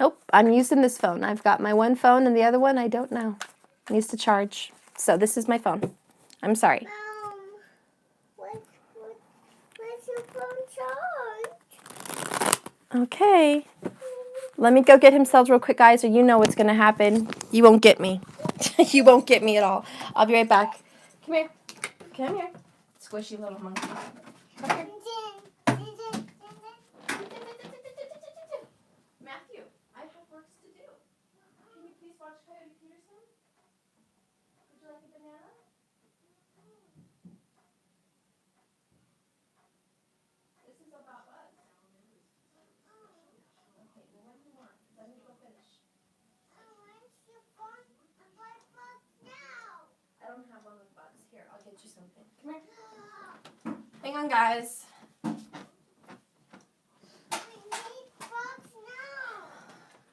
Nope, I'm using this phone. I've got my one phone and the other one I don't know. It needs to charge. So this is my phone. I'm sorry. Where's your phone charge? Okay. Let me go get him settled real quick, guys, or you know what's going to happen. You won't get me. You won't get me at all. I'll be right back. Come here. Come here. Squishy little monkey. Come here. Matthew, I have works to do. Can you please watch Coyote Peterson? Would you like a banana? This is about bugs. Okay, well, what do you want? Let me go finish. I don't have one with bugs. Here, I'll get you something. Come here. Hang on, guys.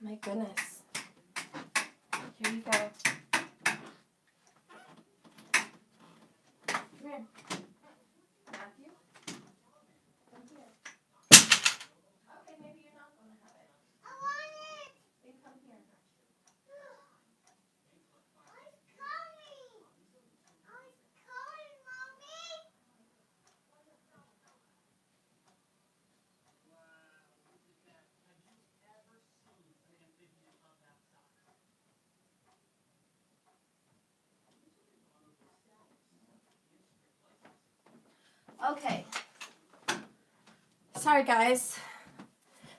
My goodness. Here you go. Come here. Matthew? Come here. Okay, maybe you're not going to have it. I want it! Then come here. Okay. Sorry, guys.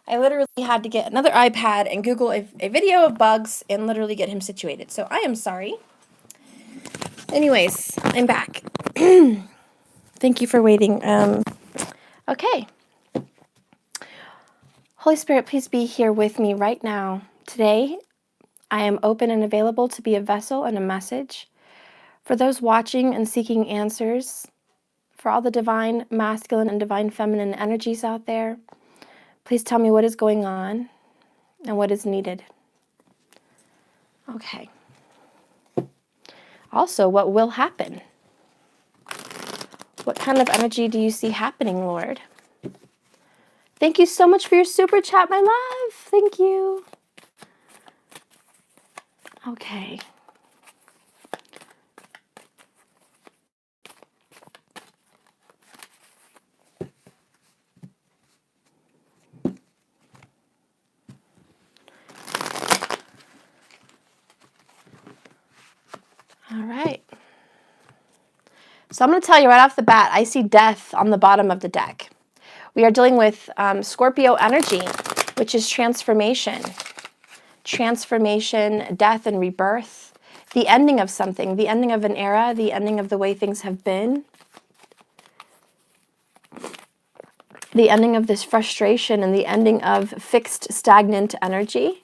I literally had to get another iPad and Google a video of bugs and literally get him situated. So I am sorry. Anyways, I'm back. Thank you for waiting. Okay. Holy Spirit, please be here with me right now. Today, I am open and available to be a vessel and a message for those watching and seeking answers, for all the divine masculine and divine feminine energies out there. Please tell me what is going on and what is needed. Okay. Also, what will happen? What kind of energy do you see happening, Lord? Thank you so much for your super chat, my love. Thank you. Okay. All right. So I'm going to tell you right off the bat, I see death on the bottom of the deck. We are dealing with Scorpio energy, which is transformation. Transformation, death, and rebirth. The ending of something, the ending of an era, the ending of the way things have been. The ending of this frustration and the ending of fixed, stagnant energy.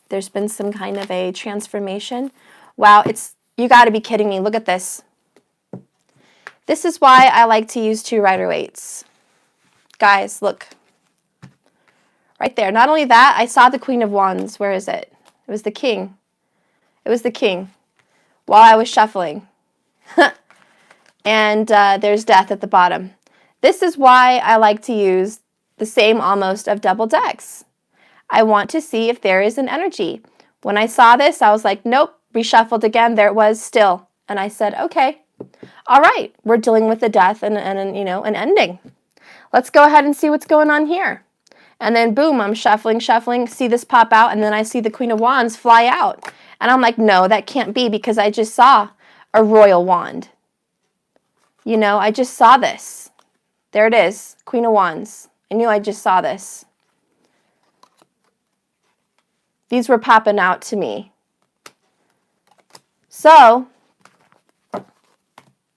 There's been some kind of a transformation. Wow, you got to be kidding me. Look at this. This is why I like to use 2 Rider-Waite's. Guys, look. Right there. Not only that, I saw the Queen of Wands. Where is it? It was the King. It was the King while I was shuffling. And there's death at the bottom. This is why I like to use the same almost of double decks. I want to see if there is an energy. When I saw this, I was like, nope, reshuffled again. There it was still. And I said, okay, all right, we're dealing with the death and an ending. Let's go ahead and see what's going on here. And then boom, I'm shuffling, see this pop out, and then I see the Queen of Wands fly out. And I'm like, no, that can't be because I just saw a royal wand. You know, I just saw this. There it is, Queen of Wands. I knew I just saw this. These were popping out to me. So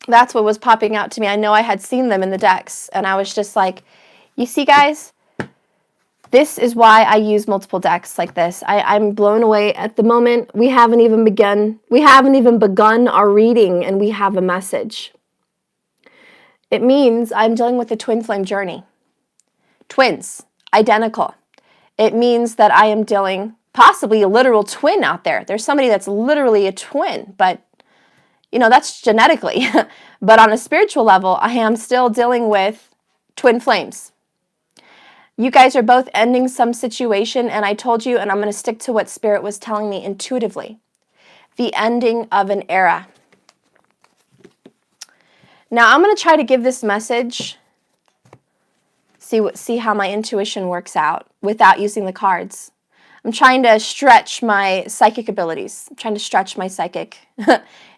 that's what was popping out to me. I know I had seen them in the decks, and I was just like, you see, guys, this is why I use multiple decks like this. I'm blown away at the moment. We haven't even begun our reading, and we have a message. It means I'm dealing with a twin flame journey. Twins, identical. It means that I am dealing possibly a literal twin out there. There's somebody that's literally a twin, but that's genetically. But on a spiritual level, I am still dealing with twin flames. You guys are both ending some situation, and I told you, and I'm going to stick to what Spirit was telling me intuitively. The ending of an era. Now, I'm going to try to give this message, see how my intuition works out without using the cards. I'm trying to stretch my psychic abilities. I'm trying to stretch my psychic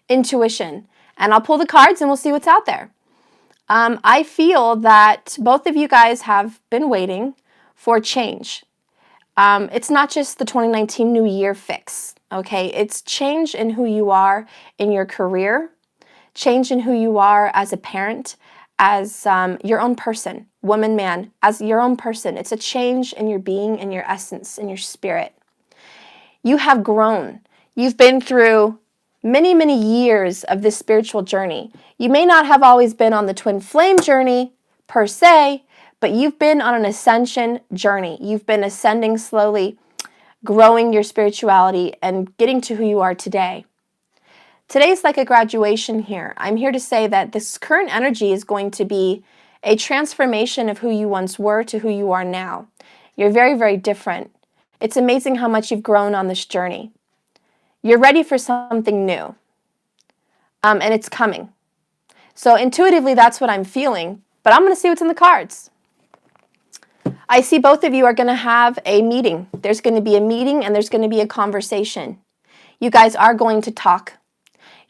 intuition. And I'll pull the cards and we'll see what's out there. I feel that both of you guys have been waiting for change. It's not just the 2019 New Year fix, okay? It's change in who you are in your career, change in who you are as a parent, as your own person, woman, man, as your own person. It's a change in your being, in your essence, in your spirit. You have grown. You've been through many, many years of this spiritual journey. You may not have always been on the twin flame journey per se, but you've been on an ascension journey. You've been ascending slowly, growing your spirituality and getting to who you are today. Today's like a graduation here. I'm here to say that this current energy is going to be a transformation of who you once were to who you are now. You're very, very different. It's amazing how much you've grown on this journey. You're ready for something new, and it's coming. So intuitively, that's what I'm feeling, but I'm going to see what's in the cards. I see both of you are going to have a meeting. There's going to be a meeting and there's going to be a conversation. You guys are going to talk.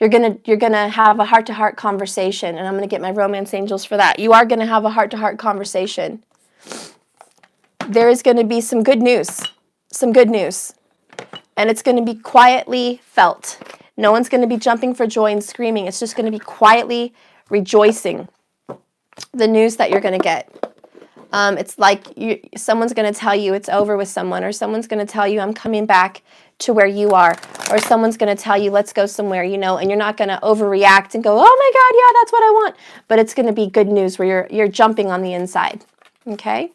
You're going to have a heart-to-heart conversation, and I'm going to get my romance angels for that. You are going to have a heart-to-heart conversation. There is going to be some good news. Some good news. And it's going to be quietly felt. No one's going to be jumping for joy and screaming. It's just going to be quietly rejoicing. The news that you're going to get. It's like someone's going to tell you it's over with someone, or someone's going to tell you I'm coming back to where you are, or someone's going to tell you let's go somewhere, and you're not going to overreact and go, oh my God, yeah, that's what I want. But it's going to be good news where you're jumping on the inside. Okay?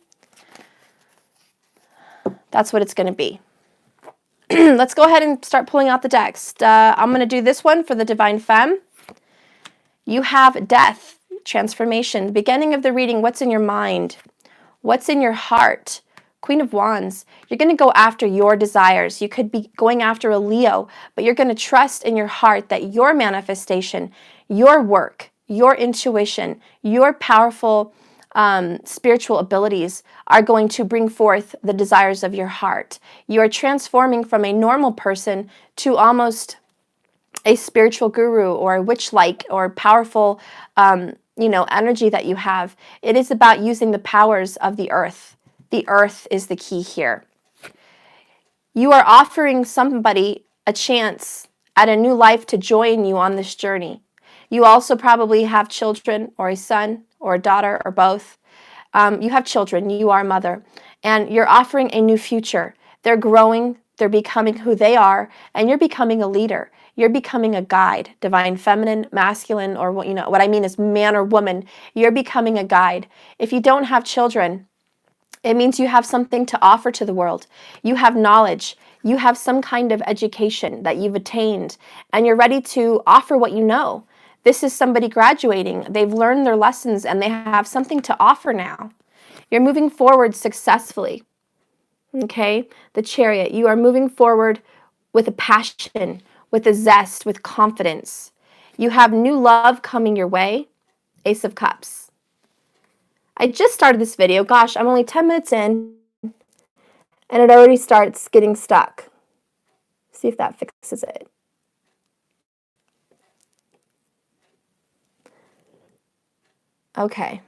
That's what it's going to be. Let's go ahead and start pulling out the decks. I'm going to do this one for the Divine Femme. You have death, transformation, beginning of the reading, what's in your mind? What's in your heart? Queen of Wands. You're going to go after your desires. You could be going after a Leo, but you're going to trust in your heart that your manifestation, your work, your intuition, your powerful spiritual abilities are going to bring forth the desires of your heart. You are transforming from a normal person to almost a spiritual guru or a witch-like or powerful energy that you have. It is about using the powers of the earth. The earth is the key here. You are offering somebody a chance at a new life to join you on this journey. You also probably have children, or a son or a daughter, or both. You have children, you are a mother, and you're offering a new future. They're growing, they're becoming who they are, and you're becoming a leader. You're becoming a guide, divine feminine, masculine, or what I mean is man or woman. You're becoming a guide. If you don't have children, it means you have something to offer to the world. You have knowledge. You have some kind of education that you've attained, and you're ready to offer what you know. This is somebody graduating. They've learned their lessons, and they have something to offer now. You're moving forward successfully. Okay? The Chariot. You are moving forward with a passion, with a zest, with confidence. You have new love coming your way. Ace of Cups. I just started this video. Gosh, I'm only 10 minutes in, and it already starts getting stuck. See if that fixes it. Okay.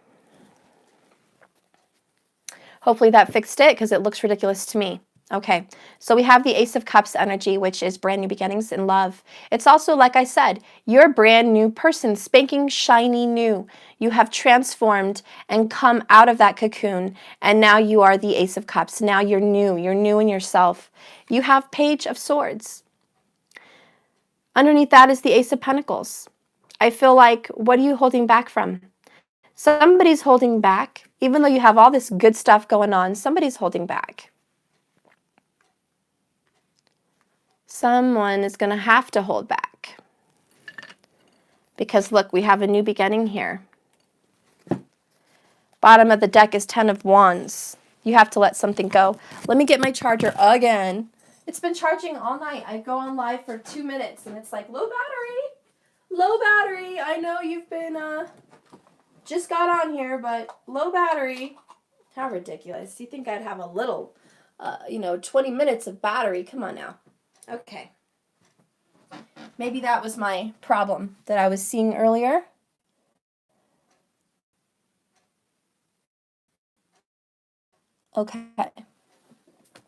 Hopefully that fixed it, because it looks ridiculous to me. Okay, so we have the Ace of Cups energy, which is brand new beginnings in love. It's also, like I said, you're a brand new person, spanking shiny new. You have transformed and come out of that cocoon, and now you are the Ace of Cups. Now you're new in yourself. You have Page of Swords. Underneath that is the Ace of Pentacles. I feel like, what are you holding back from? Somebody's holding back. Even though you have all this good stuff going on, somebody's holding back. Someone is going to have to hold back. Because look, we have a new beginning here. Bottom of the deck is 10 of Wands. You have to let something go. Let me get my charger again. It's been charging all night. I go on live for 2 minutes and it's like, low battery. Low battery. I know you've been, just got on here, but low battery. How ridiculous. You think I'd have a little, 20 minutes of battery? Come on now. Okay. Maybe that was my problem that I was seeing earlier. Okay.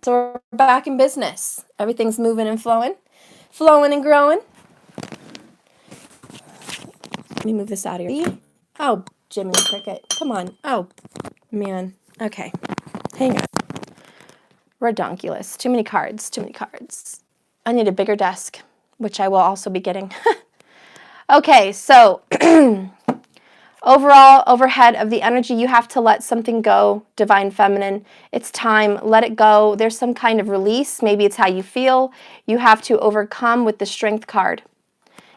So we're back in business. Everything's moving and flowing. Flowing and growing. Let me move this out of here. Oh, Jiminy Cricket. Come on. Oh, man. Okay. Hang on. Redonkulous. Too many cards. Too many cards. I need a bigger desk, which I will also be getting. Okay, so overall, overhead of the energy, you have to let something go, Divine Feminine. It's time. Let it go. There's some kind of release. Maybe it's how you feel. You have to overcome with the Strength card.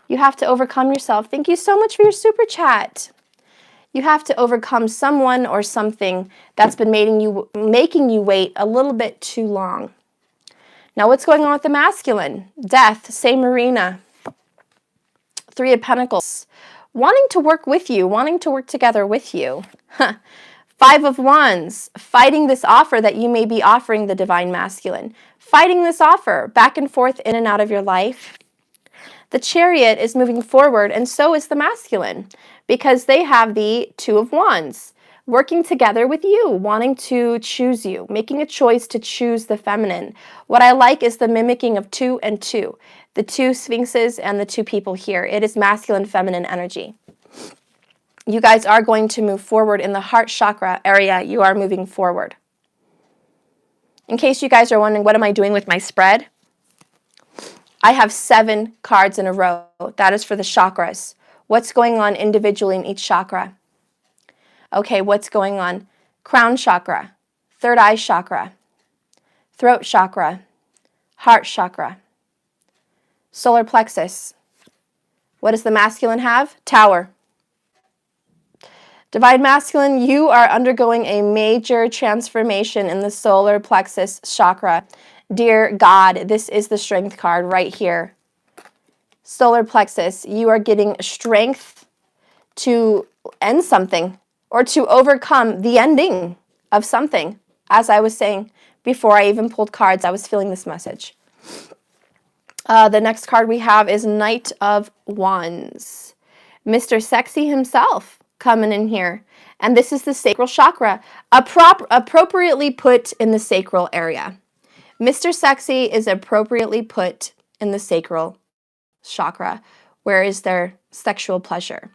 You have to overcome yourself. Thank you so much for your super chat. You have to overcome someone or something that's been making you wait a little bit too long. Now, what's going on with the masculine? Death, same arena. 3 of Pentacles. Wanting to work with you, wanting to work together with you. 5 of Wands, fighting this offer that you may be offering the Divine Masculine. Fighting this offer, back and forth, in and out of your life. The Chariot is moving forward, and so is the masculine, because they have the 2 of Wands, working together with you, wanting to choose you, making a choice to choose the feminine. What I like is the mimicking of 2 and 2, the 2 sphinxes and the 2 people here. It is masculine, feminine energy. You guys are going to move forward in the Heart Chakra area. You are moving forward. In case you guys are wondering, what am I doing with my spread? I have 7 cards in a row. That is for the chakras. What's going on individually in each chakra? Okay, what's going on? Crown Chakra, Third Eye Chakra, Throat Chakra, Heart Chakra, Solar Plexus. What does the masculine have? Tower. Divine Masculine, you are undergoing a major transformation in the Solar Plexus Chakra. Dear God, this is the Strength card right here. Solar Plexus, you are getting strength to end something or to overcome the ending of something. As I was saying before I even pulled cards, I was feeling this message. The next card we have is Knight of Wands. Mr. Sexy himself coming in here. And this is the Sacral Chakra, appropriately put in the sacral area. Mr. Sexy is appropriately put in the Sacral Chakra, where is their sexual pleasure,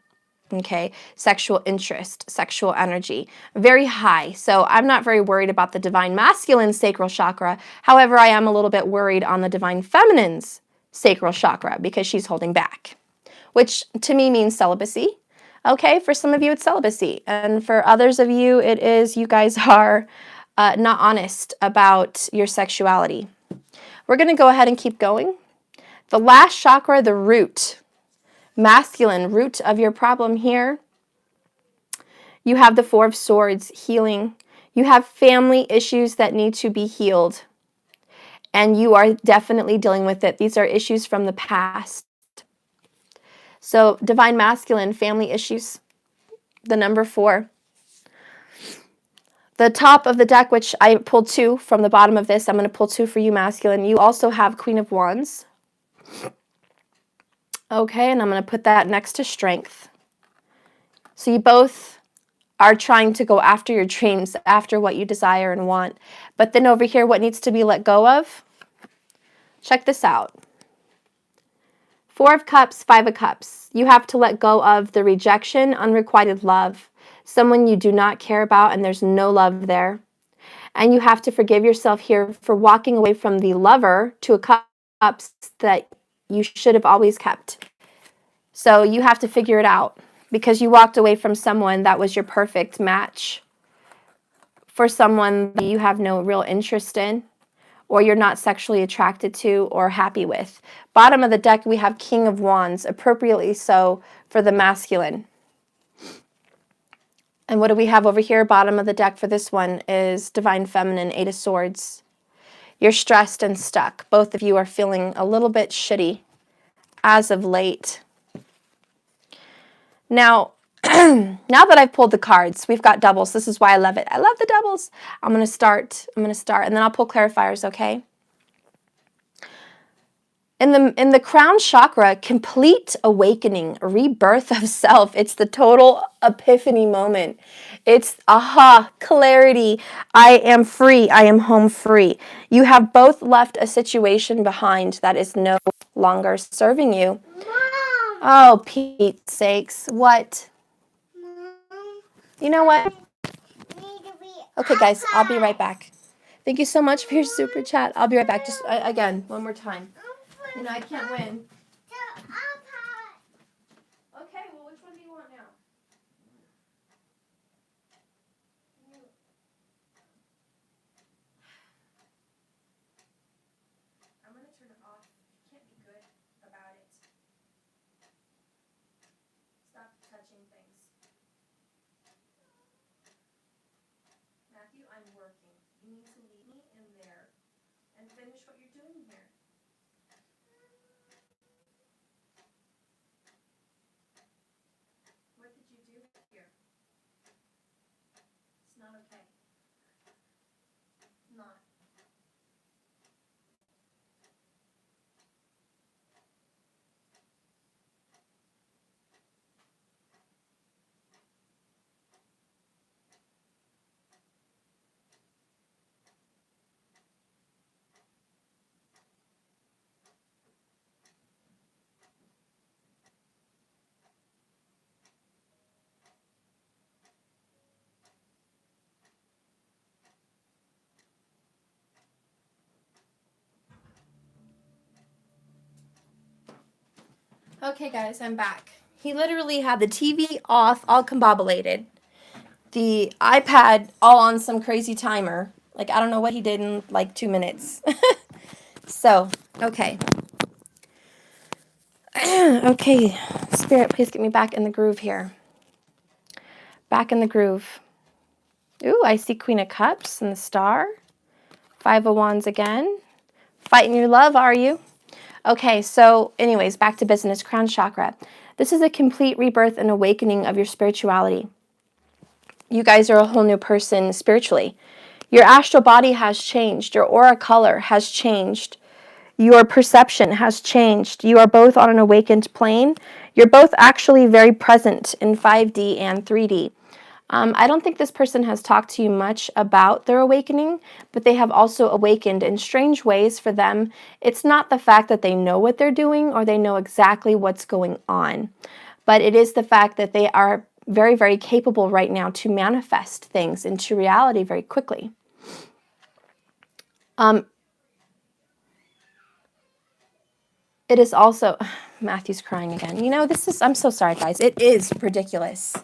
okay? Sexual interest, sexual energy, very high. So I'm not very worried about the Divine Masculine Sacral Chakra. However, I am a little bit worried on the Divine Feminine's Sacral Chakra because she's holding back, which to me means celibacy. Okay, for some of you it's celibacy, and for others of you it is you guys are not honest about your sexuality. We're going to go ahead and keep going. The last chakra, the root, masculine, root of your problem here. You have the 4 of Swords, healing. You have family issues that need to be healed, and you are definitely dealing with it. These are issues from the past. So, Divine Masculine, family issues, the number 4. The top of the deck, which I pulled 2 from the bottom of this, I'm going to pull 2 for you, masculine. You also have Queen of Wands. Okay, and I'm going to put that next to Strength. So you both are trying to go after your dreams, after what you desire and want. But then over here, what needs to be let go of? Check this out. 4 of Cups, 5 of Cups. You have to let go of the rejection, unrequited love. Someone you do not care about and there's no love there. And you have to forgive yourself here for walking away from the lover to a cups that you should have always kept. So you have to figure it out because you walked away from someone that was your perfect match for someone that you have no real interest in or you're not sexually attracted to or happy with. Bottom of the deck, we have King of Wands, appropriately so for the masculine. And what do we have over here? Bottom of the deck for this one is Divine Feminine, Eight of Swords. You're stressed and stuck. Both of you are feeling a little bit shitty as of late. Now, now that I've pulled the cards, we've got doubles. This is why I love it. I love the doubles. I'm going to start, and then I'll pull clarifiers, okay? In the crown chakra, complete awakening, rebirth of self. It's the total epiphany moment. It's aha, clarity. I am free. I am home free. You have both left a situation behind that is no longer serving you. Mom. Oh, Pete's sakes. What? Mom. You know what? Need to be Okay, guys, I'll be outside. right back. Thank you so much for your super chat. I'll be right back. Just, again, one more time. You know, I can't win. Okay, well, which one do you want now? I'm going to turn it off. You can't be good about it. Stop touching things. Matthew, I'm working. You need to leave me in there and finish what you're doing here. What did you do here? It's not okay. Not. Okay, guys, I'm back. He literally had the TV off, all combobulated. The iPad all on some crazy timer. Like, I don't know what he did in, like, 2 minutes. So, okay. Okay, Spirit, please get me back in the groove here. Back in the groove. Ooh, I see Queen of Cups and the Star. Five of Wands again. Fighting your love, are you? Okay, so anyways, back to business, crown chakra. This is a complete rebirth and awakening of your spirituality. You guys are a whole new person spiritually. Your astral body has changed. Your aura color has changed. Your perception has changed. You are both on an awakened plane. You're both actually very present in 5D and 3D. I don't think this person has talked to you much about their awakening, but they have also awakened in strange ways for them. It's not the fact that they know what they're doing or they know exactly what's going on, but it is the fact that they are very, very capable right now to manifest things into reality very quickly. It is also, Matthew's crying again. You know, this is, I'm so sorry, guys. It is ridiculous.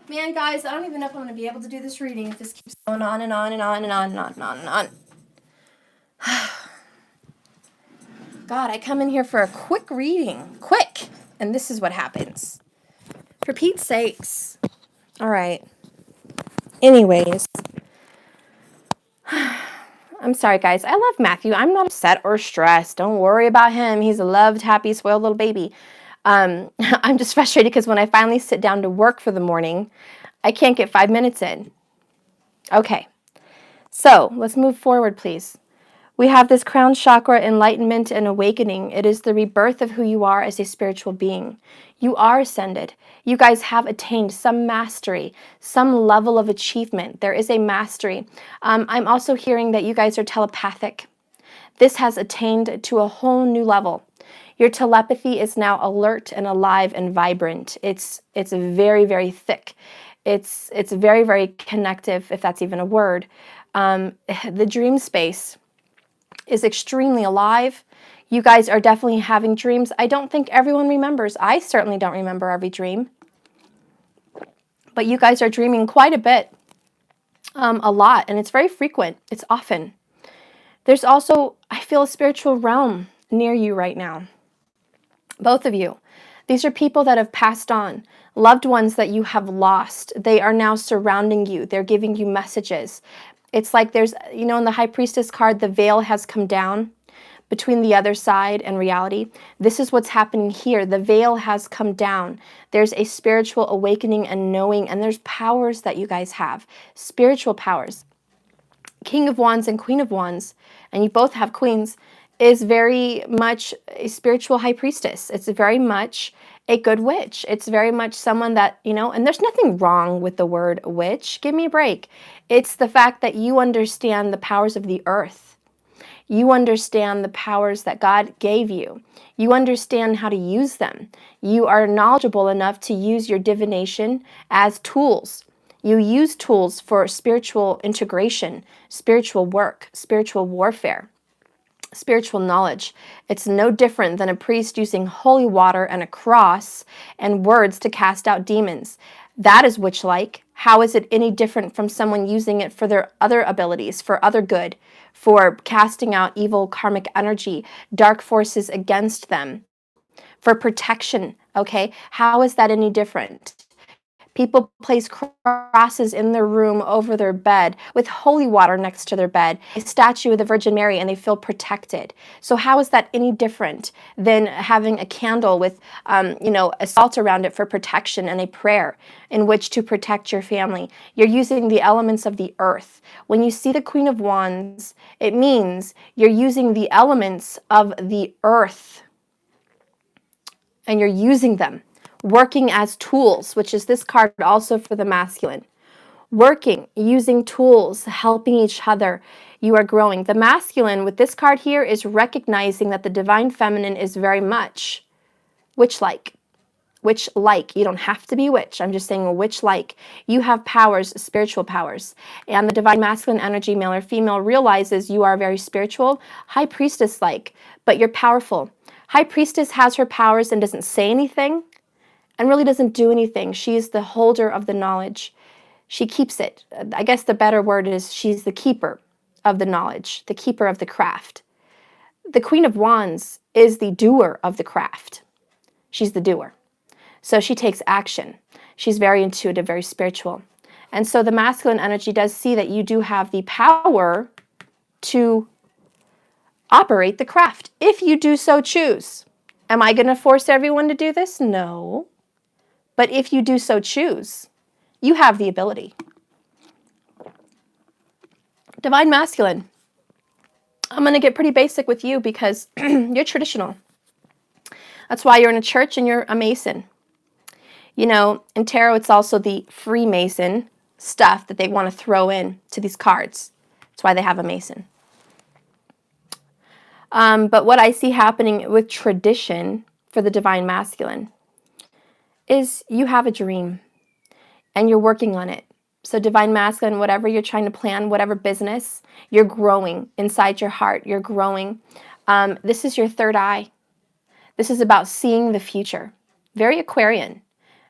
Man, guys, I don't even know if I'm going to be able to do this reading if this keeps going on and on and on and on and on and on and on. God, I come in here for a quick reading. Quick! And this is what happens. For Pete's sakes. All right. Anyways. I'm sorry, guys. I love Matthew. I'm not upset or stressed. Don't worry about him. He's a loved, happy, spoiled little baby. I'm just frustrated because when I finally sit down to work for the morning, I can't get 5 minutes in. Okay, so let's move forward, please. We have this crown chakra, enlightenment and awakening. It is the rebirth of who you are as a spiritual being. You are ascended. You guys have attained some mastery, some level of achievement. There is a mastery. I'm also hearing that you guys are telepathic. This has attained to a whole new level. Your telepathy is now alert and alive and vibrant. It's very, very thick. It's very, very connective, if that's even a word. The dream space is extremely alive. You guys are definitely having dreams. I don't think everyone remembers. I certainly don't remember every dream. But you guys are dreaming quite a bit, a lot, and it's very frequent. It's often. There's also, I feel, a spiritual realm near you right now. Both of you. These are people that have passed on, loved ones that you have lost. They are now surrounding you. They're giving you messages. It's like there's, you know, in the High Priestess card, the veil has come down between the other side and reality. This is what's happening here. The veil has come down. There's a spiritual awakening and knowing, and there's powers that you guys have, spiritual powers. King of Wands and Queen of Wands, and you both have queens, is very much a spiritual high priestess. It's very much a good witch. It's very much someone that, you know, and there's nothing wrong with the word witch. Give me a break. It's the fact that you understand the powers of the earth. You understand the powers that God gave you. You understand how to use them. You are knowledgeable enough to use your divination as tools. You use tools for spiritual integration, spiritual work, spiritual warfare, spiritual knowledge. It's no different than a priest using holy water and a cross and words to cast out demons. That is witch-like. How is it any different from someone using it for their other abilities, for other good, for casting out evil karmic energy, dark forces against them, for protection, okay? How is that any different? People place crosses in their room over their bed with holy water next to their bed, a statue of the Virgin Mary, and they feel protected. So how is that any different than having a candle with, a salt around it for protection and a prayer in which to protect your family? You're using the elements of the earth. When you see the Queen of Wands, it means you're using the elements of the earth and you're using them. Working as tools, which is this card also for the masculine. Working, using tools, helping each other. You are growing. The masculine with this card here is recognizing that the divine feminine is very much witch-like. Witch-like. You don't have to be witch. I'm just saying witch-like. You have powers, spiritual powers. And the divine masculine energy, male or female, realizes you are very spiritual, high priestess-like, but you're powerful. High priestess has her powers and doesn't say anything and really doesn't do anything. She is the holder of the knowledge. She keeps it. I guess the better word is she's the keeper of the knowledge, the keeper of the craft. The Queen of Wands is the doer of the craft. She's the doer. So she takes action. She's very intuitive, very spiritual. And so the masculine energy does see that you do have the power to operate the craft, if you do so choose. Am I going to force everyone to do this? No. But if you do so choose, you have the ability. Divine masculine. I'm going to get pretty basic with you because you're traditional. That's why you're in a church and you're a Mason. You know, in tarot, it's also the Freemason stuff that they want to throw in to these cards. That's why they have a Mason. But what I see happening with tradition for the divine masculine is you have a dream and you're working on it. So divine masculine, whatever you're trying to plan, whatever business, you're growing inside your heart. You're growing. This is your third eye. This is about seeing the future. Very Aquarian.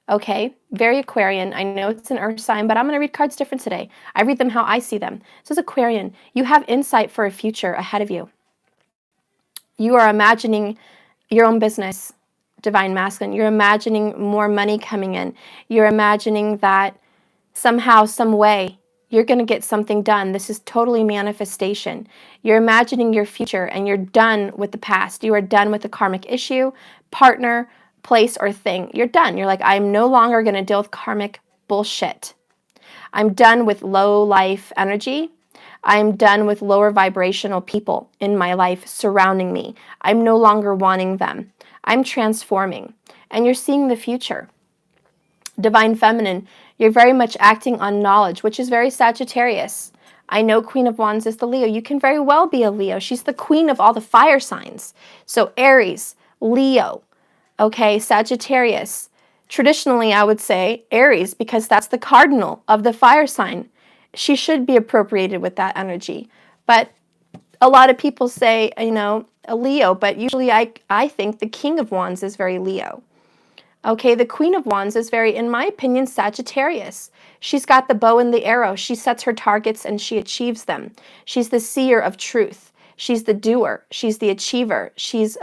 Okay, very Aquarian. I know it's an earth sign, but I'm going to read cards different today. I read them how I see them. This is Aquarian. You have insight for a future ahead of you. You are imagining your own business, divine masculine. You're imagining more money coming in. You're imagining that somehow, some way, you're going to get something done. This is totally manifestation. You're imagining your future and you're done with the past. You are done with the karmic issue, partner, place, or thing. You're done. You're like, I'm no longer going to deal with karmic bullshit. I'm done with low life energy. I'm done with lower vibrational people in my life surrounding me. I'm no longer wanting them. I'm transforming. And you're seeing the future. Divine Feminine, you're very much acting on knowledge, which is very Sagittarius. I know Queen of Wands is the Leo. You can very well be a Leo. She's the queen of all the fire signs. So Aries, Leo, okay, Sagittarius. Traditionally, I would say Aries, because that's the cardinal of the fire sign. She should be appropriated with that energy. But a lot of people say, you know, a Leo, but usually I think the King of Wands is very Leo. Okay, the Queen of Wands is very, in my opinion, Sagittarius. She's got the bow and the arrow. She sets her targets and she achieves them. She's the seer of truth. She's the doer. She's the achiever. She's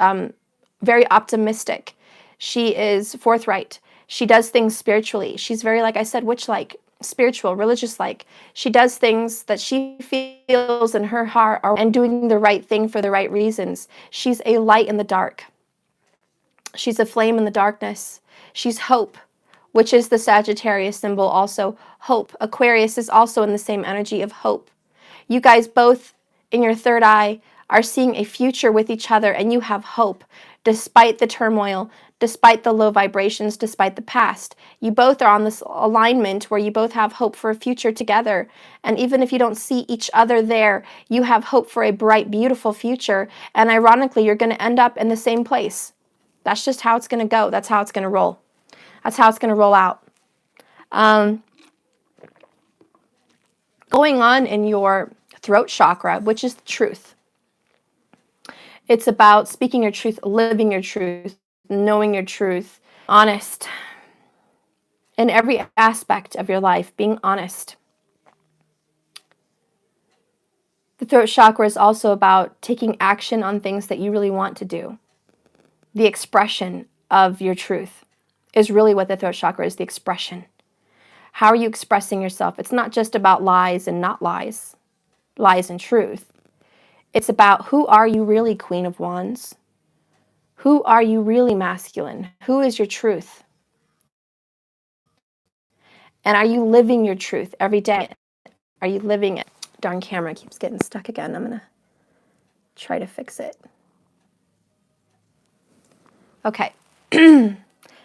very optimistic. She is forthright. She does things spiritually. She's very, like I said, witch-like, spiritual, religious-like. She does things that she feels in her heart and doing the right thing for the right reasons. She's a light in the dark. She's a flame in the darkness. She's hope, which is the Sagittarius symbol also. Hope. Aquarius is also in the same energy of hope. You guys both in your third eye are seeing a future with each other, and you have hope despite the turmoil, despite the low vibrations, despite the past. You both are on this alignment where you both have hope for a future together. And even if you don't see each other there, you have hope for a bright, beautiful future. And ironically, you're going to end up in the same place. That's just how it's going to go. That's how it's going to roll. That's how it's going to roll out. Going on in your throat chakra, which is the truth. It's about speaking your truth, living your truth, knowing your truth, honest in every aspect of your life, being honest. The throat chakra is also about taking action on things that you really want to do. The expression of your truth is really what the throat chakra is, the expression. How are you expressing yourself? It's not just about lies and not lies, lies and truth. It's about who are you really, Queen of Wands? Who are you really, masculine? Who is your truth? And are you living your truth every day? Are you living it? Darn camera keeps getting stuck again. I'm going to try to fix it. Okay.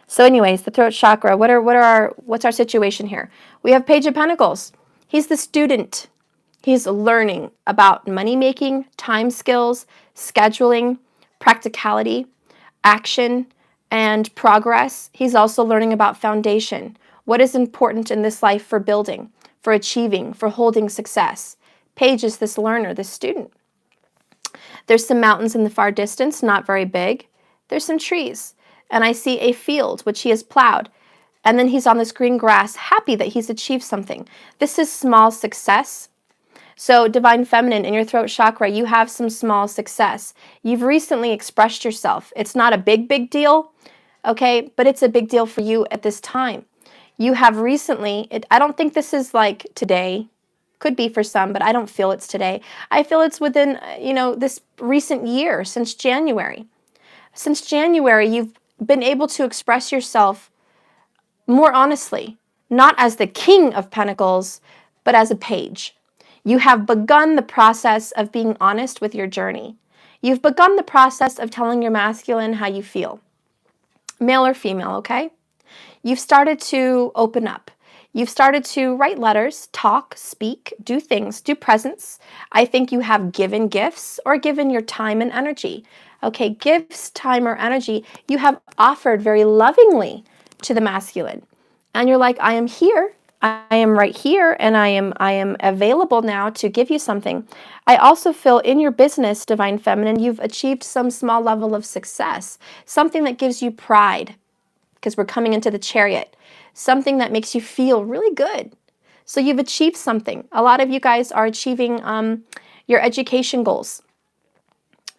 So anyways, the throat chakra, what's our situation here? We have Page of Pentacles. He's the student. He's learning about money making, time skills, scheduling, practicality, action, and progress. He's also learning about foundation. What is important in this life for building, for achieving, for holding success? Page is this learner, this student. There's some mountains in the far distance, not very big. There's some trees. And I see a field, which he has plowed. And then he's on this green grass, happy that he's achieved something. This is small success. So Divine Feminine, in your throat chakra, you have some small success. You've recently expressed yourself. It's not a big deal, okay? But it's a big deal for you at this time. You have recently, I don't think this is like today. Could be for some, but I don't feel it's today. I feel it's within, this recent year, since January. Since January, you've been able to express yourself more honestly, not as the King of Pentacles, but as a page. You have begun the process of being honest with your journey. You've begun the process of telling your masculine how you feel, male or female, okay? You've started to open up. You've started to write letters, talk, speak, do things, do presents. I think you have given gifts or given your time and energy. Okay, gifts, time, or energy, you have offered very lovingly to the masculine. And you're like, I am here. I am right here, and I am available now to give you something. I also feel in your business, Divine Feminine, you've achieved some small level of success, something that gives you pride, because we're coming into the Chariot, something that makes you feel really good. So you've achieved something. A lot of you guys are achieving your education goals.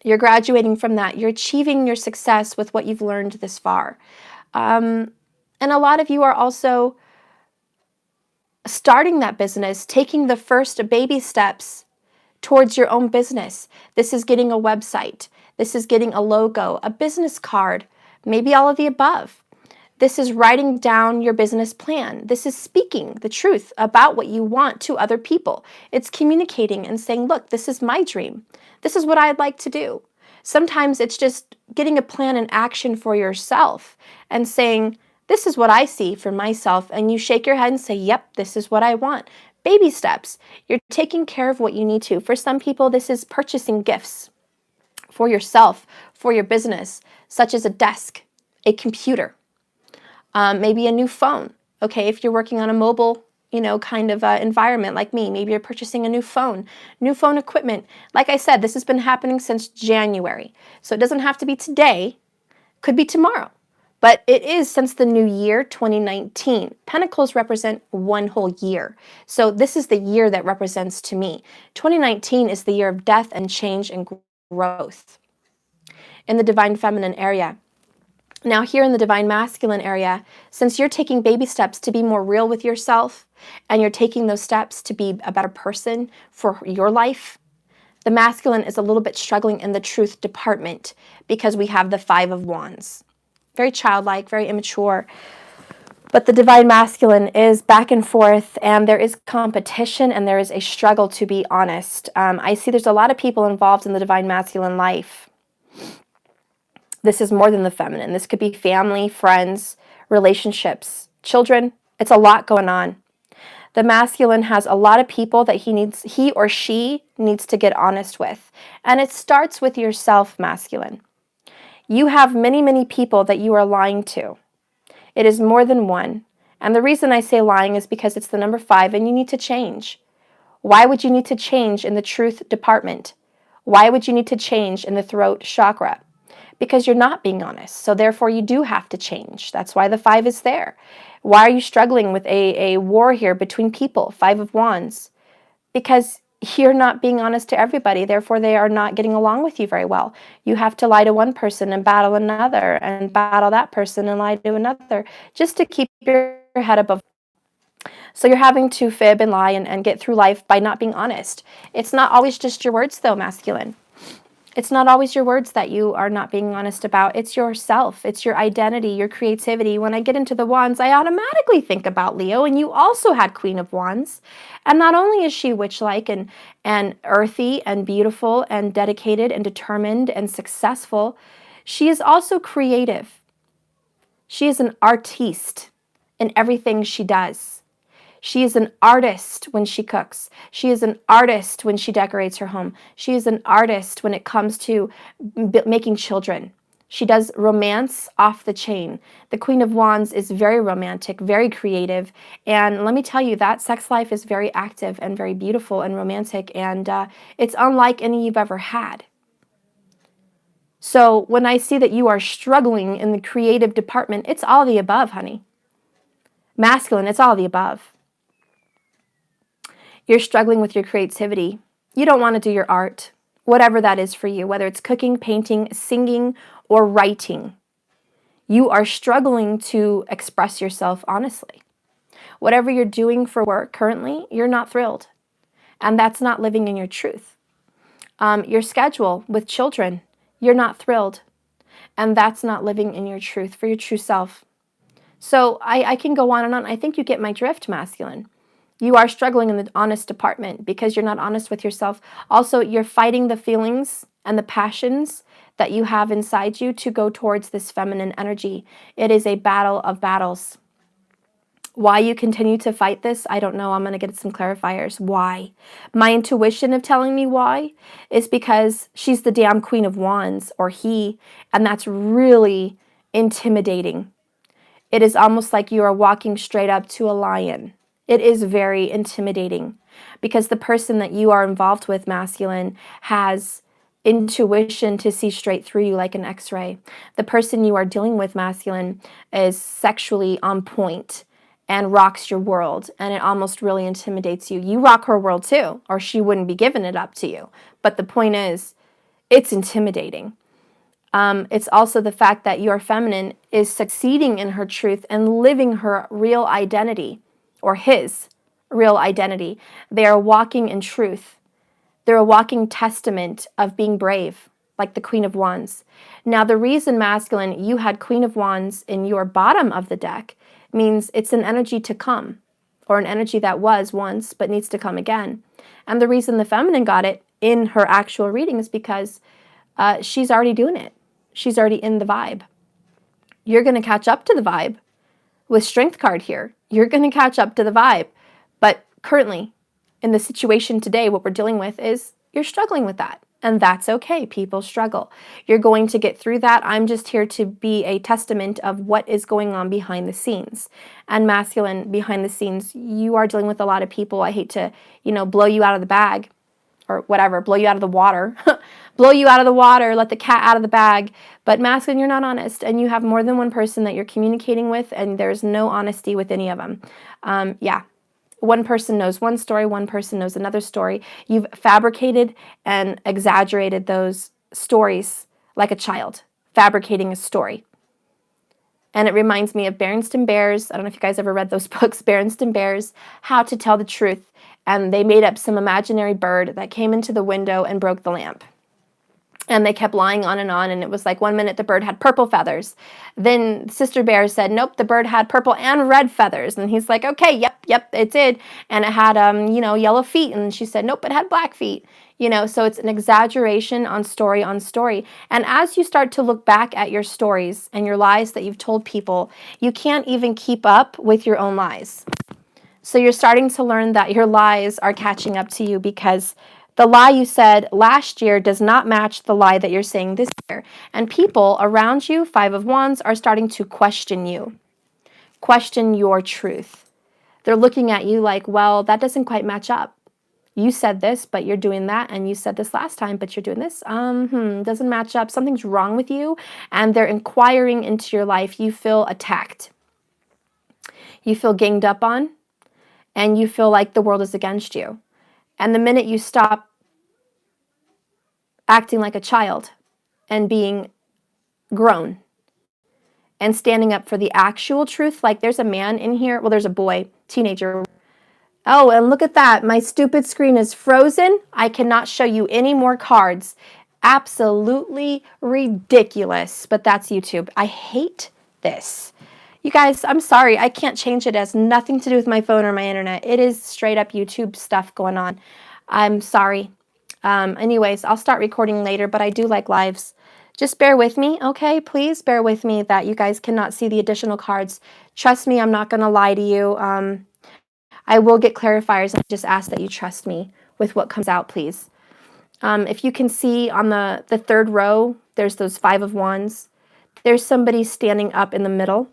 You're graduating from that. You're achieving your success with what you've learned this far. And a lot of you are also starting that business, taking the first baby steps towards your own business. This is getting a website. This is getting a logo, a business card, Maybe all of the above. This is writing down your business plan. This is speaking the truth about what you want to other people. It's communicating and saying, look, this is my dream. This is what I'd like to do. Sometimes it's just getting a plan and action for yourself and saying, this is what I see for myself. And you shake your head and say, yep, this is what I want. Baby steps. You're taking care of what you need to. For some people, this is purchasing gifts for yourself, for your business, such as a desk, a computer, maybe a new phone. Okay, if you're working on a mobile, kind of environment like me, maybe you're purchasing a new phone equipment. Like I said, this has been happening since January. So it doesn't have to be today, could be tomorrow. But it is since the new year, 2019. Pentacles represent one whole year. So this is the year that represents to me. 2019 is the year of death and change and growth in the Divine Feminine area. Now here in the Divine Masculine area, since you're taking baby steps to be more real with yourself, and you're taking those steps to be a better person for your life, the masculine is a little bit struggling in the truth department because we have the Five of Wands. Very childlike, very immature. But the Divine Masculine is back and forth, and there is competition, and there is a struggle, to be honest. I see there's a lot of people involved in the Divine Masculine life. This is more than the feminine. This could be family, friends, relationships, children. It's a lot going on. The masculine has a lot of people that he or she needs to get honest with. And it starts with yourself, masculine. You have many, many people that you are lying to. It is more than one. And the reason I say lying is because it's the number 5 and you need to change. Why would you need to change in the truth department? Why would you need to change in the throat chakra? Because you're not being honest. So therefore you do have to change. That's why the 5 is there. Why are you struggling with a war here between people? 5 of Wands. Because you're not being honest to everybody. Therefore they are not getting along with you very well. You have to lie to one person and battle another, and battle that person and lie to another, just to keep your head above. So you're having to fib and lie and get through life by not being honest. It's not always just your words though, masculine. It's not always your words that you are not being honest about. It's yourself. It's your identity, your creativity. When I get into the Wands, I automatically think about Leo, and you also had Queen of Wands. And not only is she witch-like and earthy and beautiful and dedicated and determined and successful, she is also creative. She is an artiste in everything she does. She is an artist when she cooks. She is an artist when she decorates her home. She is an artist when it comes to making children. She does romance off the chain. The Queen of Wands is very romantic, very creative. And let me tell you, that sex life is very active and very beautiful and romantic. And it's unlike any you've ever had. So when I see that you are struggling in the creative department, it's all the above, honey. Masculine, it's all the above. You're struggling with your creativity. You don't want to do your art, whatever that is for you, whether it's cooking, painting, singing, or writing. You are struggling to express yourself honestly. Whatever you're doing for work currently, you're not thrilled. And that's not living in your truth. Your schedule with children, you're not thrilled. And that's not living in your truth, for your true self. So I can go on and on. I think you get my drift, masculine. You are struggling in the honest department because you're not honest with yourself. Also, you're fighting the feelings and the passions that you have inside you to go towards this feminine energy. It is a battle of battles. Why you continue to fight this, I don't know. I'm going to get some clarifiers. Why? My intuition of telling me why is because she's the damn Queen of Wands, or he, and that's really intimidating. It is almost like you are walking straight up to a lion. It is very intimidating because the person that you are involved with, masculine, has intuition to see straight through you like an X-ray. The person you are dealing with, masculine, is sexually on point and rocks your world, and it almost really intimidates you. You rock her world too, or she wouldn't be giving it up to you. But the point is, it's intimidating. It's also the fact that your feminine is succeeding in her truth and living her real identity, or his real identity. They are walking in truth. They're a walking testament of being brave, like the Queen of Wands. Now, the reason, masculine, you had Queen of Wands in your bottom of the deck means it's an energy to come, or an energy that was once but needs to come again. And the reason the feminine got it in her actual reading is because she's already doing it. She's already in the vibe. You're going to catch up to the vibe with Strength card here. You're going to catch up to the vibe. But currently, in the situation today, what we're dealing with is you're struggling with that. And that's okay. People struggle. You're going to get through that. I'm just here to be a testament of what is going on behind the scenes. And masculine, behind the scenes, you are dealing with a lot of people. I hate to, blow you out of the bag or whatever, blow you out of the water. Blow you out of the water, let the cat out of the bag. But masculine, you're not honest. And you have more than one person that you're communicating with, and there's no honesty with any of them. Yeah. One person knows one story, one person knows another story. You've fabricated and exaggerated those stories like a child, fabricating a story. And it reminds me of Berenstain Bears. I don't know if you guys ever read those books, Berenstain Bears, How to Tell the Truth. And they made up some imaginary bird that came into the window and broke the lamp. And they kept lying on, and it was like 1 minute the bird had purple feathers. Then Sister Bear said, nope, the bird had purple and red feathers. And he's like, okay, yep, it did. And it had, yellow feet. And she said, nope, it had black feet. So it's an exaggeration on story on story. And as you start to look back at your stories and your lies that you've told people, you can't even keep up with your own lies. So you're starting to learn that your lies are catching up to you, because the lie you said last year does not match the lie that you're saying this year. And people around you, Five of Wands, are starting to question you, question your truth. They're looking at you like, well, that doesn't quite match up. You said this, but you're doing that. And you said this last time, but you're doing this. Doesn't match up. Something's wrong with you. And they're inquiring into your life. You feel attacked. You feel ganged up on. And you feel like the world is against you. And the minute you stop acting like a child and being grown and standing up for the actual truth, like there's a man in here, well, there's a boy, teenager. Oh, and look at that. My stupid screen is frozen. I cannot show you any more cards. Absolutely ridiculous, but that's YouTube. I hate this. You guys, I'm sorry. I can't change it. It has nothing to do with my phone or my internet. It is straight up YouTube stuff going on. I'm sorry. Anyways, I'll start recording later, but I do like lives. Just bear with me, okay? Please bear with me that you guys cannot see the additional cards. Trust me, I'm not going to lie to you. I will get clarifiers, and I just ask that you trust me with what comes out, please. If you can see on the third row, there's those Five of Wands. There's somebody standing up in the middle.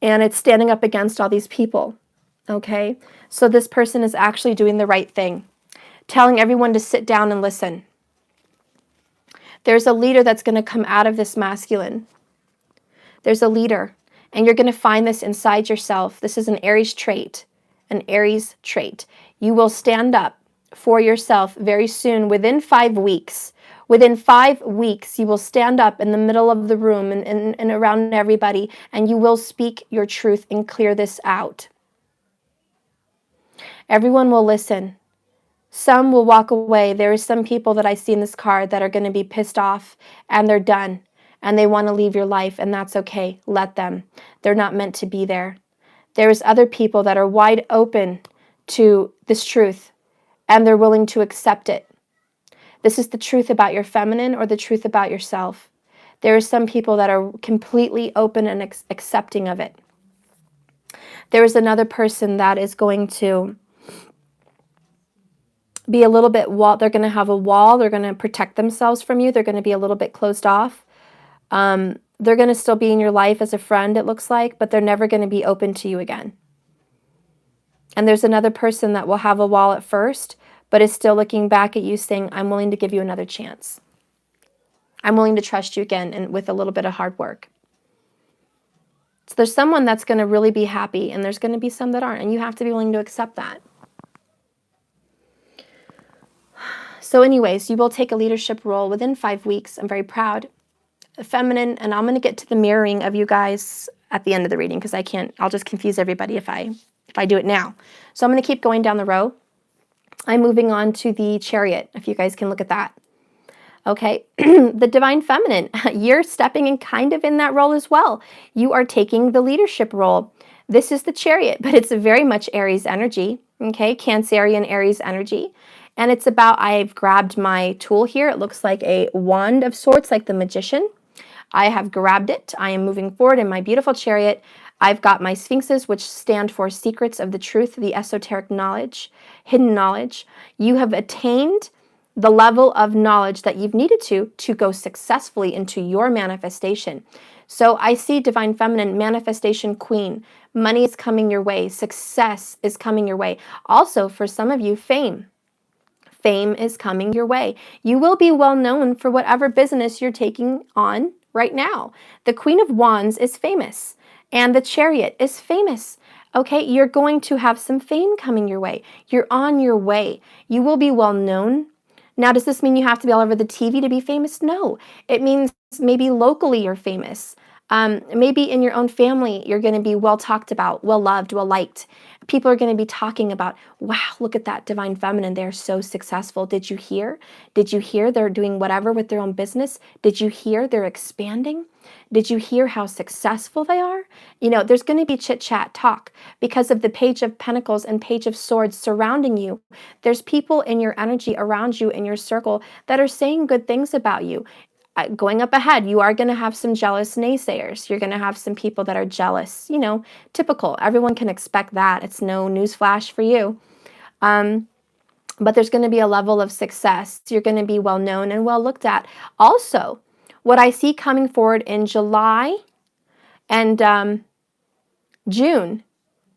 And it's standing up against all these people, okay? So this person is actually doing the right thing, telling everyone to sit down and listen. There's a leader that's going to come out of this masculine. There's a leader, and you're going to find this inside yourself. This is an Aries trait, You will stand up for yourself very soon, within 5 weeks. Within 5 weeks, you will stand up in the middle of the room and around everybody, and you will speak your truth and clear this out. Everyone will listen. Some will walk away. There are some people that I see in this card that are going to be pissed off, and they're done, and they want to leave your life, and that's okay. Let them. They're not meant to be there. There's other people that are wide open to this truth, and they're willing to accept it. This is the truth about your feminine or the truth about yourself. There are some people that are completely open and accepting of it. There is another person that is going to be a little bit they're going to have a wall. They're going to protect themselves from you. They're going to be a little bit closed off. They're going to still be in your life as a friend, it looks like, but they're never going to be open to you again. And there's another person that will have a wall at first, but is still looking back at you saying, I'm willing to give you another chance. I'm willing to trust you again, and with a little bit of hard work. So there's someone that's going to really be happy, and there's going to be some that aren't, and you have to be willing to accept that. So anyways, you will take a leadership role within 5 weeks. I'm very proud. Feminine, and I'm going to get to the mirroring of you guys at the end of the reading, because I'll just confuse everybody if I do it now. So I'm going to keep going down the row. I'm moving on to the Chariot, if you guys can look at that. Okay, the Divine Feminine, you're stepping in kind of in that role as well. You are taking the leadership role. This is the Chariot, but it's very much Aries energy, okay, Cancerian Aries energy. And it's about, I've grabbed my tool here. It looks like a wand of sorts, like the magician. I have grabbed it. I am moving forward in my beautiful Chariot. I've got my Sphinxes, which stand for secrets of the truth, the esoteric knowledge, hidden knowledge. You have attained the level of knowledge that you've needed to go successfully into your manifestation. So I see Divine Feminine, manifestation queen. Money is coming your way. Success is coming your way. Also, for some of you, fame. Fame is coming your way. You will be well known for whatever business you're taking on right now. The Queen of Wands is famous, and the Chariot is famous. Okay, you're going to have some fame coming your way. You're on your way. You will be well known. Now, does this mean you have to be all over the TV to be famous? No. It means maybe locally you're famous. Maybe in your own family, you're going to be well talked about, well loved, well liked. People are going to be talking about, wow, look at that Divine Feminine. They're so successful. Did you hear? Did you hear they're doing whatever with their own business? Did you hear they're expanding? Did you hear how successful they are? You know, there's going to be chit chat, talk, because of the Page of Pentacles and Page of Swords surrounding you. There's people in your energy around you in your circle that are saying good things about you. Going up ahead, you are going to have some jealous naysayers. You're going to have some people that are jealous, you know, typical. Everyone can expect that. It's no newsflash for you. But there's going to be a level of success. You're going to be well known and well looked at. Also, what I see coming forward in July and June.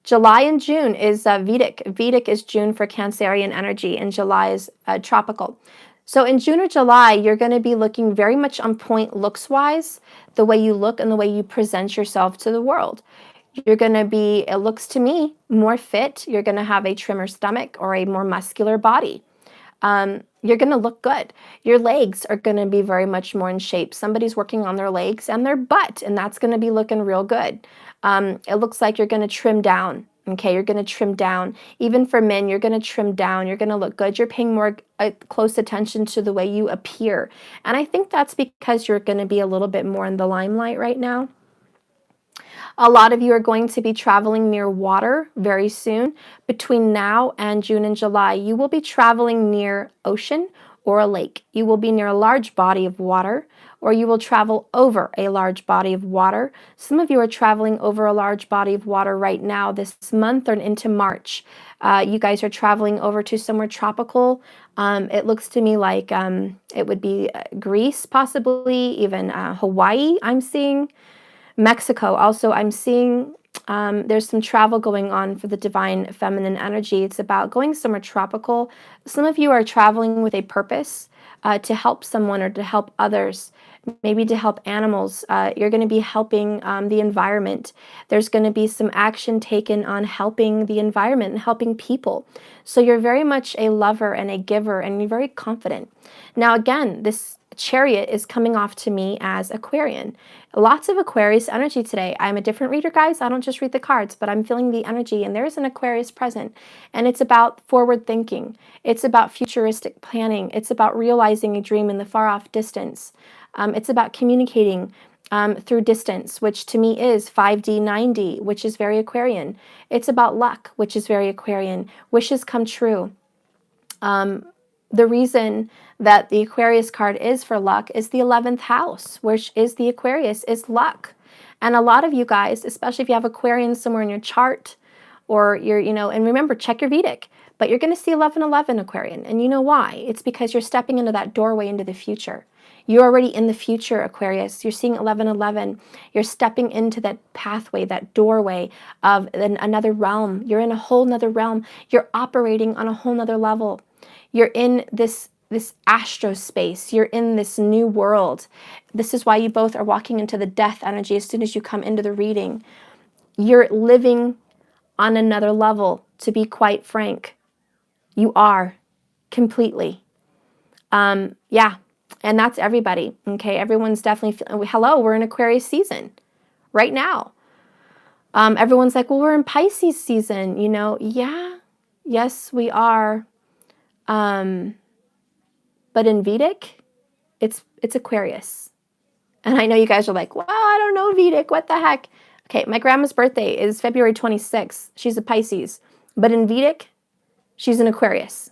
July and June is Vedic. Vedic is June for Cancerian energy, and July is tropical. So in June or July, you're going to be looking very much on point looks-wise, the way you look and the way you present yourself to the world. You're going to be, it looks to me, more fit. You're going to have a trimmer stomach or a more muscular body. You're going to look good. Your legs are going to be very much more in shape. Somebody's working on their legs and their butt, and that's going to be looking real good. It looks like you're going to trim down. Okay, you're going to trim down. Even for men, you're going to trim down. You're going to look good. You're paying more close attention to the way you appear. And I think that's because you're going to be a little bit more in the limelight right now. A lot of you are going to be traveling near water very soon. Between now and June and July, you will be traveling near ocean or a lake. You will be near a large body of water, or you will travel over a large body of water. Some of you are traveling over a large body of water right now this month or into March. You guys are traveling over to somewhere tropical. It looks to me like it would be Greece, possibly even Hawaii, I'm seeing. Mexico also, I'm seeing there's some travel going on for the Divine Feminine energy. It's about going somewhere tropical. Some of you are traveling with a purpose to help someone or to help others, maybe to help animals. You're going to be helping the environment. There's going to be some action taken on helping the environment and helping people. So you're very much a lover and a giver, and you're very confident. Now, again, this Chariot is coming off to me as Aquarian. Lots of Aquarius energy today. I'm a different reader, guys. I don't just read the cards, but I'm feeling the energy, and there's an Aquarius present. And it's about forward thinking. It's about futuristic planning. It's about realizing a dream in the far off distance. It's about communicating through distance, which to me is 5D, 9D, which is very Aquarian. It's about luck, which is very Aquarian. Wishes come true. The reason that the Aquarius card is for luck is the 11th house, which is the Aquarius, is luck. And a lot of you guys, especially if you have Aquarian somewhere in your chart, or you're, you know, and remember, check your Vedic, but you're going to see 1111 Aquarian. And you know why? It's because you're stepping into that doorway into the future. You're already in the future, Aquarius. You're seeing 1111. You're stepping into that pathway, that doorway of another realm. You're in a whole nother realm. You're operating on a whole nother level. You're in this astro space. You're in this new world. This is why you both are walking into the death energy as soon as you come into the reading. You're living on another level, to be quite frank. You are completely. Yeah, and that's everybody. Okay, everyone's definitely feeling, hello, we're in Aquarius season right now. Everyone's like, well, we're in Pisces season, you know. Yeah, yes, we are. But in Vedic, It's Aquarius. And I know you guys are like, well, I don't know Vedic, what the heck? Okay, my grandma's birthday is February 26th. She's a Pisces. But in Vedic, she's an Aquarius.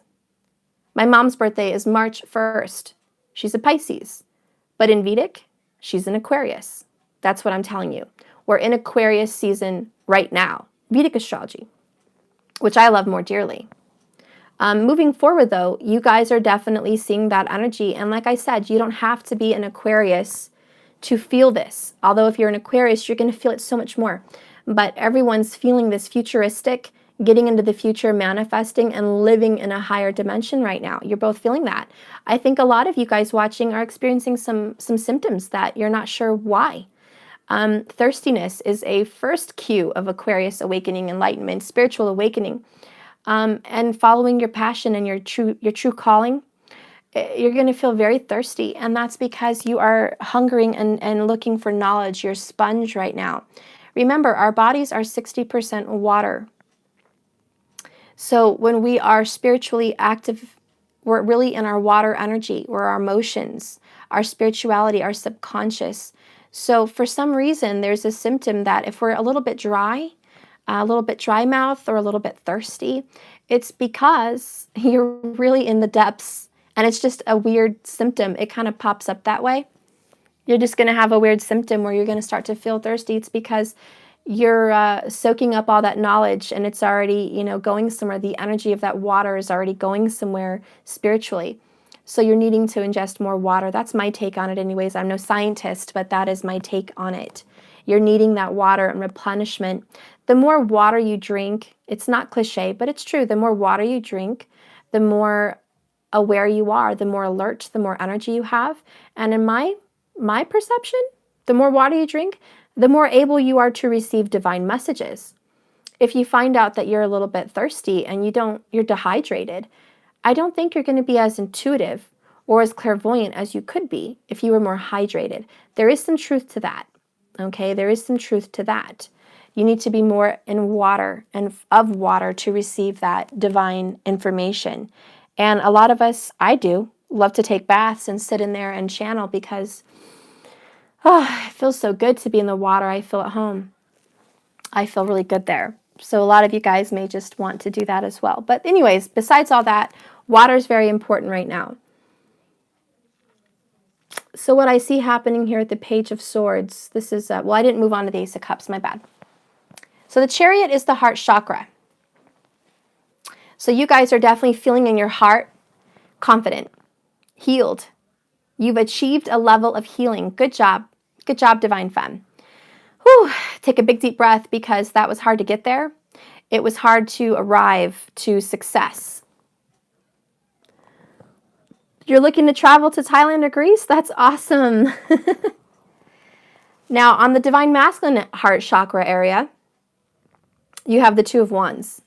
My mom's birthday is March 1st. She's a Pisces. But in Vedic, she's an Aquarius. That's what I'm telling you. We're in Aquarius season right now. Vedic astrology, which I love more dearly. Moving forward, though, you guys are definitely seeing that energy. And like I said, you don't have to be an Aquarius to feel this. Although if you're an Aquarius, you're going to feel it so much more. But everyone's feeling this futuristic, getting into the future, manifesting, and living in a higher dimension right now. You're both feeling that. I think a lot of you guys watching are experiencing some symptoms that you're not sure why. Thirstiness is a first cue of Aquarius awakening, enlightenment, spiritual awakening. And following your passion and your true calling, you're going to feel very thirsty. And that's because you are hungering and looking for knowledge. You're a sponge right now. Remember, our bodies are 60% water. So when we are spiritually active, we're really in our water energy. We're our emotions, our spirituality, our subconscious. So for some reason, there's a symptom that if we're a little bit dry mouth or a little bit thirsty, it's because you're really in the depths, and it's just a weird symptom. It kind of pops up that way. You're just going to have a weird symptom where you're going to start to feel thirsty. It's because you're soaking up all that knowledge, and it's already, going somewhere. The energy of that water is already going somewhere spiritually. So you're needing to ingest more water. That's my take on it anyways. I'm no scientist, but that is my take on it. You're needing that water and replenishment. The more water you drink, it's not cliche, but it's true. The more water you drink, the more aware you are, the more alert, the more energy you have. And in my perception, the more water you drink, the more able you are to receive divine messages. If you find out that you're a little bit thirsty and you're dehydrated, I don't think you're going to be as intuitive or as clairvoyant as you could be if you were more hydrated. There is some truth to that. Okay, there is some truth to that. You need to be more in water and of water to receive that divine information. And a lot of us, I do, love to take baths and sit in there and channel because it feels so good to be in the water. I feel at home. I feel really good there. So a lot of you guys may just want to do that as well. But anyways, besides all that, water is very important right now. So what I see happening here at the Page of Swords, this is, I didn't move on to the Ace of Cups, my bad. So the Chariot is the Heart Chakra. So you guys are definitely feeling in your heart confident, healed. You've achieved a level of healing. Good job. Good job, Divine Femme. Whew. Take a big deep breath because that was hard to get there. It was hard to arrive to success. You're looking to travel to Thailand or Greece? That's awesome. Now, on the Divine Masculine Heart Chakra area, you have the Two of Wands.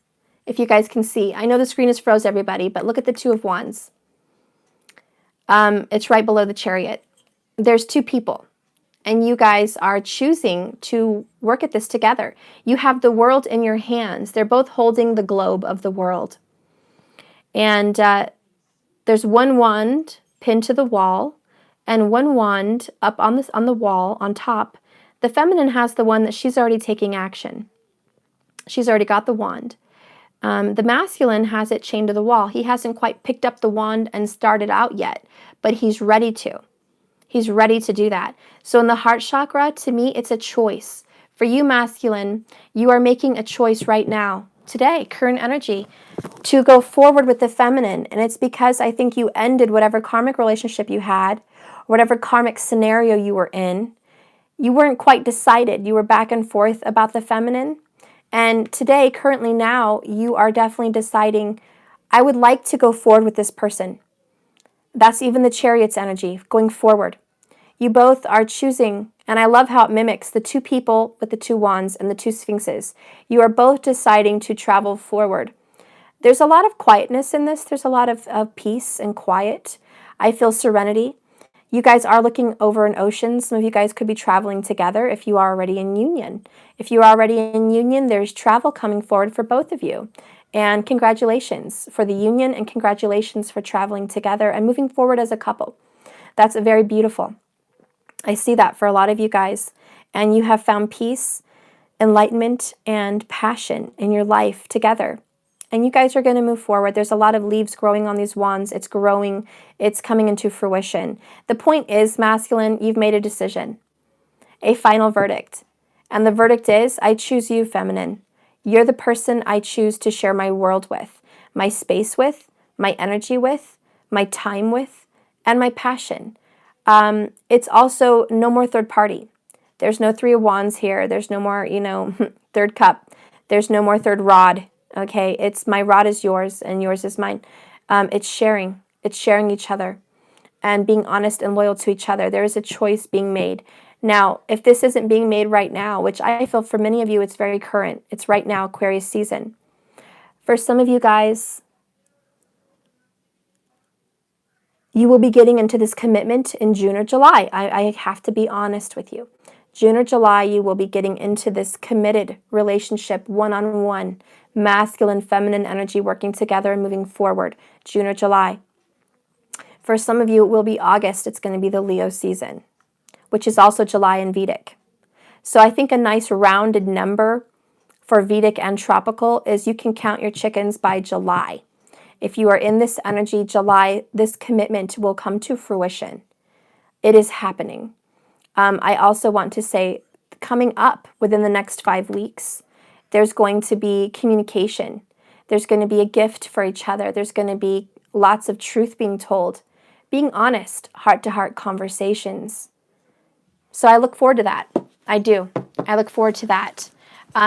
If you guys can see, I know the screen is froze, everybody, but look at the Two of Wands. It's right below the Chariot. There's two people, and you guys are choosing to work at this together. You have the world in your hands. They're both holding the globe of the world. And there's one wand pinned to the wall and one wand up on the wall on top. The feminine has the one that she's already taking action. She's already got the wand. The masculine has it chained to the wall. He hasn't quite picked up the wand and started out yet, but he's ready to. He's ready to do that. So in the Heart Chakra, to me, it's a choice. For you, masculine, you are making a choice right now, today, current energy, to go forward with the feminine. And it's because I think you ended whatever karmic relationship you had, whatever karmic scenario you were in. You weren't quite decided. You were back and forth about the feminine. And today, currently now, you are definitely deciding, I would like to go forward with this person. That's even the Chariot's energy, going forward. You both are choosing, and I love how it mimics the two people with the two wands and the two sphinxes. You are both deciding to travel forward. There's a lot of quietness in this. There's a lot of peace and quiet. I feel serenity. You guys are looking over an ocean. Some of you guys could be traveling together if you are already in union. If you are already in union, there's travel coming forward for both of you. And congratulations for the union and congratulations for traveling together and moving forward as a couple. That's very beautiful. I see that for a lot of you guys. And you have found peace, enlightenment, and passion in your life together. And you guys are going to move forward. There's a lot of leaves growing on these wands. It's growing. It's coming into fruition. The point is, masculine, you've made a decision, a final verdict. And the verdict is, I choose you, feminine. You're the person I choose to share my world with, my space with, my energy with, my time with, and my passion. It's also no more third party. There's no Three of Wands here. There's no more, third cup. There's no more third rod. Okay, it's my rod is yours and yours is mine. It's sharing. It's sharing each other and being honest and loyal to each other. There is a choice being made. Now, if this isn't being made right now, which I feel for many of you, it's very current. It's right now, Aquarius season. For some of you guys, you will be getting into this commitment in June or July. I have to be honest with you. June or July, you will be getting into this committed relationship, one-on-one, masculine, feminine energy working together and moving forward, June or July. For some of you, it will be August. It's going to be the Leo season, which is also July in Vedic. So I think a nice rounded number for Vedic and tropical is you can count your chickens by July. If you are in this energy, July, this commitment will come to fruition. It is happening. I also want to say, coming up within the next 5 weeks, there's going to be communication. There's going to be a gift for each other. There's going to be lots of truth being told, being honest, heart-to-heart conversations. So I look forward to that. I do. I look forward to that.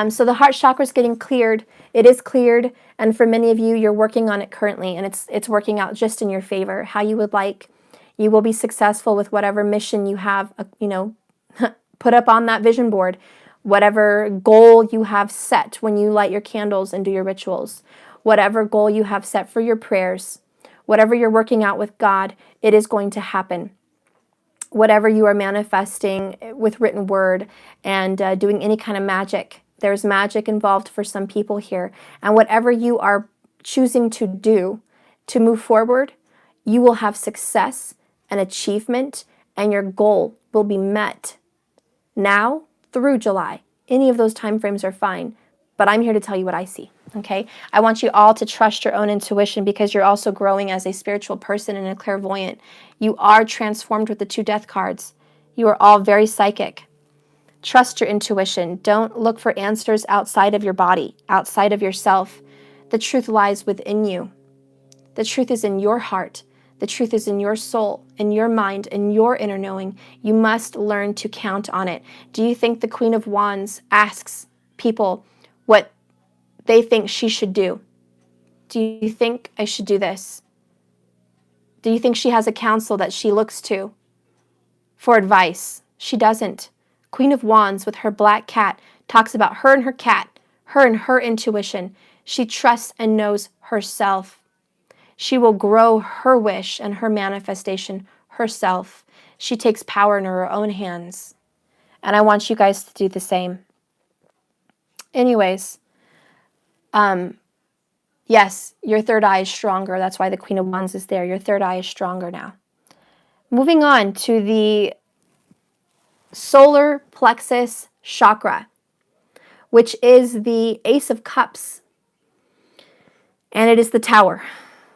So the heart chakra is getting cleared. It is cleared. And for many of you, you're working on it currently, and it's working out just in your favor, how you would like. You will be successful with whatever mission you have, put up on that vision board, whatever goal you have set when you light your candles and do your rituals, whatever goal you have set for your prayers, whatever you're working out with God, it is going to happen. Whatever you are manifesting with written word and doing any kind of magic, there's magic involved for some people here. And whatever you are choosing to do to move forward, you will have success and achievement, and your goal will be met now through July. Any of those time frames are fine, but I'm here to tell you what I see, okay? I want you all to trust your own intuition because you're also growing as a spiritual person and a clairvoyant. You are transformed with the 2 death cards. You are all very psychic. Trust your intuition. Don't look for answers outside of your body, outside of yourself. The truth lies within you. The truth is in your heart. The truth is in your soul, in your mind, in your inner knowing. You must learn to count on it. Do you think the Queen of Wands asks people what they think she should do? Do you think I should do this? Do you think she has a council that she looks to for advice? She doesn't. Queen of Wands with her black cat talks about her and her cat, her and her intuition. She trusts and knows herself. She will grow her wish and her manifestation herself. She takes power in her own hands. And I want you guys to do the same. Anyways, yes, your third eye is stronger. That's why the Queen of Wands is there. Your third eye is stronger now. Moving on to the solar plexus chakra, which is the Ace of Cups. And it is the Tower.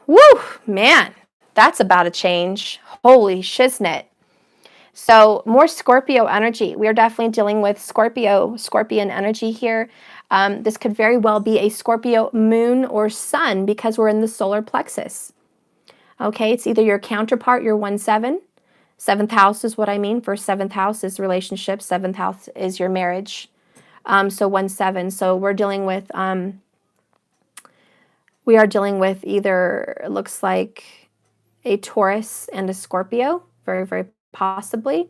Woo, man, that's about a change. Holy shiznit. So more Scorpio energy. We are definitely dealing with Scorpion energy here. This could very well be a Scorpio moon or sun because we're in the solar plexus. Okay, it's either your counterpart, your 1-7. 7th house is what I mean. For 7th house is relationships. 7th house is your marriage. So 1-7. So we're dealing with... we are dealing with either, it looks like, a Taurus and a Scorpio, very, very possibly.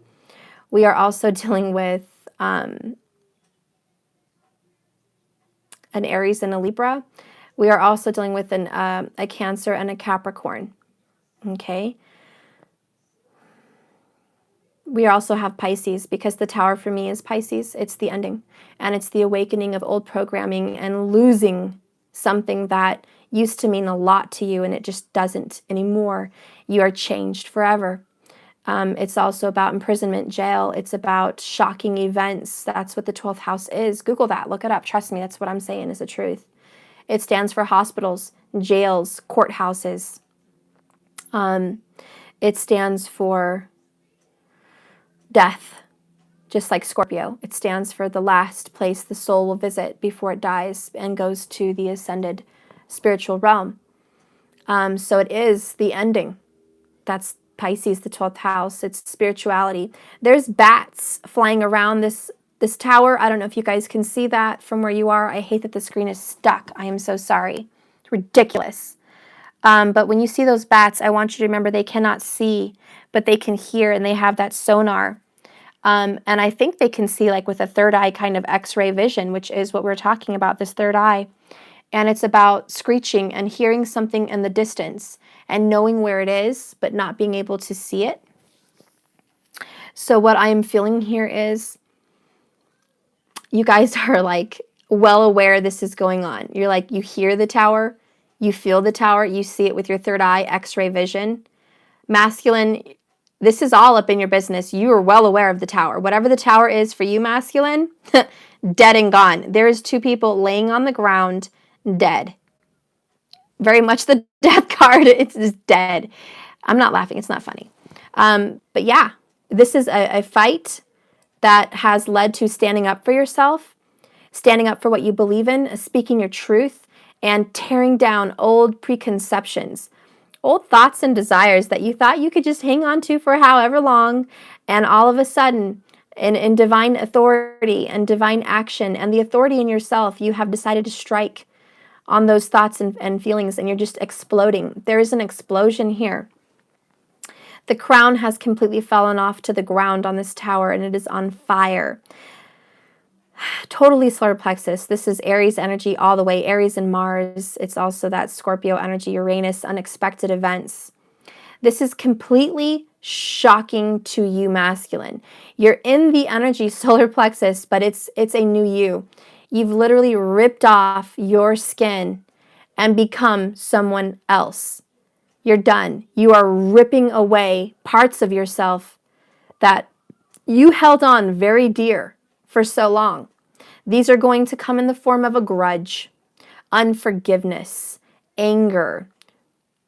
We are also dealing with an Aries and a Libra. We are also dealing with a Cancer and a Capricorn, okay? We also have Pisces because the Tower for me is Pisces. It's the ending, and it's the awakening of old programming and losing something that used to mean a lot to you and it just doesn't anymore. You are changed forever. It's also about imprisonment, jail. It's about shocking events. That's what the 12th house is. Google that. Look it up. Trust me, that's what I'm saying is the truth. It stands for hospitals, jails, courthouses. It stands for death, just like Scorpio. It stands for the last place the soul will visit before it dies and goes to the ascended spiritual realm. So it is the ending. That's Pisces, the 12th house. It's spirituality. There's bats flying around this tower. I don't know if you guys can see that from where you are. I hate that the screen is stuck. I am so sorry. It's ridiculous. But when you see those bats, I want you to remember they cannot see, but they can hear, and they have that sonar. And I think they can see like with a third eye kind of X-ray vision, which is what we're talking about, this third eye. And it's about screeching and hearing something in the distance and knowing where it is, but not being able to see it. So what I'm feeling here is you guys are like well aware this is going on. You're like, you hear the tower, you feel the tower, you see it with your third eye, X-ray vision. Masculine, this is all up in your business. You are well aware of the tower. Whatever the tower is for you, masculine, dead and gone. There is 2 people laying on the ground, dead. Very much the death card. It's just dead. I'm not laughing. It's not funny. But yeah, this is a fight that has led to standing up for yourself, standing up for what you believe in, speaking your truth, and tearing down old preconceptions, old thoughts and desires that you thought you could just hang on to for however long, and all of a sudden, in divine authority and divine action and the authority in yourself, you have decided to strike on those thoughts and feelings, and you're just exploding. There is an explosion here. The crown has completely fallen off to the ground on this tower, and it is on fire. Totally solar plexus. This is Aries energy all the way. Aries and Mars. It's also that Scorpio energy, Uranus, unexpected events. This is completely shocking to you, masculine. You're in the energy solar plexus, but it's a new you. You've literally ripped off your skin and become someone else. You're done. You are ripping away parts of yourself that you held on very dear for so long. These are going to come in the form of a grudge, unforgiveness, anger,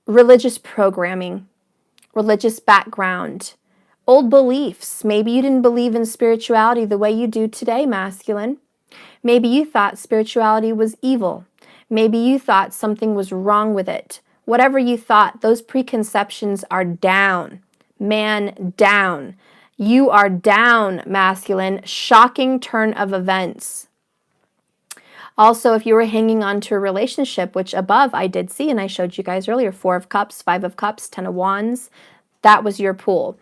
religious programming, religious background, old beliefs. Maybe you didn't believe in spirituality the way you do today, masculine. Maybe you thought spirituality was evil. Maybe you thought something was wrong with it. Whatever you thought, those preconceptions are down. Man, down. You are down, masculine. Shocking turn of events. Also, if you were hanging on to a relationship, which above I did see, and I showed you guys earlier, 4 of Cups, 5 of Cups, 10 of Wands, that was your pool.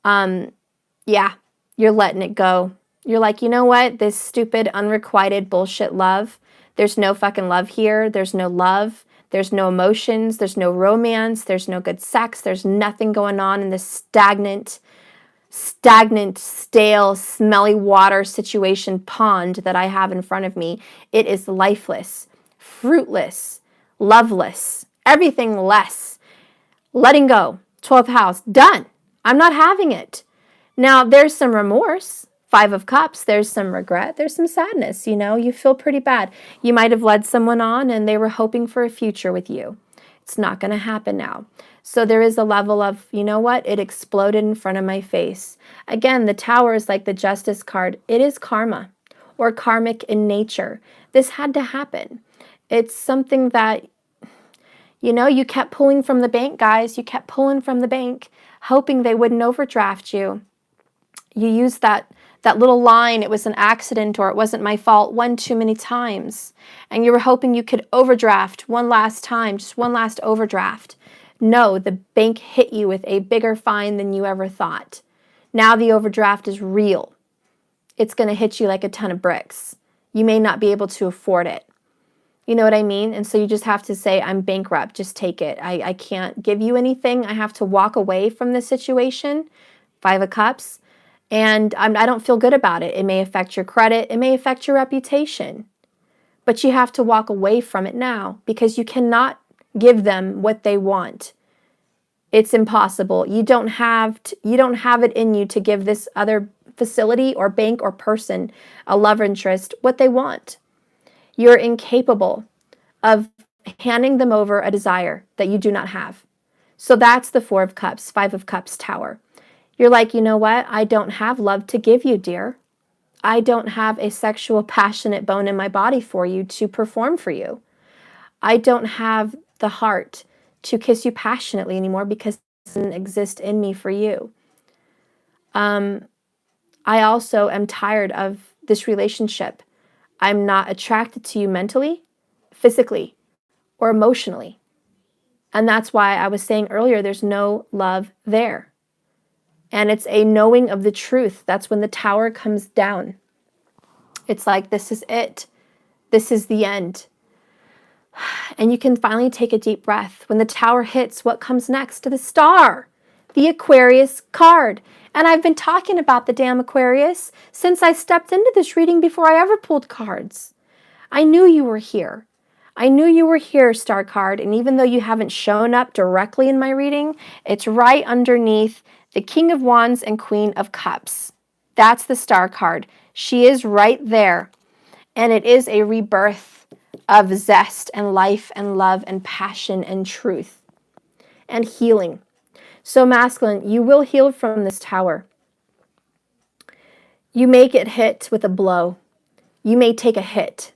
Yeah, you're letting it go. You're like, you know what? This stupid, unrequited bullshit love. There's no fucking love here. There's no love. There's no emotions. There's no romance. There's no good sex. There's nothing going on in this stagnant, stale, smelly water situation pond that I have in front of me. It is lifeless, fruitless, loveless, everything less. Letting go. 12th house. Done. I'm not having it. Now, there's some remorse. 5 of Cups, there's some regret, there's some sadness, you know, you feel pretty bad. You might have led someone on and they were hoping for a future with you. It's not going to happen now. So there is a level of, you know what, it exploded in front of my face. Again, the Tower is like the Justice card. It is karma or karmic in nature. This had to happen. It's something that, you know, you kept pulling from the bank, guys. You kept pulling from the bank, hoping they wouldn't overdraft you. You used that little line, it was an accident or it wasn't my fault, one too many times. And you were hoping you could overdraft one last time, just one last overdraft. No, the bank hit you with a bigger fine than you ever thought. Now the overdraft is real. It's going to hit you like a ton of bricks. You may not be able to afford it. You know what I mean? And so you just have to say, I'm bankrupt, just take it. I can't give you anything. I have to walk away from this situation. 5 of Cups. And I don't feel good about it. It may affect your credit. It may affect your reputation. But you have to walk away from it now because you cannot give them what they want. It's impossible. You don't have it in you to give this other facility or bank or person, a love interest, what they want. You're incapable of handing them over a desire that you do not have. So that's the Four of Cups, Five of Cups tower. You're like, you know what? I don't have love to give you, dear. I don't have a sexual, passionate bone in my body for you to perform for you. I don't have the heart to kiss you passionately anymore because it doesn't exist in me for you. I also am tired of this relationship. I'm not attracted to you mentally, physically, or emotionally. And that's why I was saying earlier, there's no love there. And it's a knowing of the truth. That's when the tower comes down. It's like, this is it. This is the end. And you can finally take a deep breath. When the tower hits, what comes next? To the star, the Aquarius card. And I've been talking about the damn Aquarius since I stepped into this reading before I ever pulled cards. I knew you were here. I knew you were here, star card. And even though you haven't shown up directly in my reading, it's right underneath the King of Wands and Queen of Cups. That's the star card. She is right there. And it is a rebirth of zest and life and love and passion and truth and healing. So masculine, you will heal from this tower. You may get hit with a blow. You may take a hit.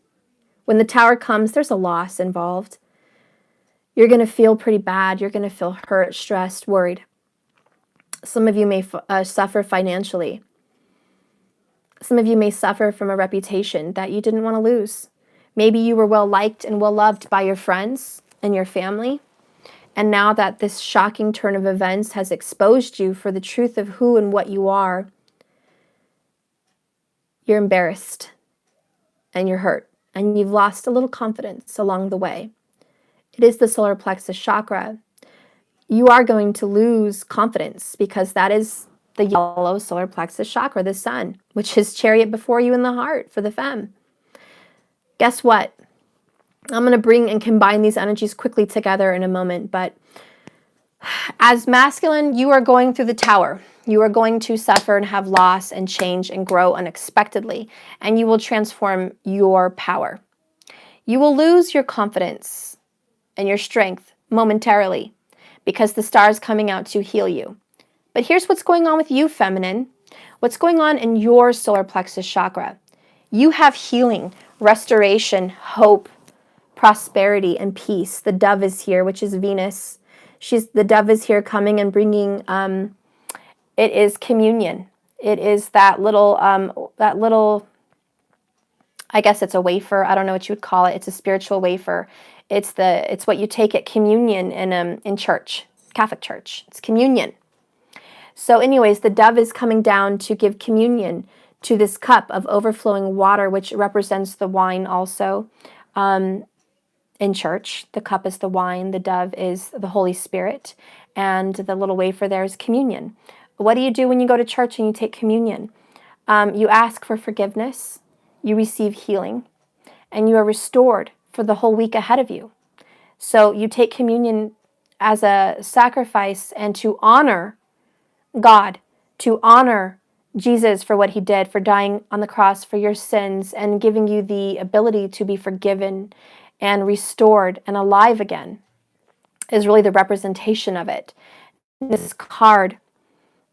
When the tower comes, there's a loss involved. You're going to feel pretty bad. You're going to feel hurt, stressed, worried. Some of you may suffer financially. Some of you may suffer from a reputation that you didn't want to lose. Maybe you were well liked and well loved by your friends and your family. And now that this shocking turn of events has exposed you for the truth of who and what you are, you're embarrassed and you're hurt and you've lost a little confidence along the way. It is the solar plexus chakra. You are going to lose confidence because that is the yellow solar plexus chakra, the sun, which is Chariot before you in the heart for the femme. Guess what? I'm going to bring and combine these energies quickly together in a moment, but as masculine, you are going through the tower. You are going to suffer and have loss and change and grow unexpectedly, and you will transform your power. You will lose your confidence and your strength momentarily because the star is coming out to heal you. But here's what's going on with you, feminine. What's going on in your solar plexus chakra? You have healing, restoration, hope, prosperity, and peace. The dove is here, which is Venus. The dove is here coming and bringing, it is communion. It is that little, I guess it's a wafer. I don't know what you would call it. It's a spiritual wafer. It's what you take at communion in church, Catholic church. It's communion. So anyways, the dove is coming down to give communion to this cup of overflowing water, which represents the wine also. In church, the cup is the wine, the dove is the Holy Spirit, and the little wafer there is communion. What do you do when you go to church and you take communion? You ask for forgiveness, you receive healing, and you are restored for the whole week ahead of you. So you take communion as a sacrifice and to honor God, to honor Jesus for what he did, for dying on the cross for your sins and giving you the ability to be forgiven and restored and alive again is really the representation of it. This card,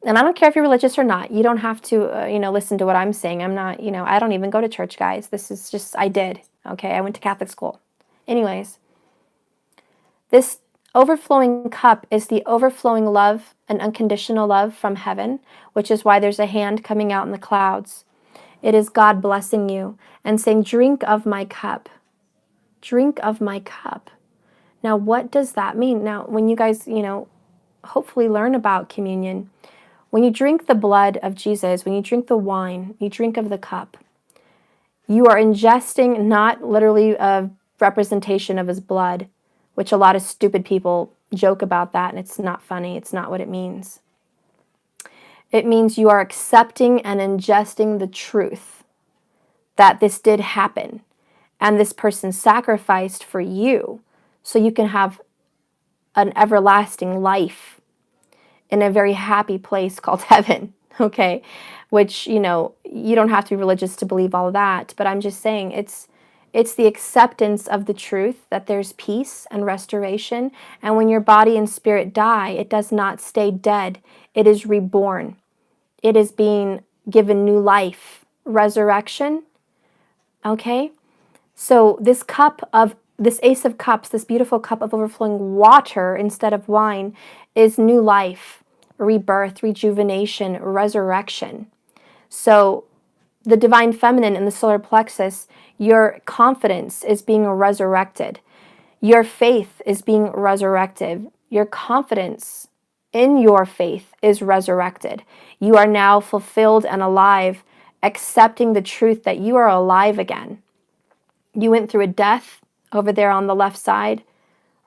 and I don't care if you're religious or not, you don't have to, listen to what I'm saying. I'm not, I don't even go to church, guys. This is just, I did, okay? I went to Catholic school. Anyways, this overflowing cup is the overflowing love and unconditional love from heaven, which is why there's a hand coming out in the clouds. It is God blessing you and saying, drink of my cup. Drink of my cup. Now, what does that mean? Now, when you guys, hopefully learn about communion, when you drink the blood of Jesus, when you drink the wine, you drink of the cup, you are ingesting not literally a representation of his blood, which a lot of stupid people joke about that, and it's not funny. It's not what it means. It means you are accepting and ingesting the truth that this did happen. And this person sacrificed for you so you can have an everlasting life in a very happy place called heaven, okay? Which, you know, you don't have to be religious to believe all of that, but I'm just saying it's the acceptance of the truth that there's peace and restoration, and when your body and spirit die, it does not stay dead. It is reborn. It is being given new life, resurrection, okay? So this Ace of Cups, this beautiful cup of overflowing water instead of wine, is new life, rebirth, rejuvenation, resurrection. So the divine feminine in the solar plexus, your confidence is being resurrected. Your faith is being resurrected. Your confidence in your faith is resurrected. You are now fulfilled and alive, accepting the truth that you are alive again. You went through a death over there on the left side,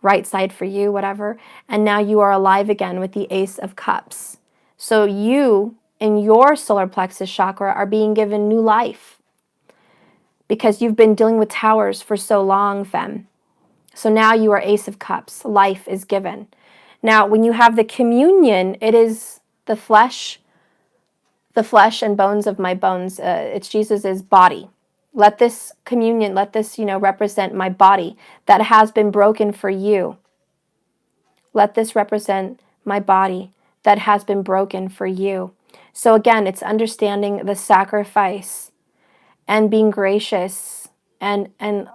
right side for you, whatever, and now you are alive again with the Ace of Cups. So you, in your solar plexus chakra, are being given new life because you've been dealing with towers for so long, femme. So now you are Ace of Cups. Life is given. Now, when you have the communion, it is the flesh and bones of my bones. It's Jesus's body. Let this communion, let this, represent my body that has been broken for you. Let this represent my body that has been broken for you. So again, it's understanding the sacrifice and being gracious and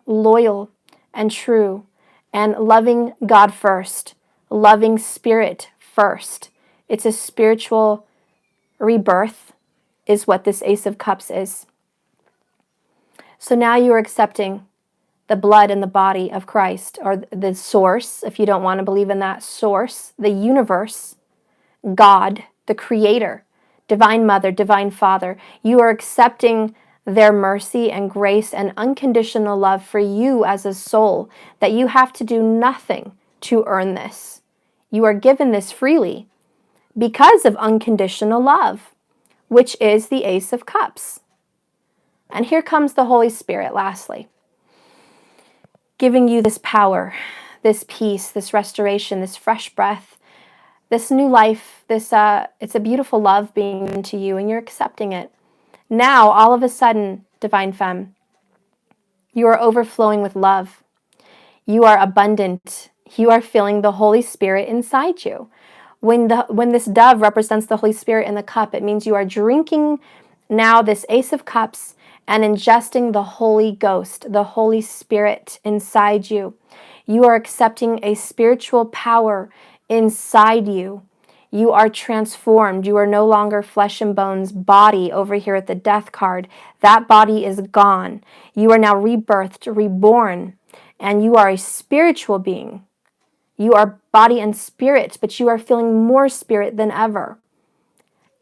loyal and true and loving God first, loving spirit first. It's a spiritual rebirth is what this Ace of Cups is. So now you are accepting the blood and the body of Christ, or the source, if you don't want to believe in that source, the universe, God, the creator, divine mother, divine father. You are accepting their mercy and grace and unconditional love for you as a soul, that you have to do nothing to earn this. You are given this freely because of unconditional love, which is the Ace of Cups. And here comes the Holy Spirit, lastly, giving you this power, this peace, this restoration, this fresh breath, this new life, it's a beautiful love being given to you, and you're accepting it. Now, all of a sudden, Divine Femme, you are overflowing with love. You are abundant. You are feeling the Holy Spirit inside you. When this dove represents the Holy Spirit in the cup, it means you are drinking now this Ace of Cups and ingesting the Holy Ghost, the Holy Spirit inside you. You are accepting a spiritual power inside you. You are transformed. You are no longer flesh and bones body over here at the death card. That body is gone. You are now rebirthed, reborn, and you are a spiritual being. You are body and spirit, but you are feeling more spirit than ever.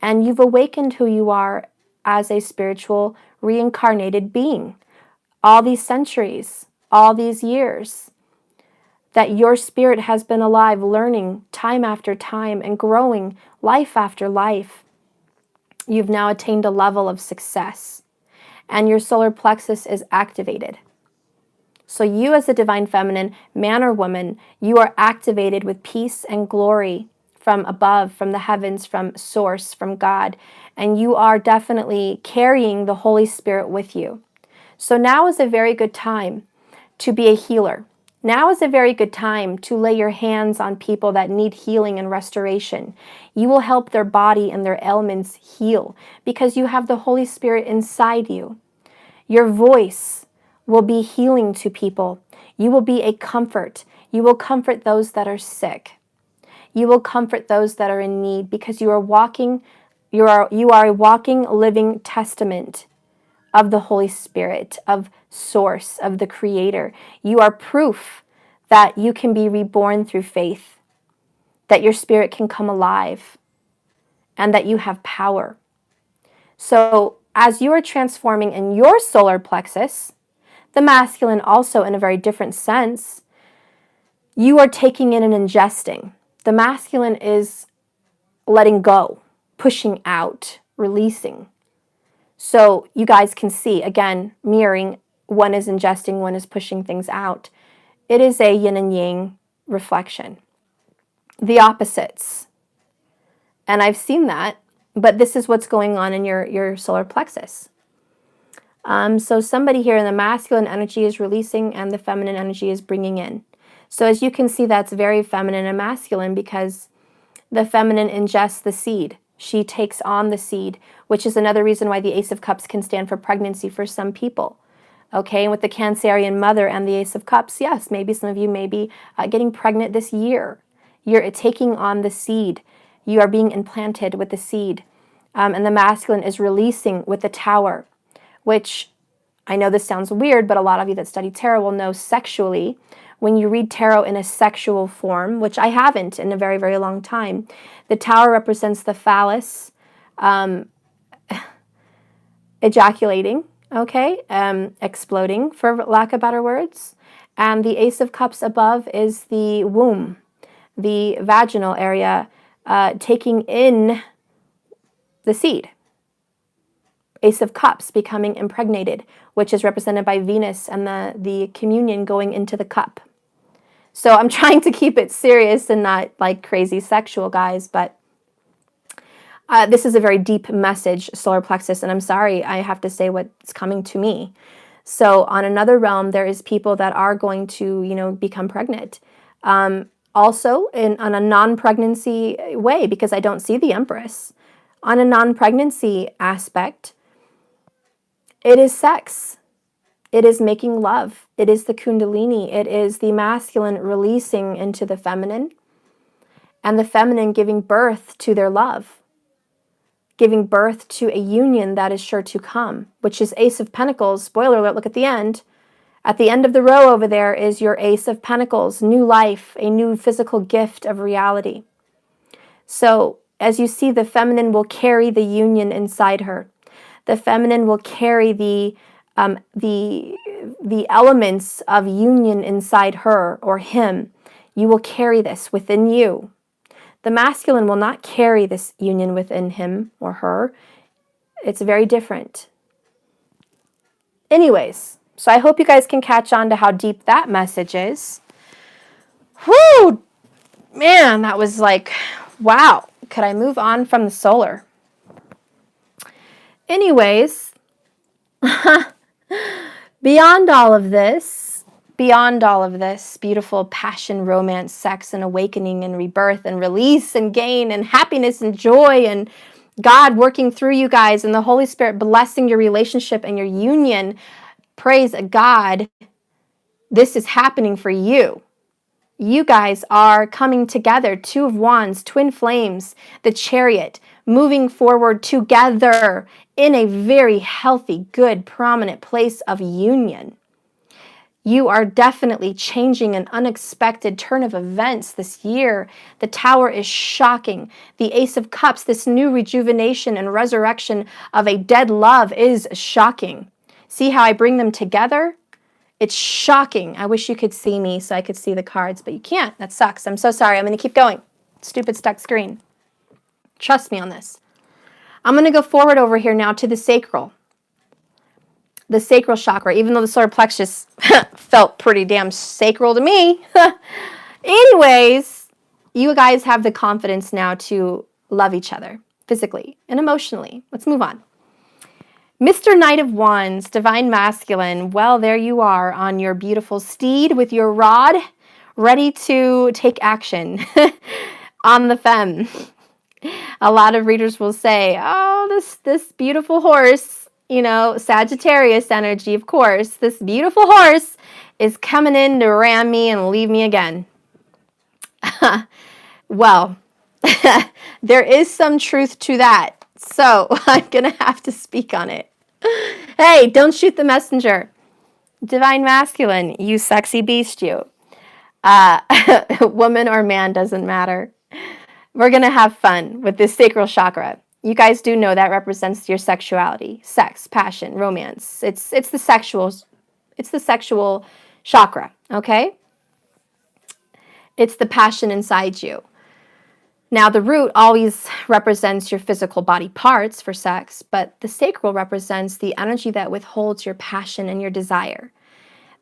And you've awakened who you are as a spiritual reincarnated being. All these centuries, all these years, that your spirit has been alive, learning time after time and growing life after life. You've now attained a level of success, and your solar plexus is activated. So you as a divine feminine, man or woman, you are activated with peace and glory from above, from the heavens, from source, from God, and you are definitely carrying the Holy Spirit with you. So now is a very good time to be a healer. Now is a very good time to lay your hands on people that need healing and restoration. You will help their body and their ailments heal because you have the Holy Spirit inside you. Your voice will be healing to people. You will be a comfort. You will comfort those that are sick. You will comfort those that are in need because you are a walking, living testament of the Holy Spirit, of Source, of the Creator. You are proof that you can be reborn through faith, that your spirit can come alive, and that you have power. So as you are transforming in your solar plexus, the masculine also in a very different sense, you are taking in and ingesting. The masculine is letting go, pushing out, releasing. So you guys can see, again, mirroring, one is ingesting, one is pushing things out. It is a yin and yang reflection. The opposites. And I've seen that, but this is what's going on in your solar plexus. So somebody here in the masculine energy is releasing and the feminine energy is bringing in. So as you can see, that's very feminine and masculine because the feminine ingests the seed. She takes on the seed, which is another reason why the Ace of Cups can stand for pregnancy for some people. Okay, and with the Cancerian mother and the Ace of Cups, yes, maybe some of you may be getting pregnant this year. You're taking on the seed. You are being implanted with the seed. And the masculine is releasing with the Tower, which I know this sounds weird, but a lot of you that study tarot will know sexually. When you read tarot in a sexual form, which I haven't in a very, very long time, the Tower represents the phallus ejaculating, okay, exploding, for lack of better words. And the Ace of Cups above is the womb, the vaginal area, taking in the seed. Ace of Cups becoming impregnated, which is represented by Venus and the communion going into the cup. So I'm trying to keep it serious and not like crazy sexual, guys, but this is a very deep message, solar plexus, and I'm sorry, I have to say what's coming to me. So on another realm, there is people that are going to, become pregnant. Also, on a non-pregnancy way, because I don't see the Empress. On a non-pregnancy aspect, it is sex. It is making love. It is the Kundalini. It is the masculine releasing into the feminine, and the feminine giving birth to their love, giving birth to a union that is sure to come, which is Ace of Pentacles. Spoiler alert, look at the end. At the end of the row over there is your Ace of Pentacles, new life, a new physical gift of reality. So as you see, the feminine will carry the union inside her. The feminine will carry the elements of union inside her or him. You will carry this within you. The masculine will not carry this union within him or her. It's very different. Anyways, so I hope you guys can catch on to how deep that message is. Whew! Man, that was like, wow. Could I move on from the solar? Anyways, beyond all of this beautiful passion, romance, sex, and awakening, and rebirth, and release, and gain, and happiness, and joy, and God working through you guys, and the Holy Spirit blessing your relationship and your union, praise God, this is happening for you. You guys are coming together, Two of Wands, twin flames, the Chariot, moving forward together in a very healthy, good, prominent place of union. You are definitely changing an unexpected turn of events this year. The Tower is shocking. The Ace of Cups, this new rejuvenation and resurrection of a dead love, is shocking. See how I bring them together? It's shocking. I wish you could see me so I could see the cards, but you can't. That sucks. I'm so sorry. I'm going to keep going. Stupid stuck screen. Trust me on this. I'm going to go forward over here now to the sacral. The sacral chakra, even though the solar plexus felt pretty damn sacral to me. Anyways, you guys have the confidence now to love each other physically and emotionally. Let's move on. Mr. Knight of Wands, Divine Masculine, well, there you are on your beautiful steed with your rod, ready to take action on the femme. A lot of readers will say, oh, this beautiful horse, Sagittarius energy, of course, this beautiful horse is coming in to ram me and leave me again. Well, there is some truth to that, so I'm going to have to speak on it. Hey, don't shoot the messenger. Divine Masculine, you sexy beast, you. Woman or man, doesn't matter. We're going to have fun with this sacral chakra. You guys do know that represents your sexuality, sex, passion, romance. It's the sexual chakra, okay? It's the passion inside you. Now, the root always represents your physical body parts for sex, but the sacral represents the energy that withholds your passion and your desire.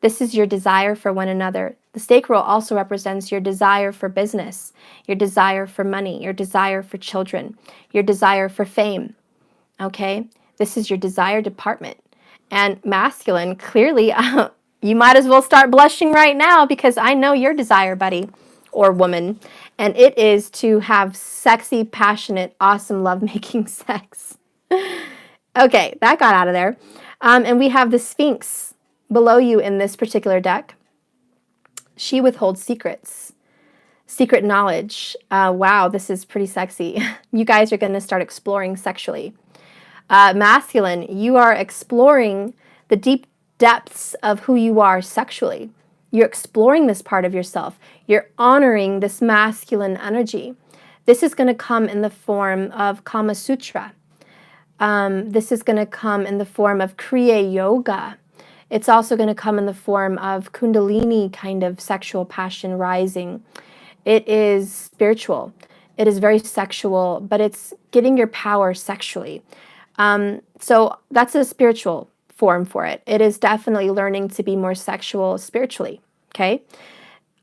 This is your desire for one another. The sacral also represents your desire for business, your desire for money, your desire for children, your desire for fame. Okay? This is your desire department. And masculine, clearly, you might as well start blushing right now because I know your desire, buddy or woman. And it is to have sexy, passionate, awesome lovemaking sex. Okay, that got out of there. And we have the Sphinx below you in this particular deck. She withholds secrets, secret knowledge. Wow, this is pretty sexy. You guys are going to start exploring sexually. Masculine, you are exploring the deep depths of who you are sexually. You're exploring this part of yourself. You're honoring this masculine energy. This is going to come in the form of Kama Sutra. This is going to come in the form of Kriya Yoga. It's also going to come in the form of Kundalini kind of sexual passion rising. It is spiritual. It is very sexual, but it's getting your power sexually. So that's a spiritual form for it. It is definitely learning to be more sexual spiritually, okay?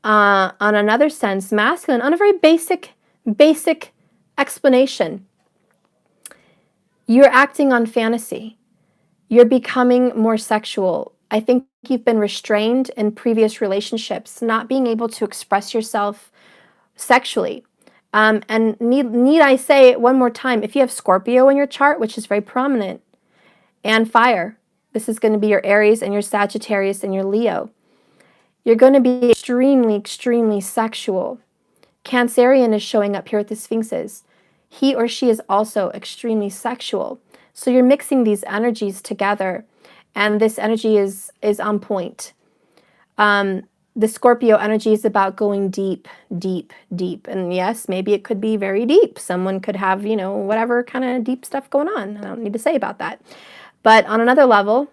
On another sense, masculine, on a very basic explanation, you're acting on fantasy. You're becoming more sexual. I think you've been restrained in previous relationships, not being able to express yourself sexually. And need I say it one more time, if you have Scorpio in your chart, which is very prominent, and fire, this is going to be your Aries and your Sagittarius and your Leo. You're going to be extremely sexual. Cancerian is showing up here with the Sphinxes. He or she is also extremely sexual. So you're mixing these energies together, and this energy is on point. The Scorpio energy is about going deep. And yes, maybe it could be very deep. Someone could have, whatever kind of deep stuff going on. I don't need to say about that. But on another level,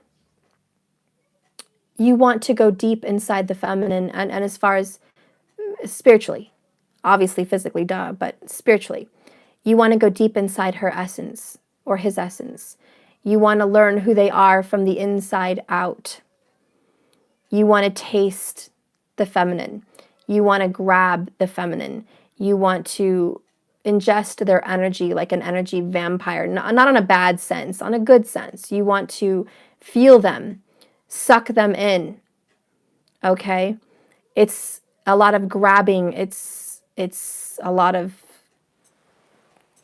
you want to go deep inside the feminine, and as far as spiritually, obviously physically, duh, but spiritually. You want to go deep inside her essence or his essence. You want to learn who they are from the inside out. You want to taste the feminine. You want to grab the feminine. You want to ingest their energy like an energy vampire, not on a bad sense, on a good sense. You want to feel them, suck them in, okay? It's a lot of grabbing. It's a lot of,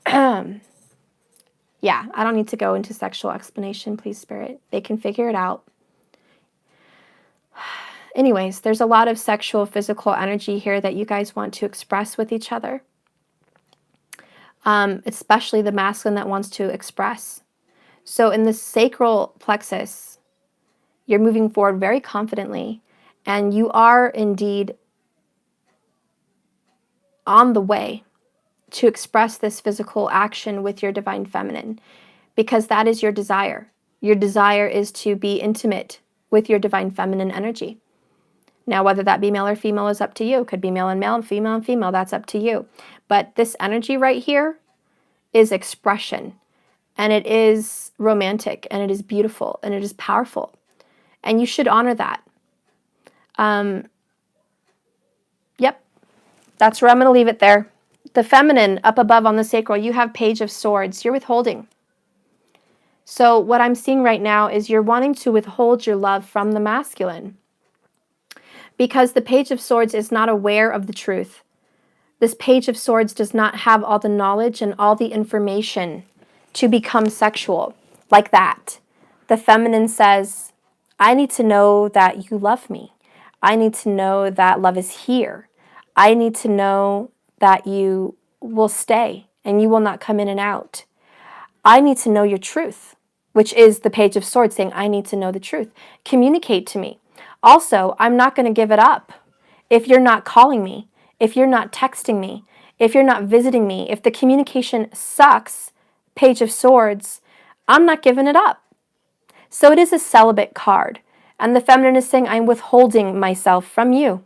yeah, I don't need to go into sexual explanation, please, Spirit. They can figure it out. Anyways, there's a lot of sexual, physical energy here that you guys want to express with each other. Especially the masculine that wants to express. So in the sacral plexus, you're moving forward very confidently, and you are indeed on the way to express this physical action with your divine feminine, because that is your desire. Your desire is to be intimate with your divine feminine energy. Now, whether that be male or female is up to you. It could be male and female, that's up to you. But this energy right here is expression, and it is romantic, and it is beautiful, and it is powerful. And you should honor that. Yep, that's where I'm going to leave it there. The feminine up above on the sacral, you have Page of Swords. You're withholding. So what I'm seeing right now is you're wanting to withhold your love from the masculine, because the Page of Swords is not aware of the truth. This Page of Swords does not have all the knowledge and all the information to become sexual like that. The feminine says, I need to know that you love me. I need to know that love is here. I need to know that you will stay and you will not come in and out. I need to know your truth, which is the Page of Swords saying, I need to know the truth. Communicate to me. Also, I'm not going to give it up if you're not calling me, if you're not texting me, if you're not visiting me, if the communication sucks, Page of Swords, I'm not giving it up. So it is a celibate card. And the feminine is saying, I'm withholding myself from you.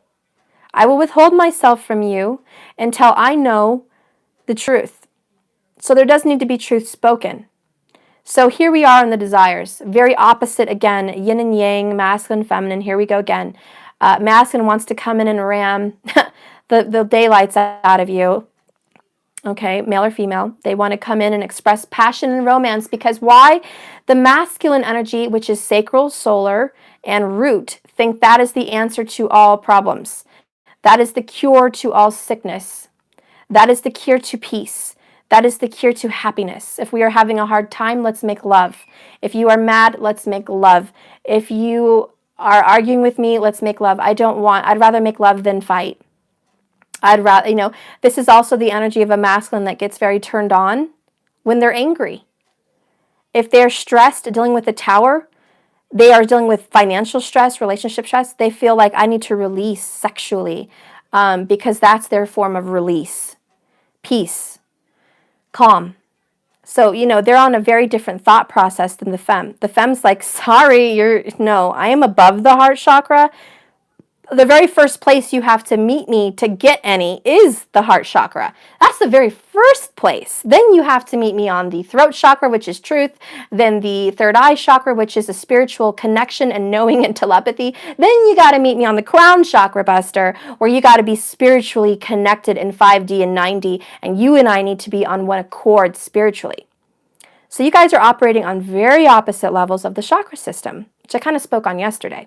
I will withhold myself from you until I know the truth. So there does need to be truth spoken. So here we are in the desires. Very opposite again, yin and yang, masculine, feminine. Here we go again. Masculine wants to come in and ram the daylights out of you. Okay, male or female. They want to come in and express passion and romance because why? The masculine energy, which is sacral, solar, and root, think that is the answer to all problems. That is the cure to all sickness. That is the cure to peace. That is the cure to happiness. If we are having a hard time, let's make love. If you are mad, let's make love. If you are arguing with me, let's make love. I'd rather make love than fight. I'd rather, this is also the energy of a masculine that gets very turned on when they're angry. If they're stressed, dealing with the tower, they are dealing with financial stress, relationship stress. They feel like I need to release sexually because that's their form of release. Peace, calm. So, they're on a very different thought process than the femme. The femme's like, sorry, I am above the heart chakra. The very first place you have to meet me to get any is the heart chakra. That's the very first place. Then you have to meet me on the throat chakra, which is truth. Then the third eye chakra, which is a spiritual connection and knowing and telepathy. Then you got to meet me on the crown chakra, Buster, where you got to be spiritually connected in 5D and 9D. And you and I need to be on one accord spiritually. So you guys are operating on very opposite levels of the chakra system, which I kind of spoke on yesterday.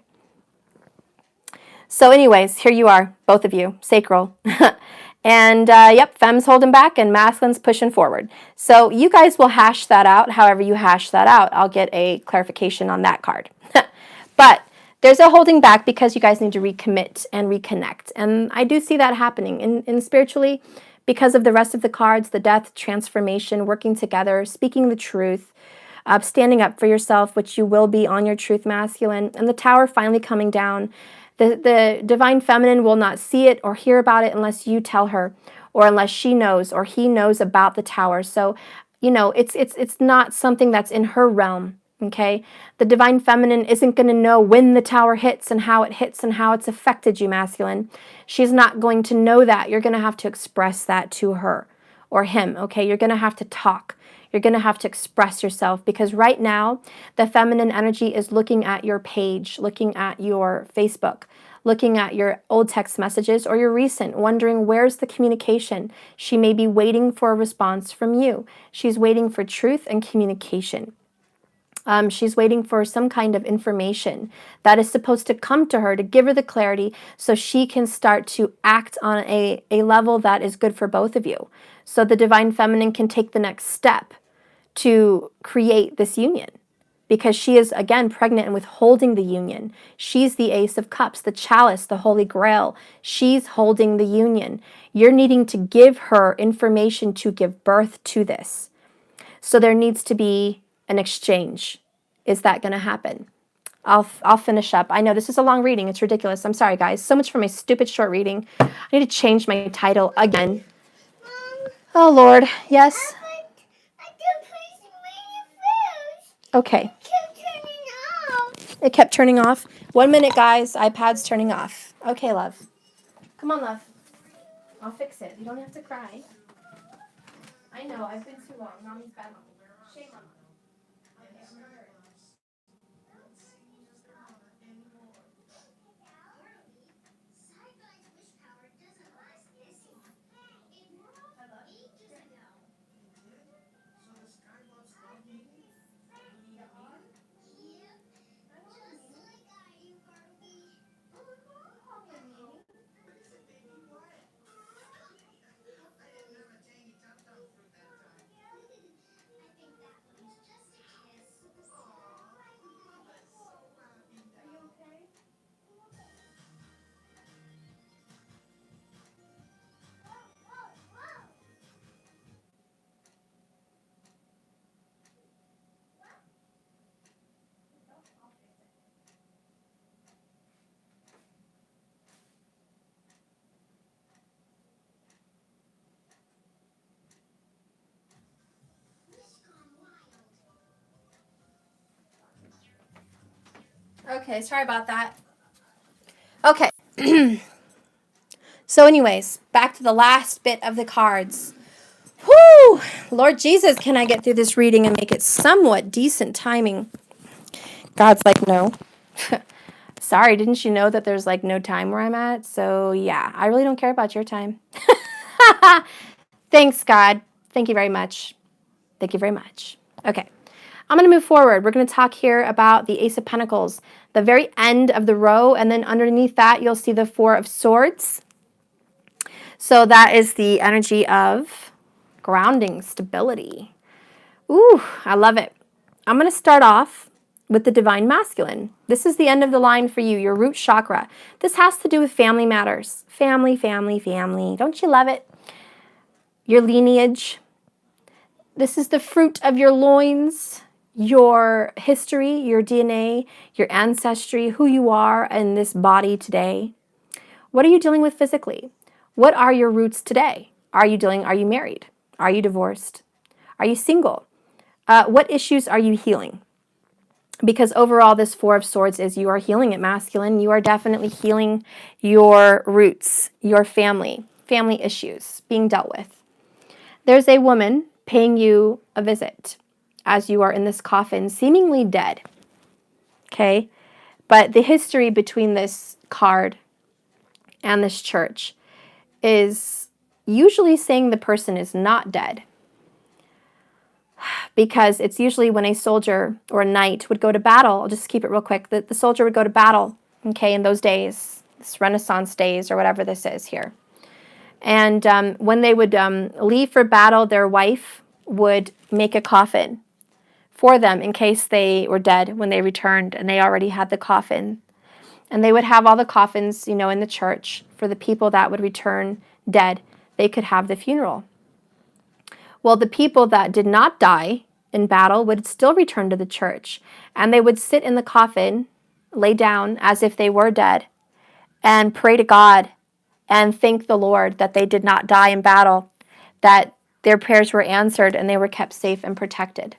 So anyways, here you are, both of you, sacral. And yep, femme's holding back and masculine's pushing forward. So you guys will hash that out however you hash that out. I'll get a clarification on that card. But there's a holding back because you guys need to recommit and reconnect. And I do see that happening in spiritually because of the rest of the cards, the death, transformation, working together, speaking the truth, standing up for yourself, which you will be on your truth, masculine, and the tower finally coming down. The divine feminine will not see it or hear about it unless you tell her or unless she knows or he knows about the tower. So, it's not something that's in her realm, okay? The divine feminine isn't going to know when the tower hits and how it's affected you, masculine. She's not going to know that. You're going to have to express that to her or him, okay? You're going to have to talk. You're going to have to express yourself because right now, the feminine energy is looking at your page, looking at your Facebook, looking at your old text messages or your recent, wondering where's the communication. She may be waiting for a response from you. She's waiting for truth and communication. She's waiting for some kind of information that is supposed to come to her to give her the clarity so she can start to act on a level that is good for both of you. So the divine feminine can take the next step to create this union because she is, again, pregnant and withholding the union. She's the Ace of Cups, the chalice, the Holy Grail. She's holding the union. You're needing to give her information to give birth to this. So there needs to be an exchange. Is that going to happen? I'll finish up. I know this is a long reading. It's ridiculous. I'm sorry, guys. So much for my stupid short reading. I need to change my title again. Mom, Oh, Lord. Yes? I did place my food. Okay. It kept turning off. It kept turning off. 1 minute, guys. iPad's turning off. Okay, love. Come on, love. I'll fix it. You don't have to cry. I know. I've been too long. Mommy's bad. Shame on me. Okay, sorry about that. Okay. So anyways, back to the last bit of the cards. Whoo! Woo! Lord Jesus, can I get through this reading and make it somewhat decent timing? God's like, no. Sorry, didn't you know that there's like no time where I'm at? So yeah, I really don't care about your time. Thanks, God. Thank you very much. Thank you very much. Okay, I'm going to move forward. We're going to talk here about the Ace of Pentacles, the very end of the row, and then underneath that, you'll see the Four of Swords. So that is the energy of grounding, stability. Ooh, I love it. I'm going to start off with the Divine Masculine. This is the end of the line for you, your root chakra. This has to do with family matters. Family, family, family. Don't you love it? Your lineage. This is the fruit of your loins, your history, your DNA, your ancestry, who you are in this body today. What are you dealing with physically? What are your roots today? Are you married? Are you divorced? Are you single? What issues are you healing? Because overall, this Four of Swords is you are healing it, masculine. You are definitely healing your roots, your family issues being dealt with. There's a woman paying you a visit as you are in this coffin, seemingly dead. Okay? But the history between this card and this church is usually saying the person is not dead. Because it's usually when a soldier or a knight would go to battle. I'll just keep it real quick. The soldier would go to battle, okay, in those days, this Renaissance days or whatever this is here. And when they would leave for battle, their wife would make a coffin for them in case they were dead when they returned and they already had the coffin. And they would have all the coffins, in the church for the people that would return dead. They could have the funeral. Well, the people that did not die in battle would still return to the church, and they would sit in the coffin, lay down as if they were dead, and pray to God and thank the Lord that they did not die in battle, that their prayers were answered and they were kept safe and protected.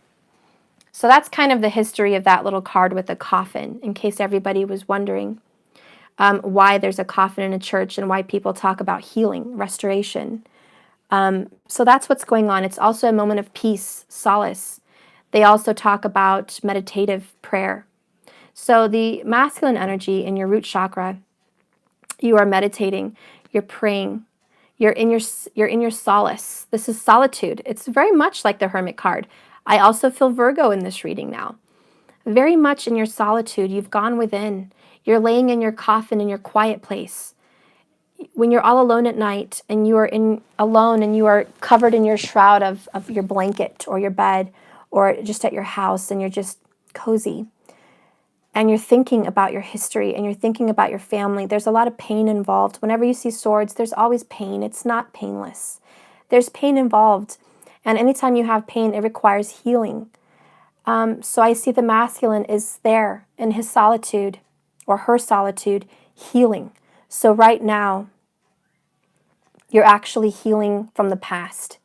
So that's kind of the history of that little card with the coffin, in case everybody was wondering why there's a coffin in a church and why people talk about healing, restoration. So that's what's going on. It's also a moment of peace, solace. They also talk about meditative prayer. So the masculine energy in your root chakra, you are meditating, you're praying, you're in your solace. This is solitude. It's very much like the Hermit card. I also feel Virgo in this reading now. Very much in your solitude. You've gone within. You're laying in your coffin in your quiet place. When you're all alone at night and you are alone and you are covered in your shroud of your blanket or your bed or just at your house and you're just cozy and you're thinking about your history and you're thinking about your family, there's a lot of pain involved. Whenever you see swords, there's always pain. It's not painless. There's pain involved. And anytime you have pain, it requires healing. So I see the masculine is there in his solitude or her solitude, healing. So right now, you're actually healing from the past.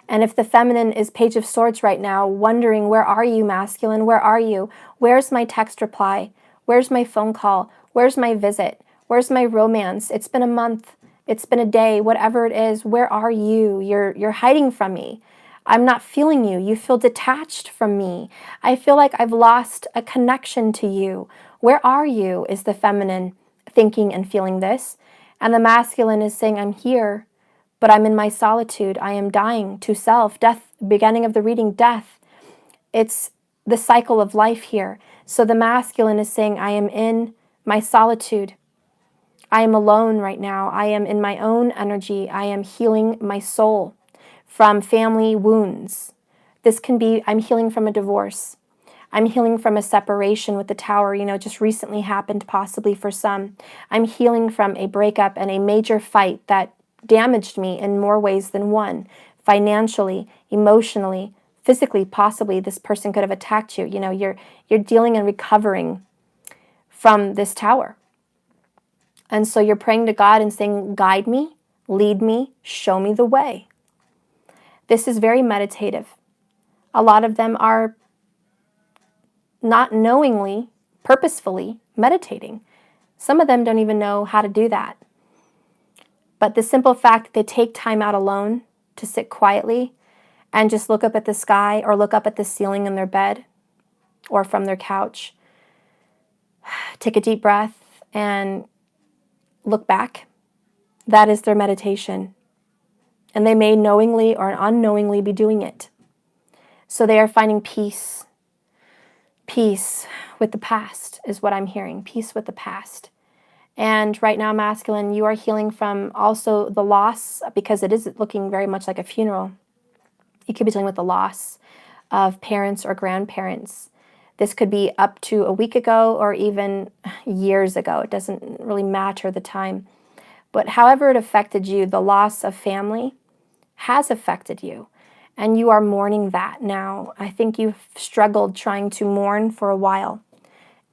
And if the feminine is Page of Swords right now, wondering, where are you, masculine? Where are you? Where's my text reply? Where's my phone call? Where's my visit? Where's my romance? It's been a month. It's been a day. Whatever it is, where are you? You're hiding from me. I'm not feeling you. You feel detached from me. I feel like I've lost a connection to you. Where are you? Is the feminine thinking and feeling this. And the masculine is saying, I'm here, but I'm in my solitude. I am dying to self. Death, beginning of the reading, death. It's the cycle of life here. So the masculine is saying, I am in my solitude. I am alone right now. I am in my own energy. I am healing my soul from family wounds. This can be, I'm healing from a divorce. I'm healing from a separation with the Tower, just recently happened possibly for some. I'm healing from a breakup and a major fight that damaged me in more ways than one. Financially, emotionally, physically, possibly this person could have attacked you. You're dealing and recovering from this Tower. And so you're praying to God and saying, guide me, lead me, show me the way. This is very meditative. A lot of them are not knowingly, purposefully meditating. Some of them don't even know how to do that. But the simple fact that they take time out alone to sit quietly and just look up at the sky or look up at the ceiling in their bed or from their couch. Take a deep breath and look back. That is their meditation. And they may knowingly or unknowingly be doing it. So they are finding peace. Peace with the past is what I'm hearing. Peace with the past. And right now, masculine, you are healing from also the loss, because it is looking very much like a funeral. You could be dealing with the loss of parents or grandparents. This could be up to a week ago or even years ago. It doesn't really matter the time. But however it affected you, the loss of family has affected you. And you are mourning that now. I think you've struggled trying to mourn for a while.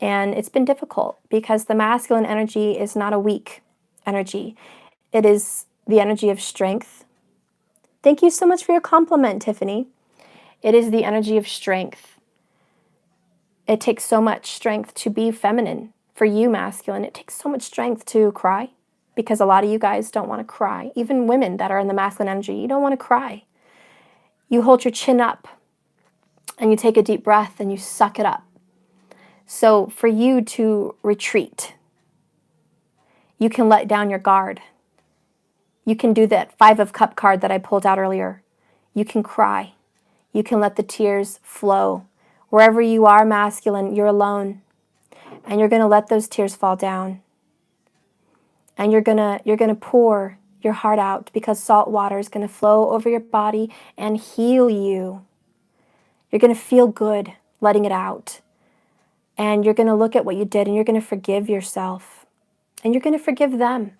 And it's been difficult because the masculine energy is not a weak energy. It is the energy of strength. Thank you so much for your compliment, Tiffany. It is the energy of strength. It takes so much strength to be feminine. For you, masculine, it takes so much strength to cry, because a lot of you guys don't want to cry. Even women that are in the masculine energy, you don't want to cry. You hold your chin up and you take a deep breath and you suck it up. So for you to retreat, you can let down your guard. You can do that 5 of Cup card that I pulled out earlier. You can cry. You can let the tears flow. Wherever you are, masculine, you're alone. And you're going to let those tears fall down. And you're going to pour your heart out, because salt water is going to flow over your body and heal you. You're going to feel good letting it out. And you're going to look at what you did and you're going to forgive yourself. And you're going to forgive them.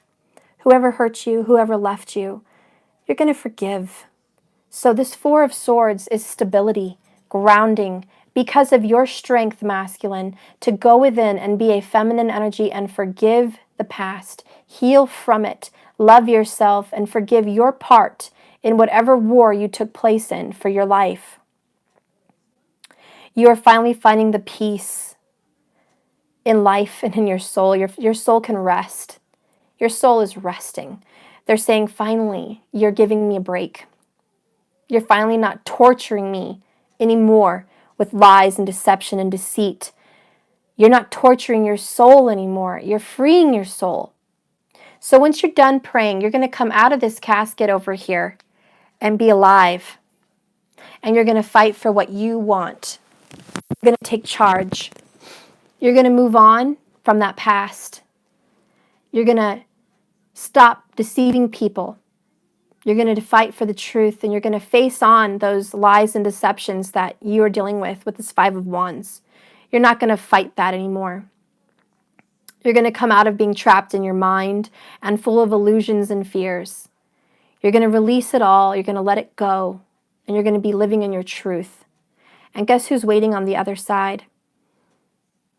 Whoever hurt you, whoever left you, you're going to forgive. So this 4 of Swords is stability, grounding, because of your strength, masculine, to go within and be a feminine energy and forgive the past, heal from it, love yourself, and forgive your part in whatever war you took place in for your life. You are finally finding the peace in life and in your soul. Your soul can rest. Your soul is resting. They're saying, finally, you're giving me a break. You're finally not torturing me anymore with lies and deception and deceit. You're not torturing your soul anymore. You're freeing your soul. So once you're done praying, you're going to come out of this casket over here and be alive. And you're going to fight for what you want. You're going to take charge. You're going to move on from that past. You're going to stop deceiving people. You're going to fight for the truth, and you're going to face on those lies and deceptions that you are dealing with this 5 of Wands. You're not going to fight that anymore. You're going to come out of being trapped in your mind and full of illusions and fears. You're going to release it all. You're going to let it go, and you're going to be living in your truth. And guess who's waiting on the other side?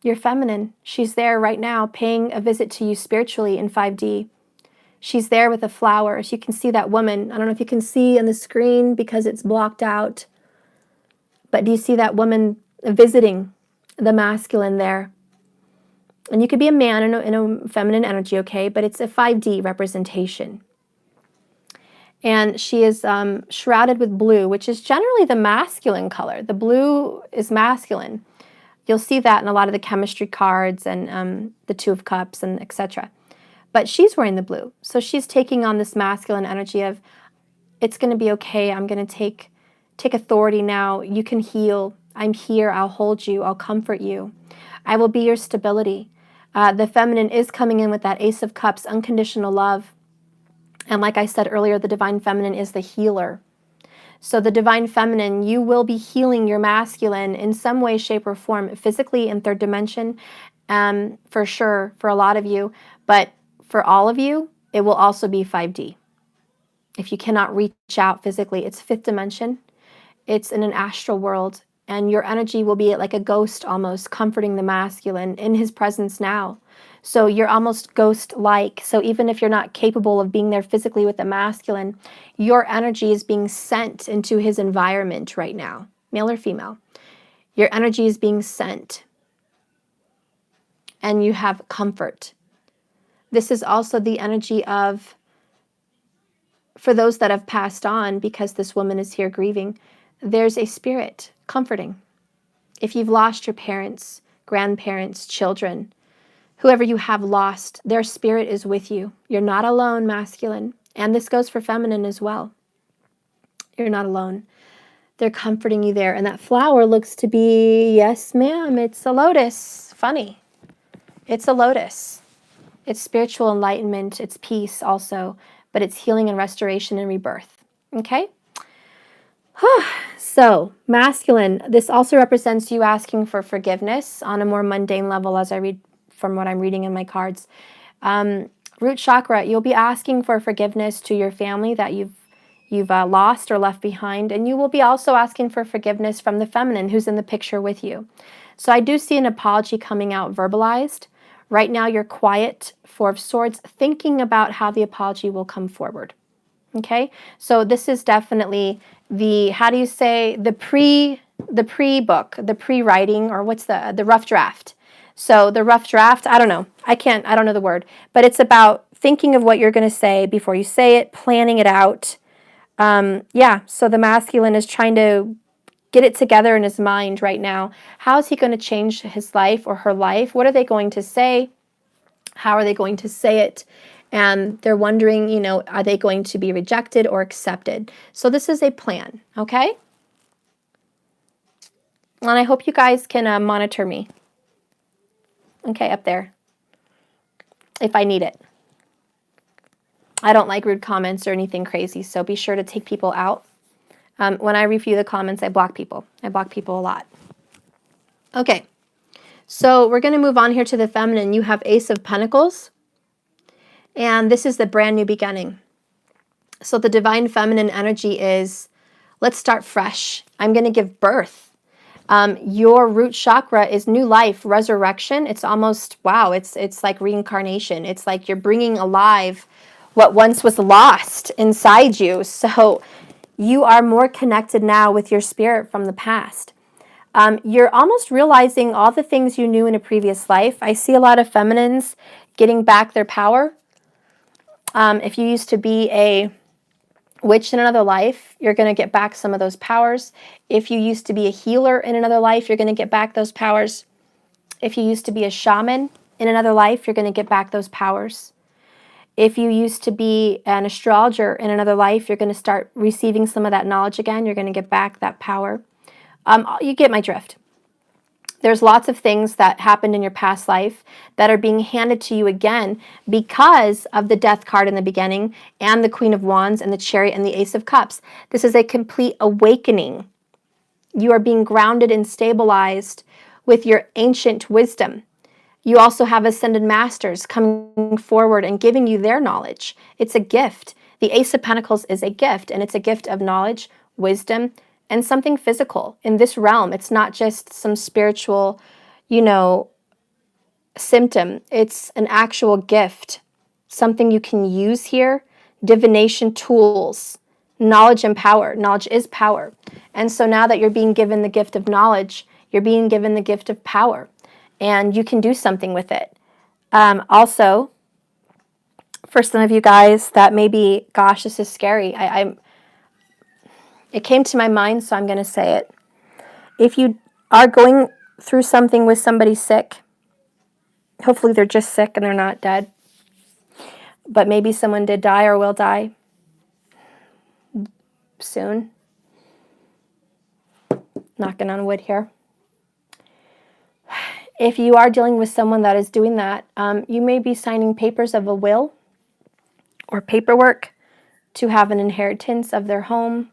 Your feminine. She's there right now paying a visit to you spiritually in 5D. She's there with a flower. As you can see that woman. I don't know if you can see on the screen because it's blocked out. But do you see that woman visiting the masculine there? And you could be a man in a feminine energy, okay? But it's a 5D representation. And she is shrouded with blue, which is generally the masculine color. The blue is masculine. You'll see that in a lot of the chemistry cards and the 2 of Cups and etc. But she's wearing the blue. So she's taking on this masculine energy of, it's going to be okay. I'm going to take authority now. You can heal. I'm here. I'll hold you. I'll comfort you. I will be your stability. The feminine is coming in with that Ace of Cups, unconditional love. And like I said earlier, the divine feminine is the healer. So the divine feminine, you will be healing your masculine in some way, shape, or form, physically in 3rd dimension, for sure, for a lot of you. But for all of you, it will also be 5D. If you cannot reach out physically, it's 5th dimension. It's in an astral world. And your energy will be like a ghost almost, comforting the masculine in his presence now. So you're almost ghost-like. So even if you're not capable of being there physically with the masculine, your energy is being sent into his environment right now, male or female. Your energy is being sent. And you have comfort. This is also the energy of, for those that have passed on, because this woman is here grieving, there's a spirit comforting. If you've lost your parents, grandparents, children, whoever you have lost, their spirit is with you. You're not alone, masculine. And this goes for feminine as well. You're not alone. They're comforting you there. And that flower looks to be, yes, ma'am, it's a lotus. Funny. It's a lotus. It's spiritual enlightenment. It's peace also. But it's healing and restoration and rebirth. Okay? So, masculine, this also represents you asking for forgiveness on a more mundane level as I read from what I'm reading in my cards. Root chakra, you'll be asking for forgiveness to your family that you've lost or left behind, and you will be also asking for forgiveness from the feminine who's in the picture with you. So I do see an apology coming out verbalized. Right now you're quiet, Four of Swords, thinking about how the apology will come forward. Okay, so this is definitely the, how do you say, the pre-book, the pre-writing, or what's the rough draft. So the rough draft, I don't know. I don't know the word, but it's about thinking of what you're going to say before you say it, planning it out. Yeah, so the masculine is trying to get it together in his mind right now. How is he going to change his life or her life? What are they going to say? How are they going to say it? And they're wondering, you know, are they going to be rejected or accepted? So this is a plan, okay? And I hope you guys can monitor me. Okay, up there, if I need it. I don't like rude comments or anything crazy, so be sure to take people out. When I review the comments, I block people. I block people a lot. Okay, so we're going to move on here to the feminine. You have Ace of Pentacles, and this is the brand new beginning. So the divine feminine energy is, let's start fresh. I'm going to give birth. Your root chakra is new life, resurrection. It's almost, wow, it's like reincarnation. It's like you're bringing alive what once was lost inside you. So you are more connected now with your spirit from the past. You're almost realizing all the things you knew in a previous life. I see a lot of feminines getting back their power. If you used to be a witch in another life, you're going to get back some of those powers. If you used to be a healer in another life, you're going to get back those powers. If you used to be a shaman in another life, you're going to get back those powers. If you used to be an astrologer in another life, you're going to start receiving some of that knowledge again. You're going to get back that power. You get my drift. There's lots of things that happened in your past life that are being handed to you again because of the Death card in the beginning and the Queen of Wands and the Chariot and the Ace of Cups. This is a complete awakening. You are being grounded and stabilized with your ancient wisdom. You also have ascended masters coming forward and giving you their knowledge. It's a gift. The Ace of Pentacles is a gift, and it's a gift of knowledge, wisdom, and something physical. In this realm, it's not just some spiritual, you know, symptom. It's an actual gift, something you can use here. Divination tools, knowledge and power. Knowledge is power. And so now that you're being given the gift of knowledge, you're being given the gift of power. And you can do something with it. Also, for some of you guys that maybe, gosh, this is scary. It came to my mind, so I'm going to say it. If you are going through something with somebody sick, hopefully they're just sick and they're not dead, but maybe someone did die or will die soon. Knocking on wood here. If you are dealing with someone that is doing that, you may be signing papers of a will or paperwork to have an inheritance of their home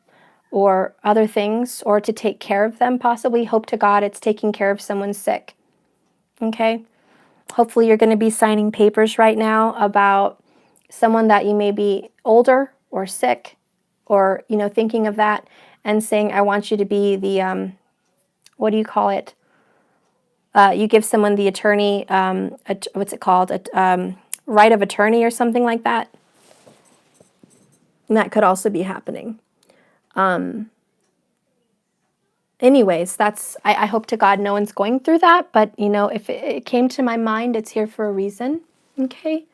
or other things, or to take care of them, possibly. Hope to God it's taking care of someone sick. Okay? Hopefully you're going to be signing papers right now about someone that you may be older or sick, or, you know, thinking of that and saying, I want you to be the, what do you call it? You give someone the attorney, what's it called? Right of attorney or something like that. And that could also be happening. Anyways, that's, I hope to God no one's going through that, but, you know, if it came to my mind, it's here for a reason, okay?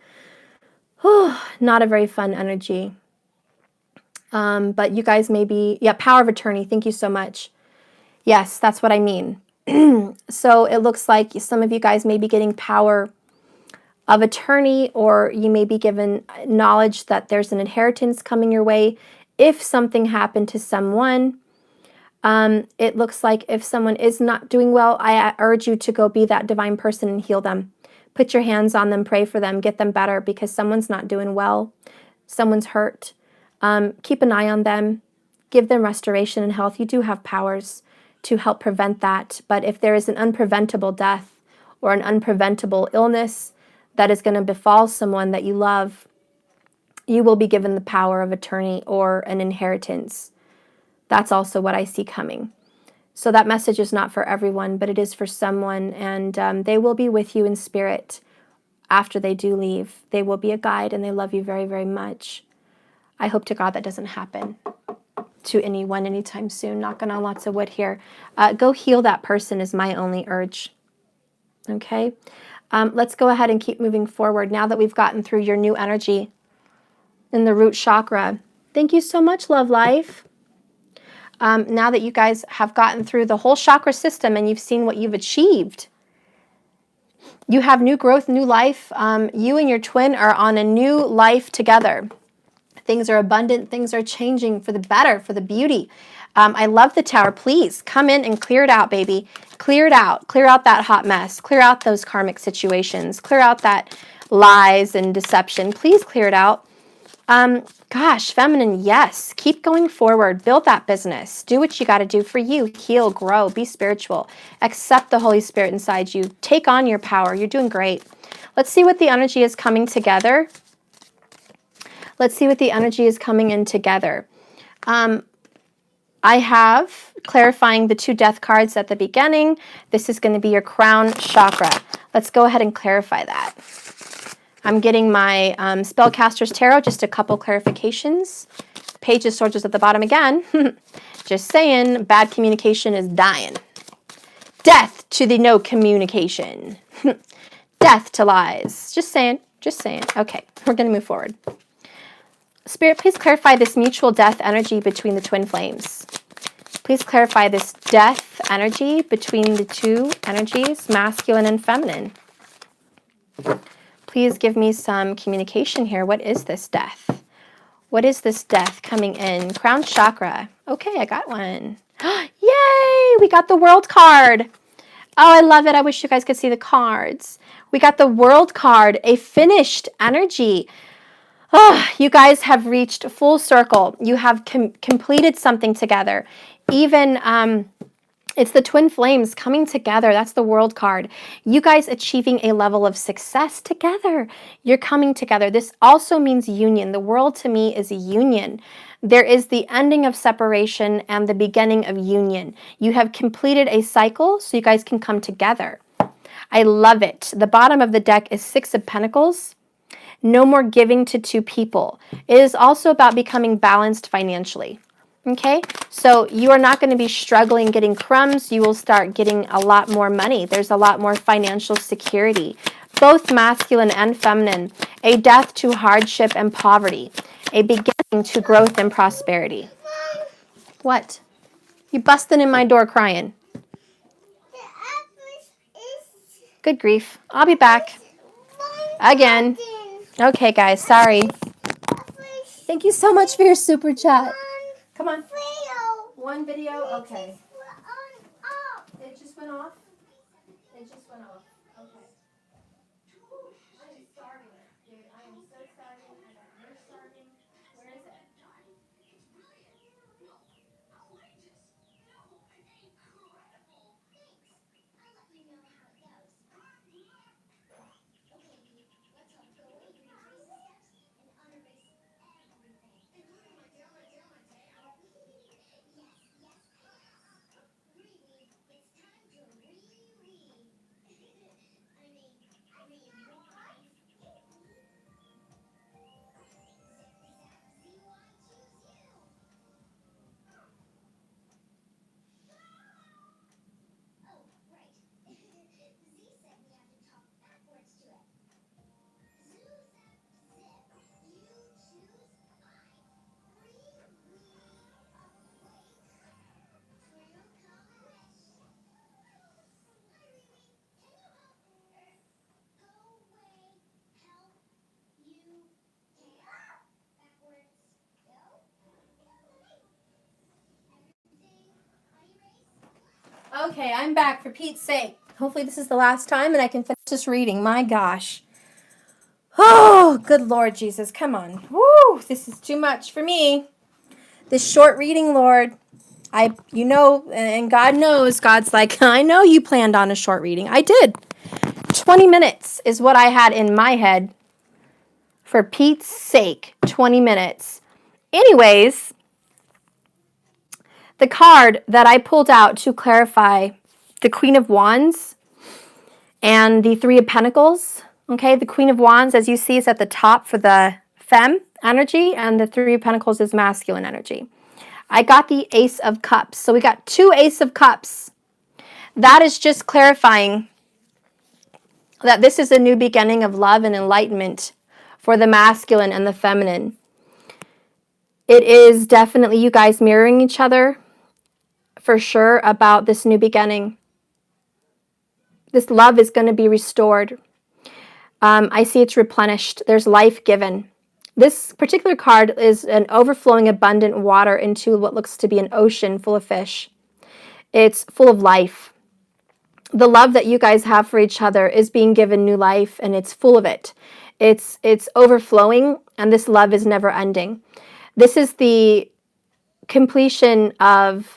Not a very fun energy. But you guys may be, yeah, power of attorney. Thank you so much. Yes, that's what I mean. So it looks like some of you guys may be getting power of attorney, or you may be given knowledge that there's an inheritance coming your way. If something happened to someone, it looks like if someone is not doing well, I urge you to go be that divine person and heal them. Put your hands on them, pray for them, get them better, because someone's not doing well. Someone's hurt. Keep an eye on them. Give them restoration and health. You do have powers to help prevent that. But if there is an unpreventable death or an unpreventable illness that is going to befall someone that you love, you will be given the power of attorney or an inheritance. That's also what I see coming. So that message is not for everyone, but it is for someone, and they will be with you in spirit after they do leave. They will be a guide, and they love you very, very much. I hope to God that doesn't happen to anyone anytime soon. Knocking on lots of wood here. Go heal that person is my only urge. Okay? Let's go ahead and keep moving forward now that we've gotten through your new energy in the root chakra. Thank you so much, Love Life. Now that you guys have gotten through the whole chakra system and you've seen what you've achieved, you have new growth, new life. You and your twin are on a new life together. Things are abundant. Things are changing for the better, for the beauty. I love the Tower. Please come in and clear it out, baby. Clear it out. Clear out that hot mess. Clear out those karmic situations. Clear out that lies and deception. Please clear it out. Gosh, feminine, yes. Keep going forward. Build that business. Do what you got to do for you. Heal, grow, be spiritual. Accept the Holy Spirit inside you. Take on your power. You're doing great. Let's see what the energy is coming together. Let's see what the energy is coming in together. I have clarifying the 2 death cards at the beginning. This is going to be your crown chakra. Let's go ahead and clarify that. I'm getting my Spellcaster's Tarot, just a couple clarifications. Page of Swords is at the bottom again. Just saying, bad communication is dying. Death to the no communication. Death to lies. Just saying, just saying. Okay, we're going to move forward. Spirit, please clarify this mutual death energy between the twin flames. Please clarify this death energy between the 2 energies, masculine and feminine. Please give me some communication here. What is this death? What is this death coming in? Crown chakra. Okay, I got one. Yay! We got the World card. Oh, I love it. I wish you guys could see the cards. We got the World card, a finished energy. Oh, you guys have reached full circle. You have completed something together. Even it's the twin flames coming together. That's the World card. You guys achieving a level of success together. You're coming together. This also means union. The world to me is a union. There is the ending of separation and the beginning of union. You have completed a cycle, so you guys can come together. I love it. The bottom of the deck is 6 of Pentacles. No more giving to 2 people. It is also about becoming balanced financially. Okay, so you are not going to be struggling getting crumbs. You will start getting a lot more money. There's a lot more financial security. Both masculine and feminine. A death to hardship and poverty. A beginning to growth and prosperity. What? You busting in my door crying. Good grief. I'll be back. Again. Okay, guys, sorry. Thank you so much for your super chat. Come on. One video? Okay. It just went off? It just went off. Okay. I am starving, dude. I am so starving. I got no starving. Where is it? Okay, I'm back for Pete's sake. Hopefully this is the last time and I can finish this reading. My gosh. Oh, good Lord Jesus. Come on. Woo, this is too much for me. This short reading, Lord. You know, and God knows, God's like, I know you planned on a short reading. I did. 20 minutes is what I had in my head. For Pete's sake, 20 minutes. Anyways, the card that I pulled out to clarify the Queen of Wands and the Three of Pentacles. Okay, the Queen of Wands, as you see, is at the top for the femme energy, and the Three of Pentacles is masculine energy. I got the Ace of Cups. So we got 2 Ace of Cups. That is just clarifying that this is a new beginning of love and enlightenment for the masculine and the feminine. It is definitely you guys mirroring each other for sure about this new beginning. This love is going to be restored. I see it's replenished. There's life given. This particular card is an overflowing abundant water into what looks to be an ocean full of fish. It's full of life. The love that you guys have for each other is being given new life, and it's full of it. It's overflowing, and this love is never ending. This is the completion of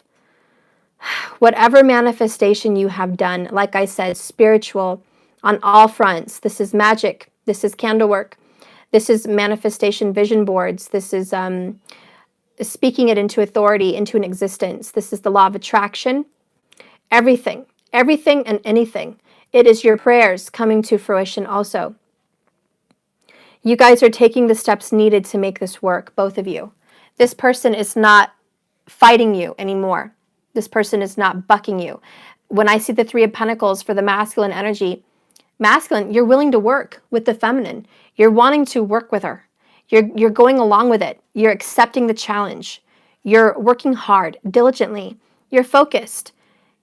whatever manifestation you have done. Like I said, spiritual on all fronts. This is magic. This is candle work. This is manifestation vision boards. This is speaking it into authority, into an existence. This is the law of attraction. Everything and anything. It is your prayers coming to fruition also. You guys are taking the steps needed to make this work, both of you. This person is not fighting you anymore. This person is not bucking you. When I see the Three of Pentacles for the masculine energy, masculine, you're willing to work with the feminine. You're wanting to work with her. You're going along with it. You're accepting the challenge. You're working hard, diligently. You're focused.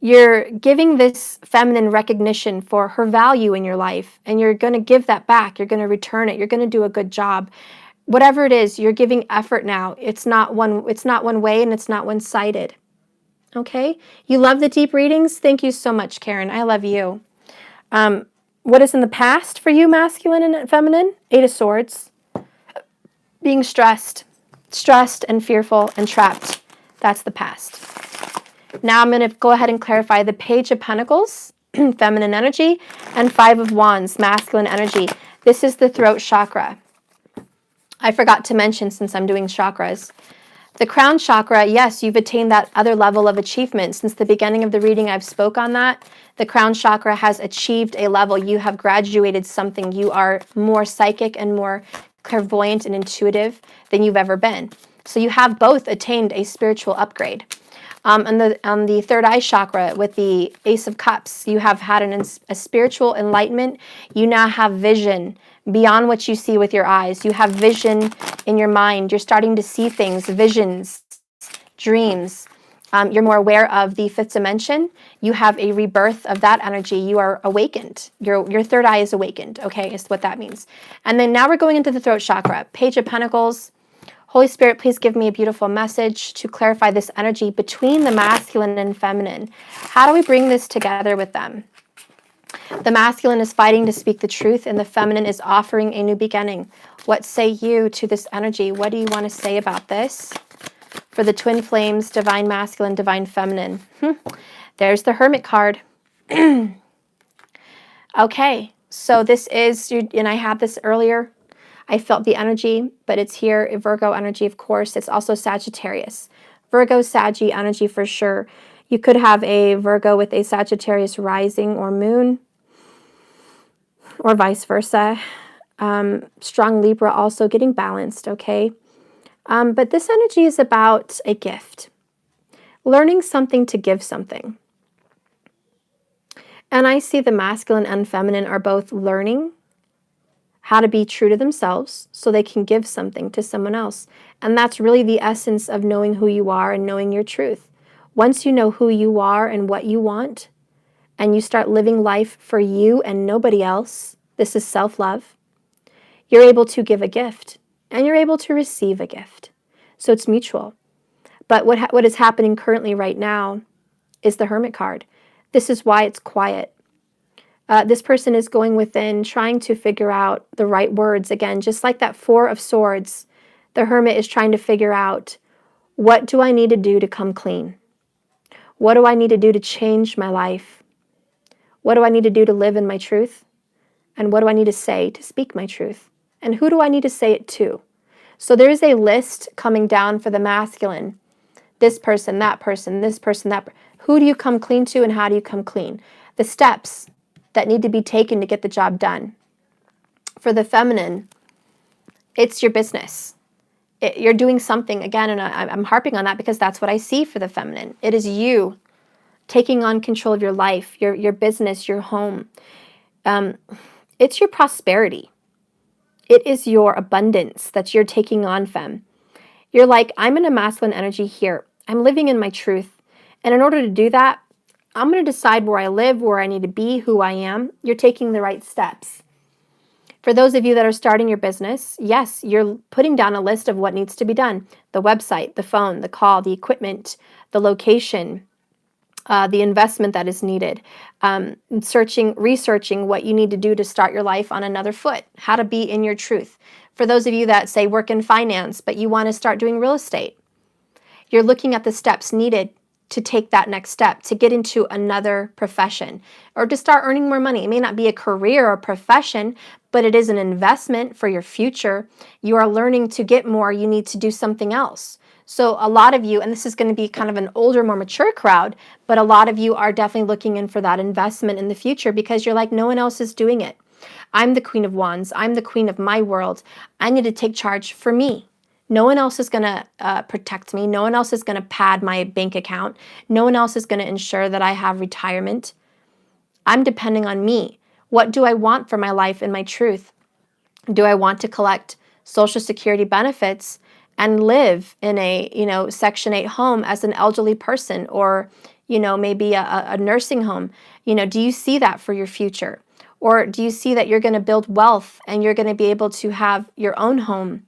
You're giving this feminine recognition for her value in your life, and you're going to give that back. You're going to return it. You're going to do a good job. Whatever it is, you're giving effort now. It's not one way, and it's not one-sided. Okay? You love the deep readings? Thank you so much, Karen. I love you. What is in the past for you, masculine and feminine? 8 of Swords. Being stressed and fearful and trapped. That's the past. Now I'm going to go ahead and clarify the Page of Pentacles, feminine energy, and 5 of Wands, masculine energy. This is the Throat Chakra. I forgot to mention, since I'm doing chakras, the Crown Chakra, yes, you've attained that other level of achievement. Since the beginning of the reading, I've spoke on that. The Crown Chakra has achieved a level. You have graduated something. You are more psychic and more clairvoyant and intuitive than you've ever been. So you have both attained a spiritual upgrade. On the third eye chakra with the Ace of Cups, you have had a spiritual enlightenment. You now have vision beyond what you see with your eyes. You have vision in your mind. You're starting to see things, visions, dreams. You're more aware of the fifth dimension. You have a rebirth of that energy. You are awakened. Your third eye is awakened, okay, is what that means. And then now we're going into the Throat Chakra. Page of Pentacles. Holy Spirit, please give me a beautiful message to clarify this energy between the masculine and feminine. How do we bring this together with them? The masculine is fighting to speak the truth, and the feminine is offering a new beginning. What say you to this energy? What do you want to say about this? For the twin flames, divine masculine, divine feminine. There's the Hermit card. Okay, so this is, and I had this earlier. I felt the energy, but it's here, Virgo energy, of course. It's also Sagittarius. Virgo, Saggy energy for sure. You could have a Virgo with a Sagittarius rising or moon, or vice versa. Strong Libra also getting balanced, okay? But this energy is about a gift. Learning something to give something. And I see the masculine and feminine are both learning how to be true to themselves so they can give something to someone else. And that's really the essence of knowing who you are and knowing your truth. Once you know who you are and what you want, and you start living life for you and nobody else, this is self-love, you're able to give a gift and you're able to receive a gift. So it's mutual. But what is happening currently right now is the Hermit card. This is why it's quiet. This person is going within, trying to figure out the right words. Again, just like that Four of Swords, the Hermit is trying to figure out, what do I need to do to come clean? What do I need to do to change my life? What do I need to do to live in my truth? And what do I need to say to speak my truth? And who do I need to say it to? So there is a list coming down for the masculine. This person, that person, this person, that person. Who do you come clean to, and how do you come clean? The steps that need to be taken to get the job done. For the feminine, it's your business. You're doing something, again, and I'm harping on that because that's what I see for the feminine. It is you taking on control of your life, your business, your home. It's your prosperity. It is your abundance that you're taking on, femme. You're like, I'm in a masculine energy here. I'm living in my truth. And in order to do that, I'm going to decide where I live, where I need to be, who I am. You're taking the right steps. For those of you that are starting your business, yes, you're putting down a list of what needs to be done. The website, the phone, the call, the equipment, the location, the investment that is needed, researching what you need to do to start your life on another foot, how to be in your truth. For those of you that say work in finance, but you want to start doing real estate, you're looking at the steps needed to take that next step, to get into another profession, or to start earning more money. It may not be a career or profession, but it is an investment for your future. You are learning to get more. You need to do something else. So a lot of you, and this is going to be kind of an older, more mature crowd, but a lot of you are definitely looking in for that investment in the future because you're like, no one else is doing it. I'm the Queen of Wands. I'm the queen of my world. I need to take charge for me. No one else is going to protect me. No one else is going to pad my bank account. No one else is going to ensure that I have retirement. I'm depending on me. What do I want for my life and my truth? Do I want to collect Social Security benefits and live in a, Section 8 home as an elderly person, or, maybe a nursing home? Do you see that for your future? Or do you see that you're going to build wealth and you're going to be able to have your own home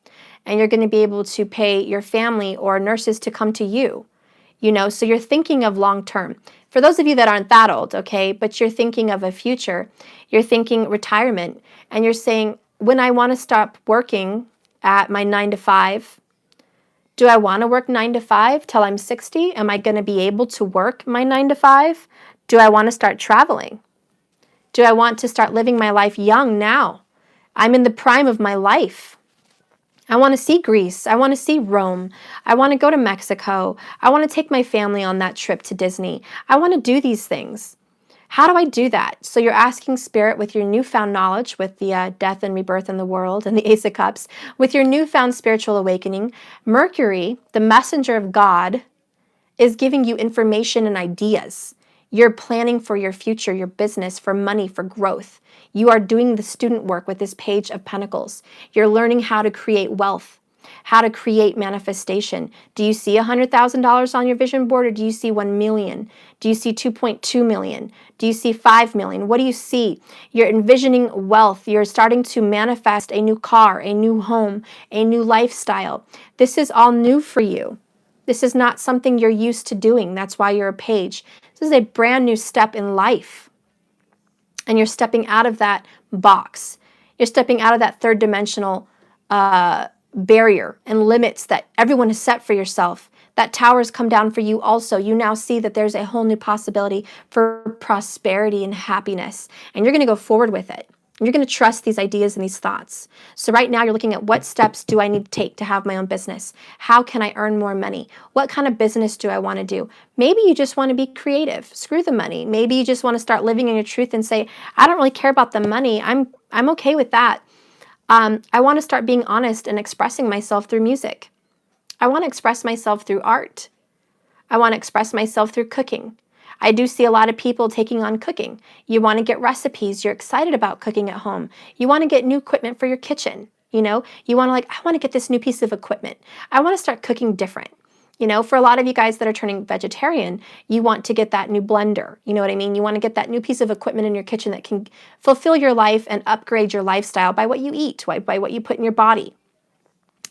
and you're going to be able to pay your family or nurses to come to you? So you're thinking of long term. For those of you that aren't that old, okay, but you're thinking of a future, you're thinking retirement, and you're saying, when I want to stop working at my 9 to 5, do I want to work 9 to 5 till I'm 60? Am I going to be able to work my 9 to 5? Do I want to start traveling? Do I want to start living my life young now? I'm in the prime of my life. I want to see Greece. I want to see Rome. I want to go to Mexico. I want to take my family on that trip to Disney. I want to do these things. How do I do that? So you're asking Spirit, with your newfound knowledge, with the death and rebirth in the world and the Ace of Cups, with your newfound spiritual awakening, Mercury, the messenger of God, is giving you information and ideas. You're planning for your future, your business, for money, for growth. You are doing the student work with this Page of Pentacles. You're learning how to create wealth, how to create manifestation. Do you see $100,000 on your vision board, or do you see 1 million? Do you see 2.2 million? Do you see 5 million? What do you see? You're envisioning wealth. You're starting to manifest a new car, a new home, a new lifestyle. This is all new for you. This is not something you're used to doing. That's why you're a page. This is a brand new step in life. And you're stepping out of that box. You're stepping out of that third dimensional barrier and limits that everyone has set for yourself. That tower's come down for you also. You now see that there's a whole new possibility for prosperity and happiness. And you're going to go forward with it. You're going to trust these ideas and these thoughts. So right now you're looking at, what steps do I need to take to have my own business? How can I earn more money? What kind of business do I want to do? Maybe you just want to be creative. Screw the money. Maybe you just want to start living in your truth and say, I don't really care about the money. I'm okay with that. I want to start being honest and expressing myself through music. I want to express myself through art. I want to express myself through cooking. I do see a lot of people taking on cooking. You want to get recipes. You're excited about cooking at home. You want to get new equipment for your kitchen. You want to I want to get this new piece of equipment. I want to start cooking different. For a lot of you guys that are turning vegetarian, you want to get that new blender. You know what I mean? You want to get that new piece of equipment in your kitchen that can fulfill your life and upgrade your lifestyle by what you eat, by what you put in your body.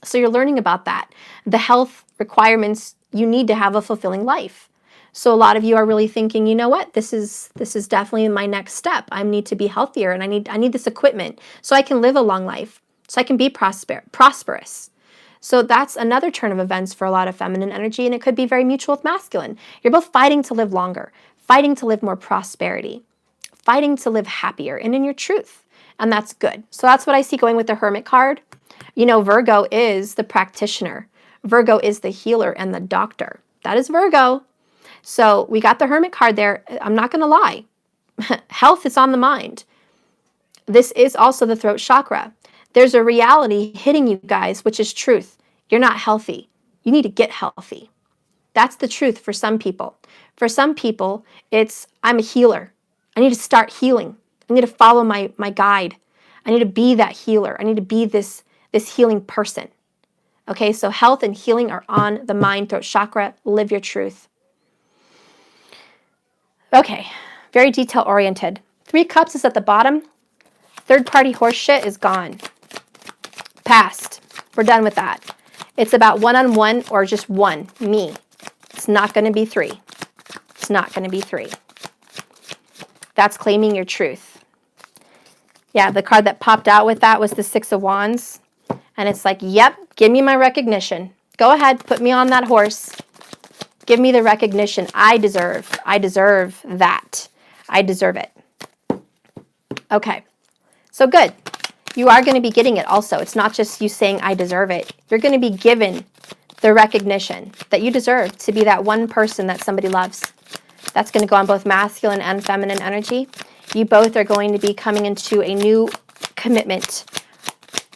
So you're learning about that. The health requirements you need to have a fulfilling life. So a lot of you are really thinking, you know what, this is definitely my next step. I need to be healthier, and I need this equipment so I can live a long life, so I can be prosperous. So that's another turn of events for a lot of feminine energy, and it could be very mutual with masculine. You're both fighting to live longer, fighting to live more prosperity, fighting to live happier and in your truth. And that's good. So that's what I see going with the Hermit card. You know, Virgo is the practitioner. Virgo is the healer and the doctor. That is Virgo. So we got the Hermit card there. I'm not going to lie. Health is on the mind. This is also the throat chakra. There's a reality hitting you guys, which is truth. You're not healthy. You need to get healthy. That's the truth for some people. For some people, it's, I'm a healer. I need to start healing. I need to follow my guide. I need to be that healer. I need to be this healing person. Okay, so health and healing are on the mind, throat chakra. Live your truth. Okay, very detail-oriented. 3 cups is at the bottom. Third-party horse shit is gone. Past. We're done with that. It's about one-on-one or just one, me. It's not going to be 3. It's not going to be 3. That's claiming your truth. Yeah, the card that popped out with that was the 6 of Wands. And it's like, yep, give me my recognition. Go ahead, put me on that horse. Give me the recognition I deserve. I deserve that. I deserve it. Okay, so good. You are going to be getting it also. It's not just you saying, I deserve it. You're going to be given the recognition that you deserve to be that one person that somebody loves. That's going to go on both masculine and feminine energy. You both are going to be coming into a new commitment.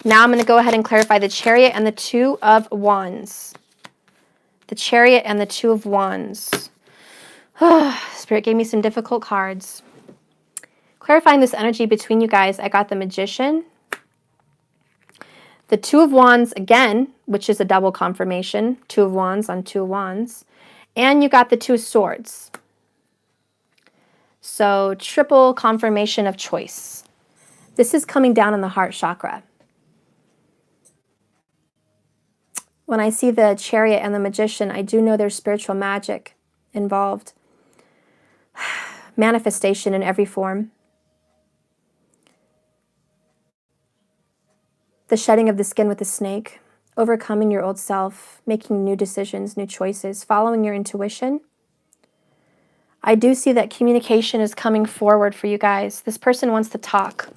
Now I'm going to go ahead and clarify the Chariot and the 2 of Wands. The Chariot and the 2 of Wands. Spirit gave me some difficult cards. Clarifying this energy between you guys, I got the Magician. The 2 of Wands again, which is a double confirmation. 2 of Wands on 2 of Wands. And you got the 2 of Swords. So triple confirmation of choice. This is coming down in the heart chakra. When I see the Chariot and the Magician, I do know there's spiritual magic involved. Manifestation in every form. The shedding of the skin with the snake. Overcoming your old self. Making new decisions, new choices. Following your intuition. I do see that communication is coming forward for you guys. This person wants to talk.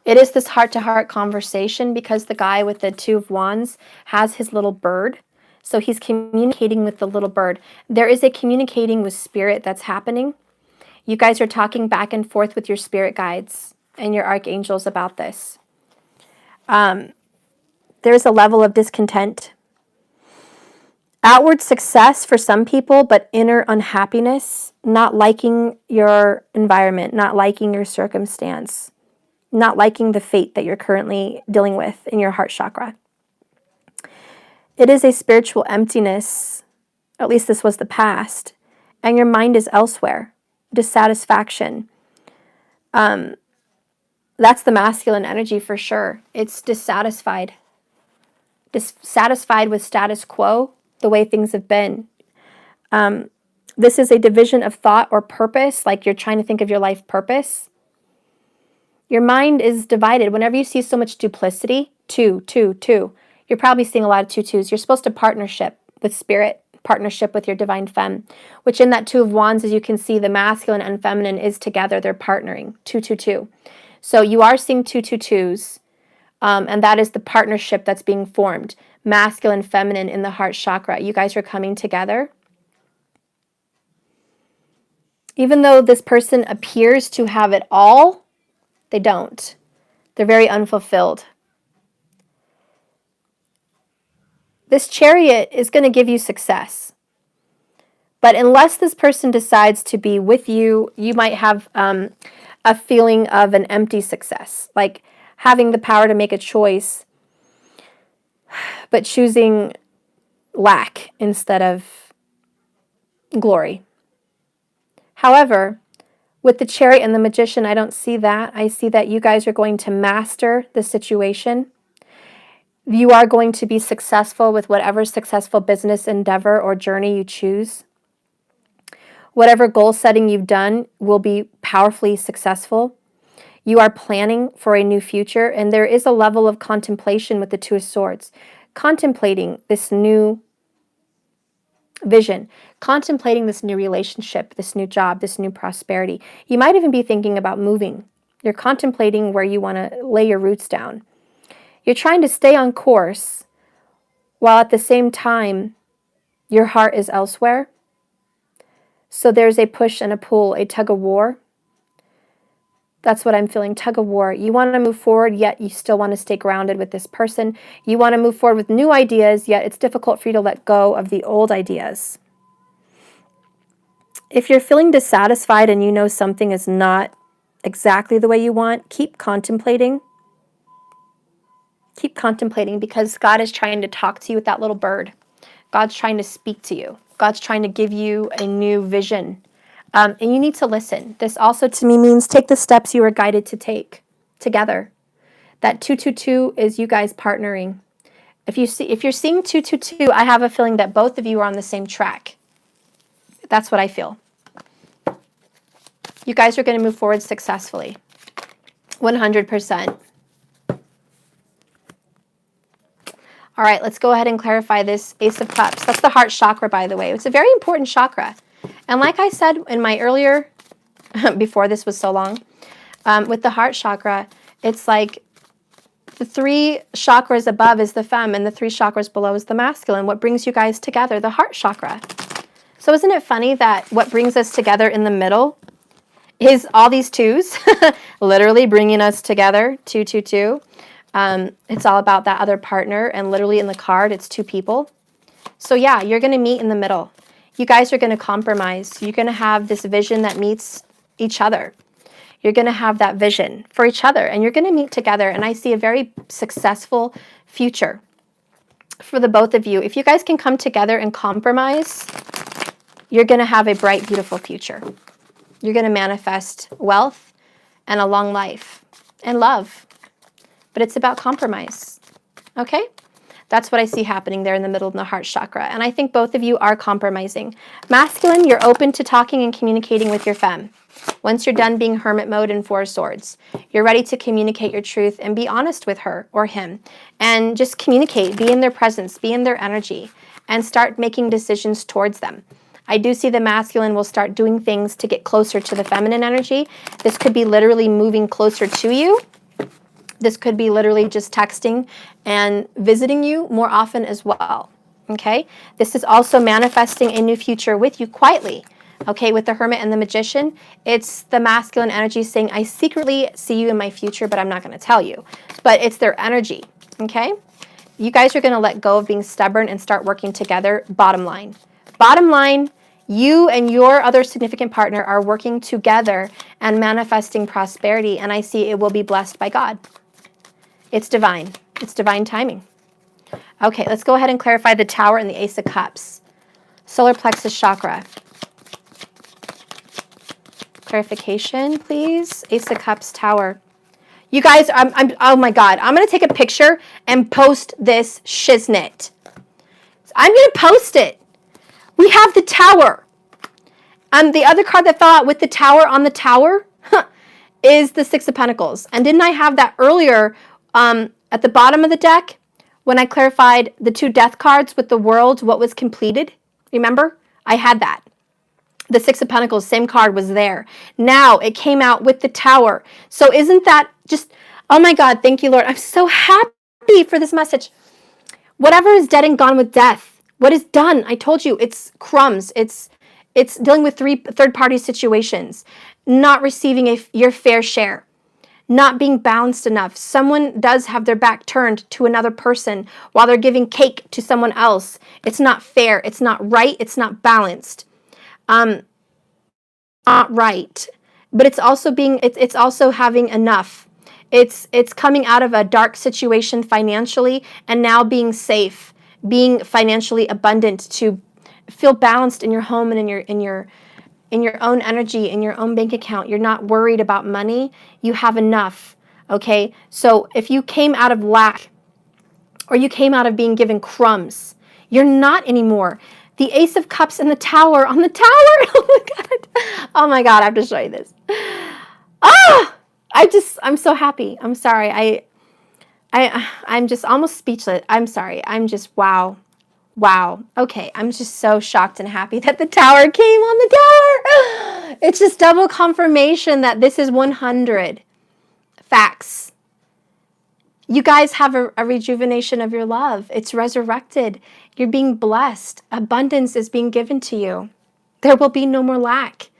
It is this heart-to-heart conversation because the guy with the 2 of Wands has his little bird. So he's communicating with the little bird. There is a communicating with spirit that's happening. You guys are talking back and forth with your spirit guides and your archangels about this. There's a level of discontent. Outward success for some people, but inner unhappiness, not liking your environment, not liking your circumstance, not liking the fate that you're currently dealing with in your heart chakra. It is a spiritual emptiness, at least this was the past, and your mind is elsewhere. Dissatisfaction. That's the masculine energy for sure. It's dissatisfied. Dissatisfied with status quo, the way things have been. This is a division of thought or purpose, like you're trying to think of your life purpose. Your mind is divided. Whenever you see so much duplicity, 2, 2, 2, you're probably seeing a lot of 2 2s. You're supposed to partnership with spirit, partnership with your divine femme, which in that 2 of Wands, as you can see, the masculine and feminine is together. They're partnering, 2, 2, 2. So you are seeing 2, 2, 2s, and that is the partnership that's being formed. Masculine, feminine in the heart chakra. You guys are coming together. Even though this person appears to have it all, they don't. They're very unfulfilled. This Chariot is going to give you success. But unless this person decides to be with you, you might have a feeling of an empty success. Like having the power to make a choice, but choosing lack instead of glory. However, with the Chariot and the Magician, I don't see that. I see that you guys are going to master the situation. You are going to be successful with whatever successful business endeavor or journey you choose. Whatever goal setting you've done will be powerfully successful. You are planning for a new future, and there is a level of contemplation with the Two of Swords, contemplating this new vision, contemplating this new relationship, this new job, this new prosperity. You might even be thinking about moving. You're contemplating where you want to lay your roots down. You're trying to stay on course while at the same time your heart is elsewhere. So there's a push and a pull, a tug of war. That's what I'm feeling, tug of war. You want to move forward, yet you still want to stay grounded with this person. You want to move forward with new ideas, yet it's difficult for you to let go of the old ideas. If you're feeling dissatisfied and you know something is not exactly the way you want, keep contemplating. Keep contemplating, because God is trying to talk to you with that little bird. God's trying to speak to you. God's trying to give you a new vision. And you need to listen. This also to me means take the steps you were guided to take together. That 222 is you guys partnering. If you're seeing 222, I have a feeling that both of you are on the same track. That's what I feel. You guys are going to move forward successfully. 100%. All right, let's go ahead and clarify this Ace of Cups. That's the Heart Chakra, by the way. It's a very important chakra. And like I said in my earlier, before this was so long, with the Heart Chakra, it's like the 3 chakras above is the femme and the 3 chakras below is the masculine. What brings you guys together? The Heart Chakra. So isn't it funny that what brings us together in the middle is all these 2s, literally bringing us together, 222. It's all about that other partner, and literally in the card, it's 2 people. So yeah, you're going to meet in the middle. You guys are going to compromise. You're going to have this vision that meets each other. You're going to have that vision for each other, and you're going to meet together. And I see a very successful future for the both of you. If you guys can come together and compromise, you're going to have a bright, beautiful future. You're going to manifest wealth and a long life and love. But it's about compromise. Okay? That's what I see happening there in the middle of the Heart Chakra. And I think both of you are compromising. Masculine, you're open to talking and communicating with your femme. Once you're done being hermit mode and 4 swords, you're ready to communicate your truth and be honest with her or him. And just communicate, be in their presence, be in their energy, and start making decisions towards them. I do see the masculine will start doing things to get closer to the feminine energy. This could be literally moving closer to you. This could be literally just texting and visiting you more often as well, okay? This is also manifesting a new future with you quietly, okay? With the Hermit and the Magician, it's the masculine energy saying, I secretly see you in my future, but I'm not going to tell you. But it's their energy, okay? You guys are going to let go of being stubborn and start working together, bottom line. Bottom line, you and your other significant partner are working together and manifesting prosperity, and I see it will be blessed by God. It's divine. It's divine timing. Okay, let's go ahead and clarify the Tower and the Ace of Cups. Solar Plexus Chakra. Clarification, please. Ace of Cups, Tower. You guys, oh my God, I'm going to take a picture and post this shiznit. I'm going to post it. We have the Tower. The other card that fell out with the Tower on the Tower is the 6 of Pentacles. And didn't I have that earlier at the bottom of the deck when I clarified the 2 death cards with the World, what was completed? Remember? I had that. The 6 of Pentacles, same card was there. Now it came out with the Tower. So isn't that just, oh my God, thank you, Lord. I'm so happy for this message. Whatever is dead and gone with death, what is done, I told you, it's crumbs. It's dealing with third-party situations, not receiving your fair share, not being balanced enough. Someone does have their back turned to another person while they're giving cake to someone else. It's not fair. It's not right. It's not balanced. Not right. But it's also it's also having enough. It's coming out of a dark situation financially and now being safe, being financially abundant to feel balanced in your home and in your own energy, in your own bank account. You're not worried about money. You have enough, okay? So if you came out of lack or you came out of being given crumbs, you're not anymore. The Ace of Cups and the Tower on the Tower. Oh my God. Oh my God, I have to show you this. Ah! I'm so happy. I'm sorry. I'm just almost speechless. I'm sorry. I'm just, wow. Wow. Okay. I'm just so shocked and happy that the Tower came on the Tower. It's just double confirmation that this is 100 facts. You guys have a rejuvenation of your love. It's resurrected. You're being blessed. Abundance is being given to you. There will be no more lack.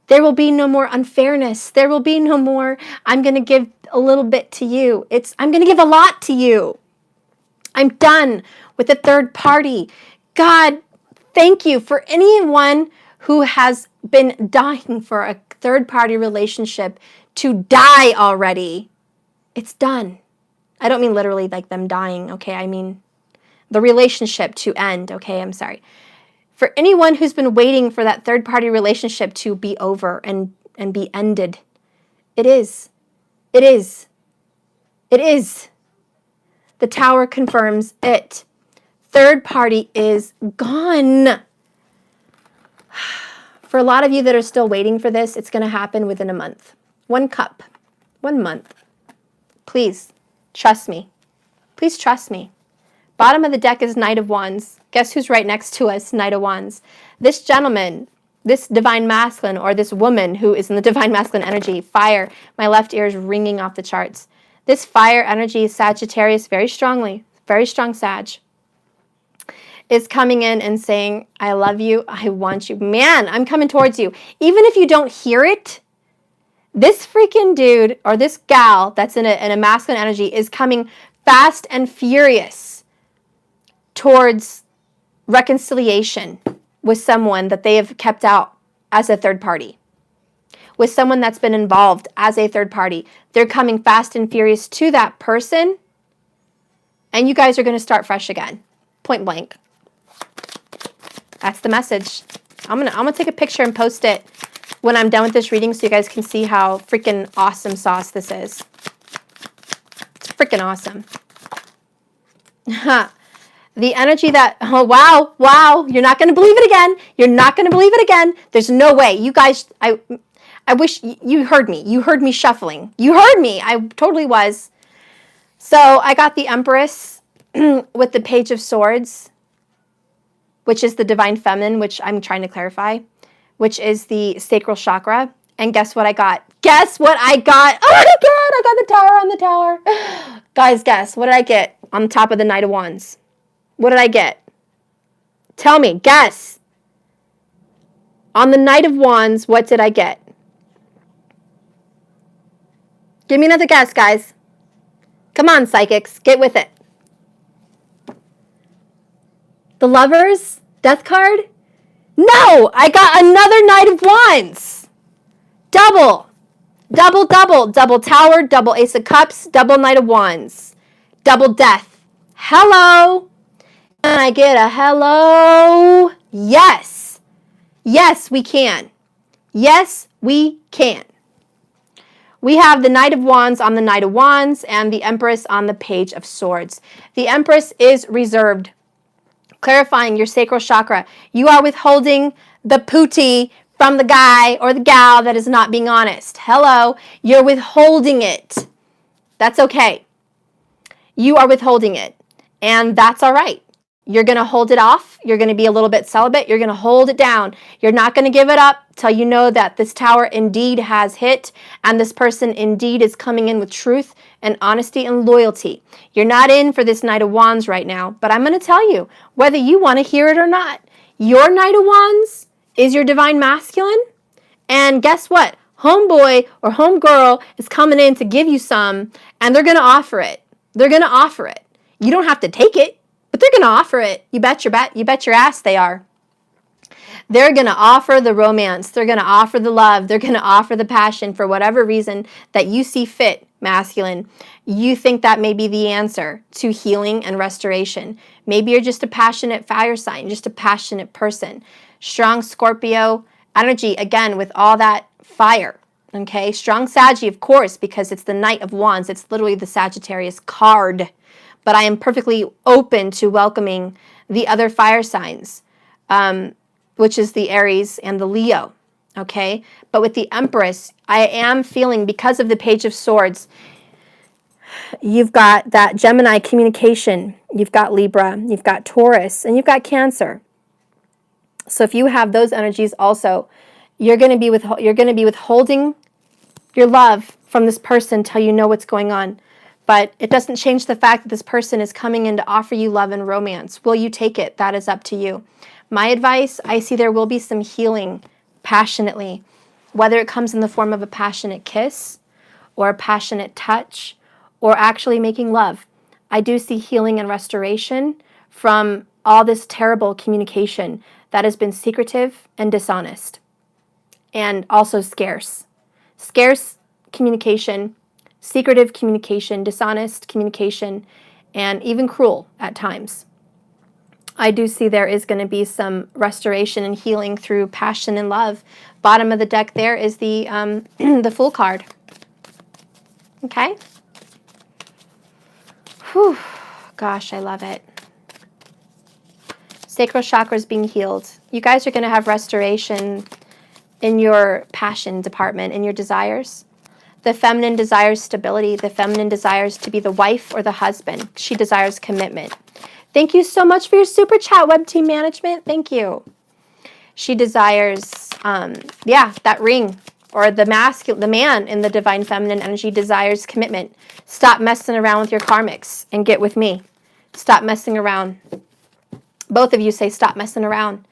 There will be no more unfairness. There will be no more, I'm going to give a little bit to you. I'm going to give a lot to you. I'm done with the third party. God, thank you for anyone who has been dying for a third party relationship to die already. It's done. I don't mean literally like them dying, okay? I mean the relationship to end, okay? I'm sorry. For anyone who's been waiting for that third party relationship to be over and be ended, it is. It is. It is. The Tower confirms it. Third party is gone. For a lot of you that are still waiting for this, it's going to happen within a month. 1 cup. 1 month. Please, trust me. Please trust me. Bottom of the deck is Knight of Wands. Guess who's right next to us? Knight of Wands. This gentleman, this divine masculine, or this woman who is in the divine masculine energy, fire. My left ear is ringing off the charts. This fire energy is Sagittarius very strongly, very strong Sag, is coming in and saying, I love you, I want you. Man, I'm coming towards you. Even if you don't hear it, this freaking dude or this gal that's in a masculine energy is coming fast and furious towards reconciliation with someone that they have kept out as a third party, with someone that's been involved as a third party. They're coming fast and furious to that person, and you guys are going to start fresh again, point blank. That's the message. I'm gonna take a picture and post it when I'm done with this reading so you guys can see how freaking awesome sauce this is. It's freaking awesome. The energy that, oh, wow, you're not going to believe it again. You're not going to believe it again. There's no way. You guys, I wish you heard me. You heard me shuffling. You heard me. I totally was. So I got the Empress with the Page of Swords, which is the Divine Feminine, which I'm trying to clarify, which is the Sacral Chakra. And guess what I got? Guess what I got? Oh my God, I got the Tower on the Tower. Guys, guess. What did I get on the top of the Knight of Wands? What did I get? Tell me, guess. On the Knight of Wands, what did I get? Give me another guess, guys. Come on, psychics, get with it. The Lovers? Death card? No, I got another Knight of Wands. Double. Double Tower, double Ace of Cups, double Knight of Wands. Double Death. Hello. And I get a hello. Yes. Yes, we can. Yes, we can. We have the Knight of Wands on the Knight of Wands and the Empress on the Page of Swords. The Empress is reserved, clarifying your sacral chakra. You are withholding the pootie from the guy or the gal that is not being honest. Hello, you're withholding it. That's okay. You are withholding it, and that's all right. You're going to hold it off. You're going to be a little bit celibate. You're going to hold it down. You're not going to give it up till you know that this Tower indeed has hit and this person indeed is coming in with truth and honesty and loyalty. You're not in for this Knight of Wands right now, but I'm going to tell you, whether you want to hear it or not, your Knight of Wands is your divine masculine, and guess what? Homeboy or homegirl is coming in to give you some, and they're going to offer it. They're going to offer it. You don't have to take it, but they're going to offer it. You bet your ass they are. They're going to offer the romance. They're going to offer the love. They're going to offer the passion for whatever reason that you see fit, masculine. You think that may be the answer to healing and restoration. Maybe you're just a passionate fire sign, just a passionate person. Strong Scorpio energy, again, with all that fire. Okay, strong Saggy, of course, because it's the Knight of Wands. It's literally the Sagittarius card. But I am perfectly open to welcoming the other fire signs. which is the Aries and the Leo, okay? But with the Empress, I am feeling, because of the Page of Swords, you've got that Gemini communication, you've got Libra, you've got Taurus, and you've got Cancer. So if you have those energies also, you're going to be withholding your love from this person until you know what's going on. But it doesn't change the fact that this person is coming in to offer you love and romance. Will you take it? That is up to you. My advice, I see there will be some healing passionately, whether it comes in the form of a passionate kiss or a passionate touch or actually making love. I do see healing and restoration from all this terrible communication that has been secretive and dishonest and also scarce. Scarce communication, secretive communication, dishonest communication, and even cruel at times. I do see there is going to be some restoration and healing through passion and love. Bottom of the deck there is the the Fool card. Okay? Whew. Gosh, I love it. Sacral chakra is being healed. You guys are going to have restoration in your passion department, in your desires. The feminine desires stability. The feminine desires to be the wife or the husband. She desires commitment. Thank you so much for your super chat, Web Team Management. Thank you. She desires, that ring, or the man in the divine feminine energy desires commitment. Stop messing around with your karmics and get with me. Stop messing around. Both of you say stop messing around.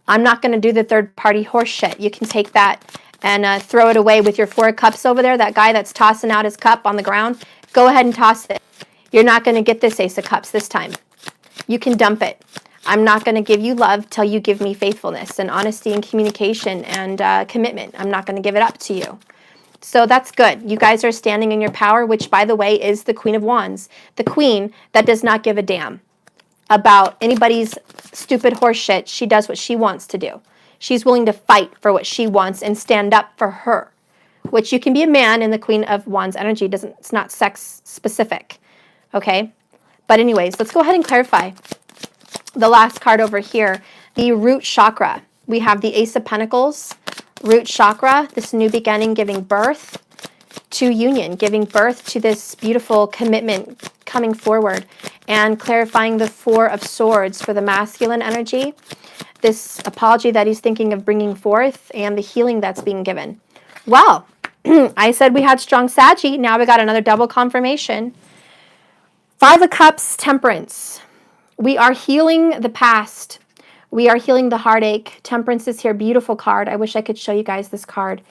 I'm not going to do the third party horse shit. You can take that and throw it away with your 4 of cups over there. That guy that's tossing out his cup on the ground, go ahead and toss it. You're not going to get this Ace of Cups this time. You can dump it. I'm not going to give you love till you give me faithfulness and honesty and communication and commitment. I'm not going to give it up to you. So that's good. You guys are standing in your power, which, by the way, is the Queen of Wands. The queen that does not give a damn about anybody's stupid horse shit. She does what she wants to do. She's willing to fight for what she wants and stand up for her, which you can be a man in the Queen of Wands energy. It's not sex specific. Okay? But anyways, let's go ahead and clarify the last card over here, the Root Chakra. We have the Ace of Pentacles, Root Chakra, this new beginning, giving birth to union, giving birth to this beautiful commitment coming forward, and clarifying the 4 of Swords for the masculine energy, this apology that he's thinking of bringing forth, and the healing that's being given. Well, I said we had strong Saggy. Now we got another double confirmation. 5 of Cups, Temperance. We are healing the past. We are healing the heartache. Temperance is here. Beautiful card. I wish I could show you guys this card,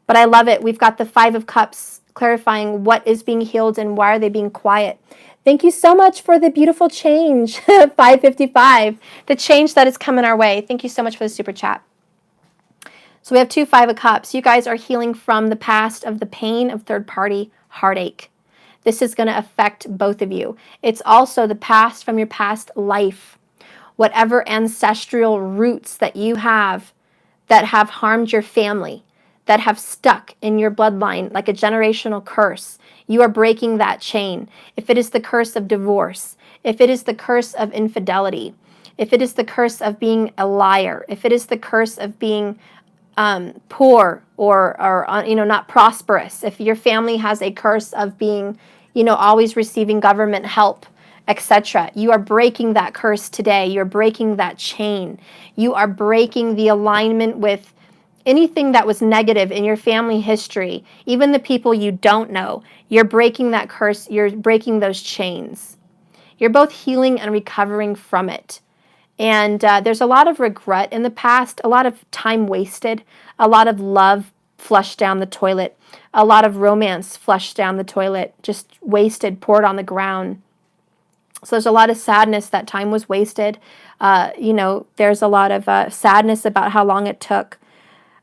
but I love it. We've got the 5 of Cups clarifying what is being healed and why are they being quiet. Thank you so much for the beautiful change, 555, the change that is coming our way. Thank you so much for the super chat. So we have 2 5 of Cups. You guys are healing from the past of the pain of third-party heartache. This is going to affect both of you. It's also the past from your past life. Whatever ancestral roots that you have that have harmed your family, that have stuck in your bloodline like a generational curse, you are breaking that chain. If it is the curse of divorce, if it is the curse of infidelity, if it is the curse of being a liar, if it is the curse of being poor or not prosperous, if your family has a curse of being, always receiving government help, etc., you are breaking that curse today. You're breaking that chain. You are breaking the alignment with anything that was negative in your family history, even the people you don't know. You're breaking that curse. You're breaking those chains. You're both healing and recovering from it. And there's a lot of regret in the past, a lot of time wasted, a lot of love flushed down the toilet, a lot of romance flushed down the toilet, just wasted, poured on the ground. So there's a lot of sadness that time was wasted. There's a lot of sadness about how long it took.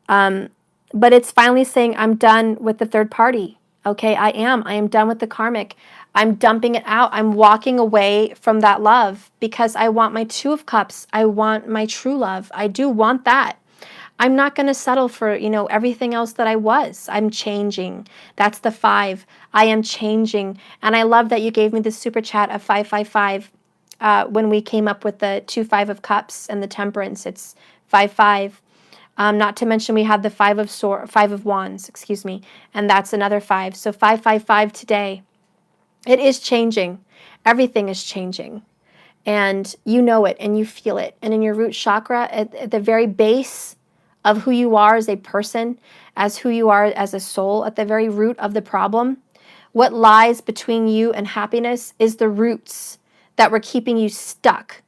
But it's finally saying, I'm done with the third party. Okay, I am done with the karmic. I'm dumping it out. I'm walking away from that love because I want my 2 of Cups. I want my true love. I do want that. I'm not going to settle for, everything else that I was. I'm changing. That's the 5. I am changing. And I love that you gave me this super chat of 555. when we came up with the 2 5 of Cups and the Temperance. It's 5 5. Not to mention we had the 5 of Wands, excuse me, and that's another 5. So 555 today. It is changing. Everything is changing. And you know it and you feel it. And in your root chakra, at the very base of who you are as a person, as who you are as a soul, at the very root of the problem, what lies between you and happiness is the roots that were keeping you stuck.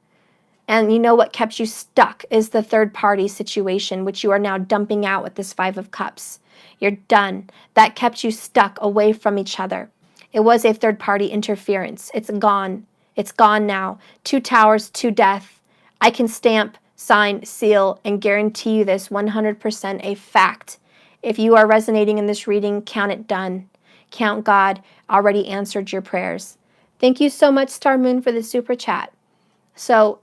And you know what kept you stuck is the third party situation, which you are now dumping out with this 5 of Cups. You're done. That kept you stuck away from each other. It was a third party interference. It's gone. It's gone now. 2 Towers, 2 Death. I can stamp, sign, seal, and guarantee you this 100% a fact. If you are resonating in this reading, count it done. Count God already answered your prayers. Thank you so much, Star Moon, for the super chat. So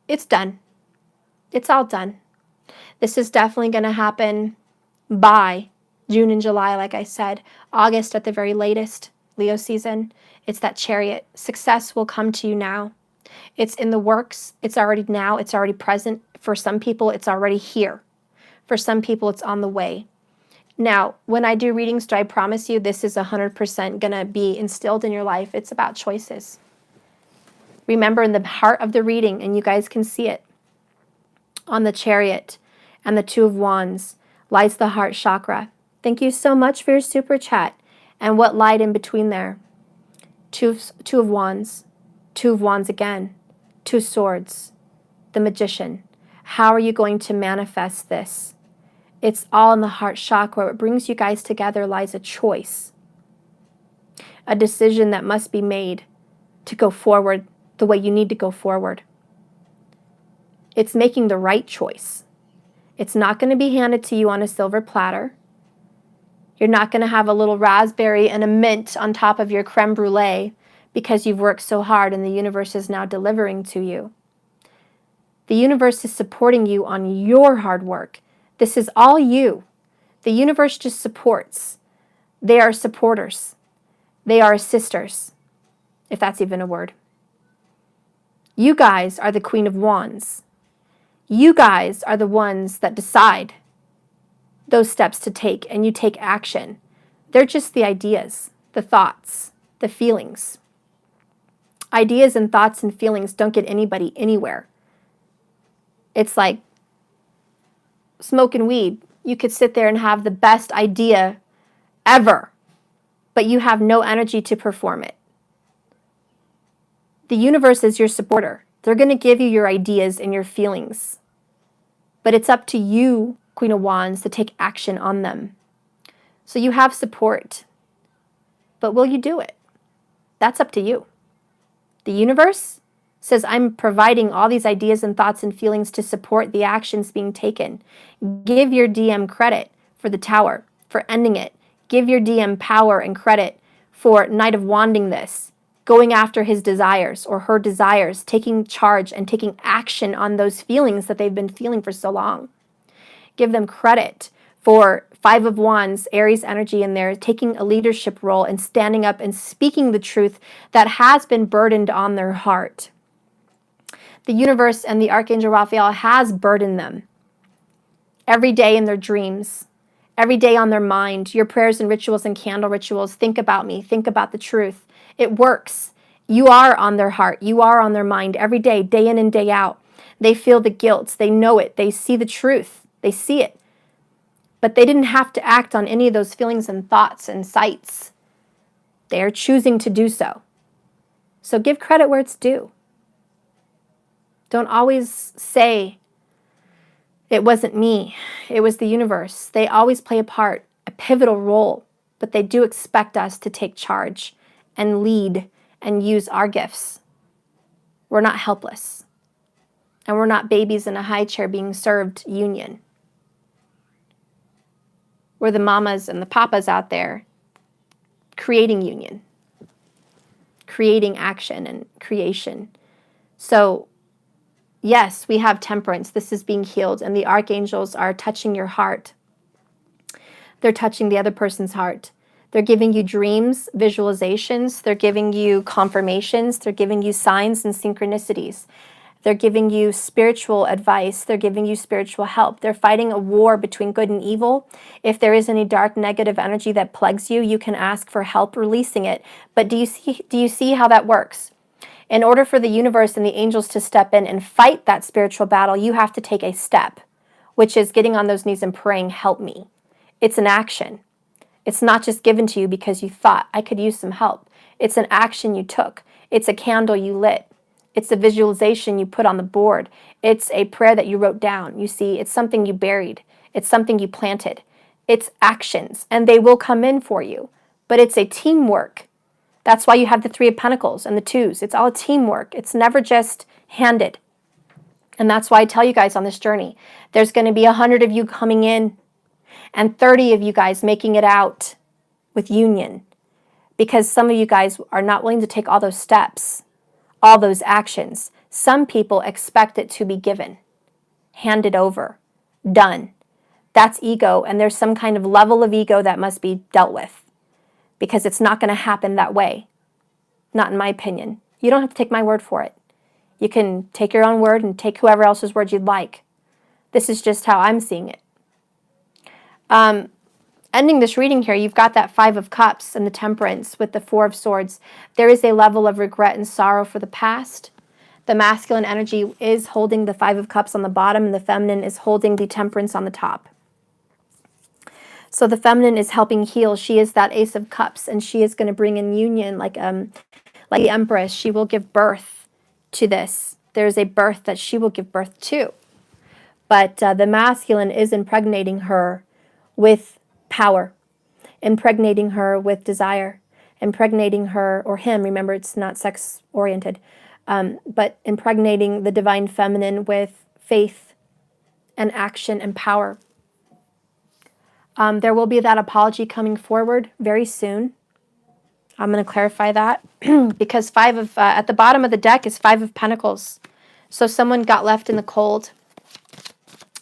it's done. It's all done. This is definitely going to happen by June and July, like I said. August at the very latest, Leo season. It's that Chariot. Success will come to you now. It's in the works. It's already now. It's already present. For some people, it's already here. For some people, it's on the way. Now, when I do readings, do I promise you this is 100% going to be instilled in your life? It's about choices. Remember, in the heart of the reading, and you guys can see it, on the Chariot and the 2 of Wands lies the Heart Chakra. Thank you so much for your super chat. And what lied in between there? Two of Wands, 2 of Wands again, 2 Swords, the Magician. How are you going to manifest this? It's all in the Heart Chakra. What brings you guys together lies a choice, a decision that must be made to go forward the way you need to go forward. It's making the right choice. It's not going to be handed to you on a silver platter. You're not going to have a little raspberry and a mint on top of your creme brulee because you've worked so hard and the universe is now delivering to you. The universe is supporting you on your hard work. This is all you. The universe just supports. They are supporters. They are assisters, if that's even a word. You guys are the Queen of Wands. You guys are the ones that decide those steps to take, and you take action. They're just the ideas, the thoughts, the feelings. Ideas and thoughts and feelings don't get anybody anywhere. It's like smoking weed. You could sit there and have the best idea ever, but you have no energy to perform it. The universe is your supporter. They're going to give you your ideas and your feelings. But it's up to you, Queen of Wands, to take action on them. So you have support. But will you do it? That's up to you. The universe says, I'm providing all these ideas and thoughts and feelings to support the actions being taken. Give your DM credit for the Tower, for ending it. Give your DM power and credit for Knight of Wanding this, going after his desires or her desires, taking charge and taking action on those feelings that they've been feeling for so long. Give them credit for 5 of Wands, Aries energy in there, taking a leadership role and standing up and speaking the truth that has been burdened on their heart. The universe and the Archangel Raphael has burdened them every day in their dreams, every day on their mind. Your prayers and rituals and candle rituals, think about me, think about the truth. It works. You are on their heart. You are on their mind every day, day in and day out. They feel the guilt. They know it. They see the truth. They see it. But they didn't have to act on any of those feelings and thoughts and sights. They are choosing to do so. So give credit where it's due. Don't always say, it wasn't me, it was the universe. They always play a part, a pivotal role, but they do expect us to take charge and lead and use our gifts. We're not helpless. And we're not babies in a high chair being served union. We're the mamas and the papas out there creating union, creating action and creation. So yes, we have temperance. This is being healed, and the archangels are touching your heart. They're touching the other person's heart. They're giving you dreams, visualizations. They're giving you confirmations. They're giving you signs and synchronicities. They're giving you spiritual advice. They're giving you spiritual help. They're fighting a war between good and evil. If there is any dark, negative energy that plagues you, you can ask for help releasing it. But do you see how that works? In order for the universe and the angels to step in and fight that spiritual battle, you have to take a step, which is getting on those knees and praying, help me. It's an action. It's not just given to you because you thought, I could use some help. It's an action you took. It's a candle you lit. It's a visualization you put on the board. It's a prayer that you wrote down. You see, it's something you buried. It's something you planted. It's actions, and they will come in for you. But it's a teamwork. That's why you have the 3 of Pentacles and the 2s. It's all teamwork. It's never just handed. And that's why I tell you guys on this journey, there's going to be 100 of you coming in and 30 of you guys making it out with union. Because some of you guys are not willing to take all those steps, all those actions. Some people expect it to be given, handed over, done. That's ego, and there's some kind of level of ego that must be dealt with. Because it's not going to happen that way. Not in my opinion. You don't have to take my word for it. You can take your own word and take whoever else's word you'd like. This is just how I'm seeing it. Ending this reading here, you've got that 5 of Cups and the Temperance with the 4 of Swords. There is a level of regret and sorrow for the past. The masculine energy is holding the 5 of Cups on the bottom, and the feminine is holding the Temperance on the top. So the feminine is helping heal. She is that Ace of Cups, and she is going to bring in union like the Empress. She will give birth to this. There's a birth that she will give birth to. But the masculine is impregnating her with power, impregnating her with desire, impregnating her, or him, remember it's not sex-oriented, but impregnating the divine feminine with faith and action and power. There will be that apology coming forward very soon. I'm going to clarify that because at the bottom of the deck is 5 of Pentacles. So someone got left in the cold.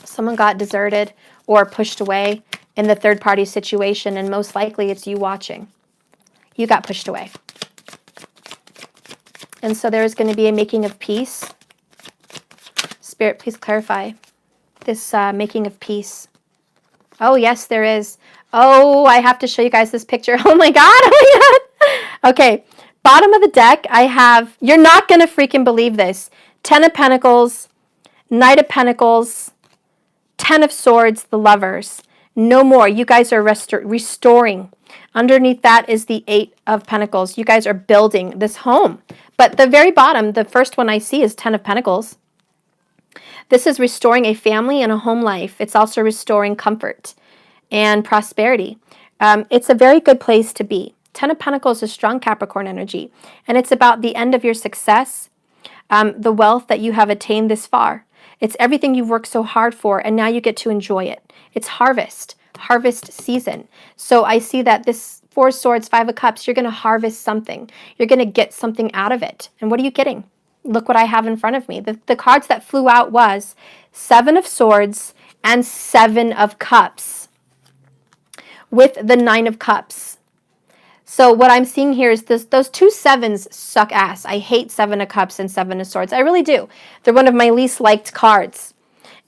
Someone got deserted or pushed away in the third-party situation, and most likely it's you watching. You got pushed away. And so there's going to be a making of peace. Spirit, please clarify this making of peace. Oh, yes, there is. Oh, I have to show you guys this picture. Oh, my God. Oh, my God. Okay, bottom of the deck, I have, you're not going to freaking believe this, 10 of Pentacles, Knight of Pentacles, 10 of Swords, the Lovers. No more. You guys are restoring. Underneath that is the 8 of Pentacles. You guys are building this home. But the very bottom, the first one I see is 10 of Pentacles. This is restoring a family and a home life. It's also restoring comfort and prosperity. It's a very good place to be. 10 of Pentacles is strong Capricorn energy, and it's about the end of your success, the wealth that you have attained this far. It's everything you've worked so hard for, and now you get to enjoy it. It's harvest season. So I see that this 4 of Swords, 5 of Cups, you're going to harvest something. You're going to get something out of it. And what are you getting? Look what I have in front of me. The cards that flew out was 7 of Swords and 7 of Cups with the 9 of Cups. So what I'm seeing here is those 2 7s suck ass. I hate 7 of Cups and 7 of Swords. I really do. They're one of my least liked cards.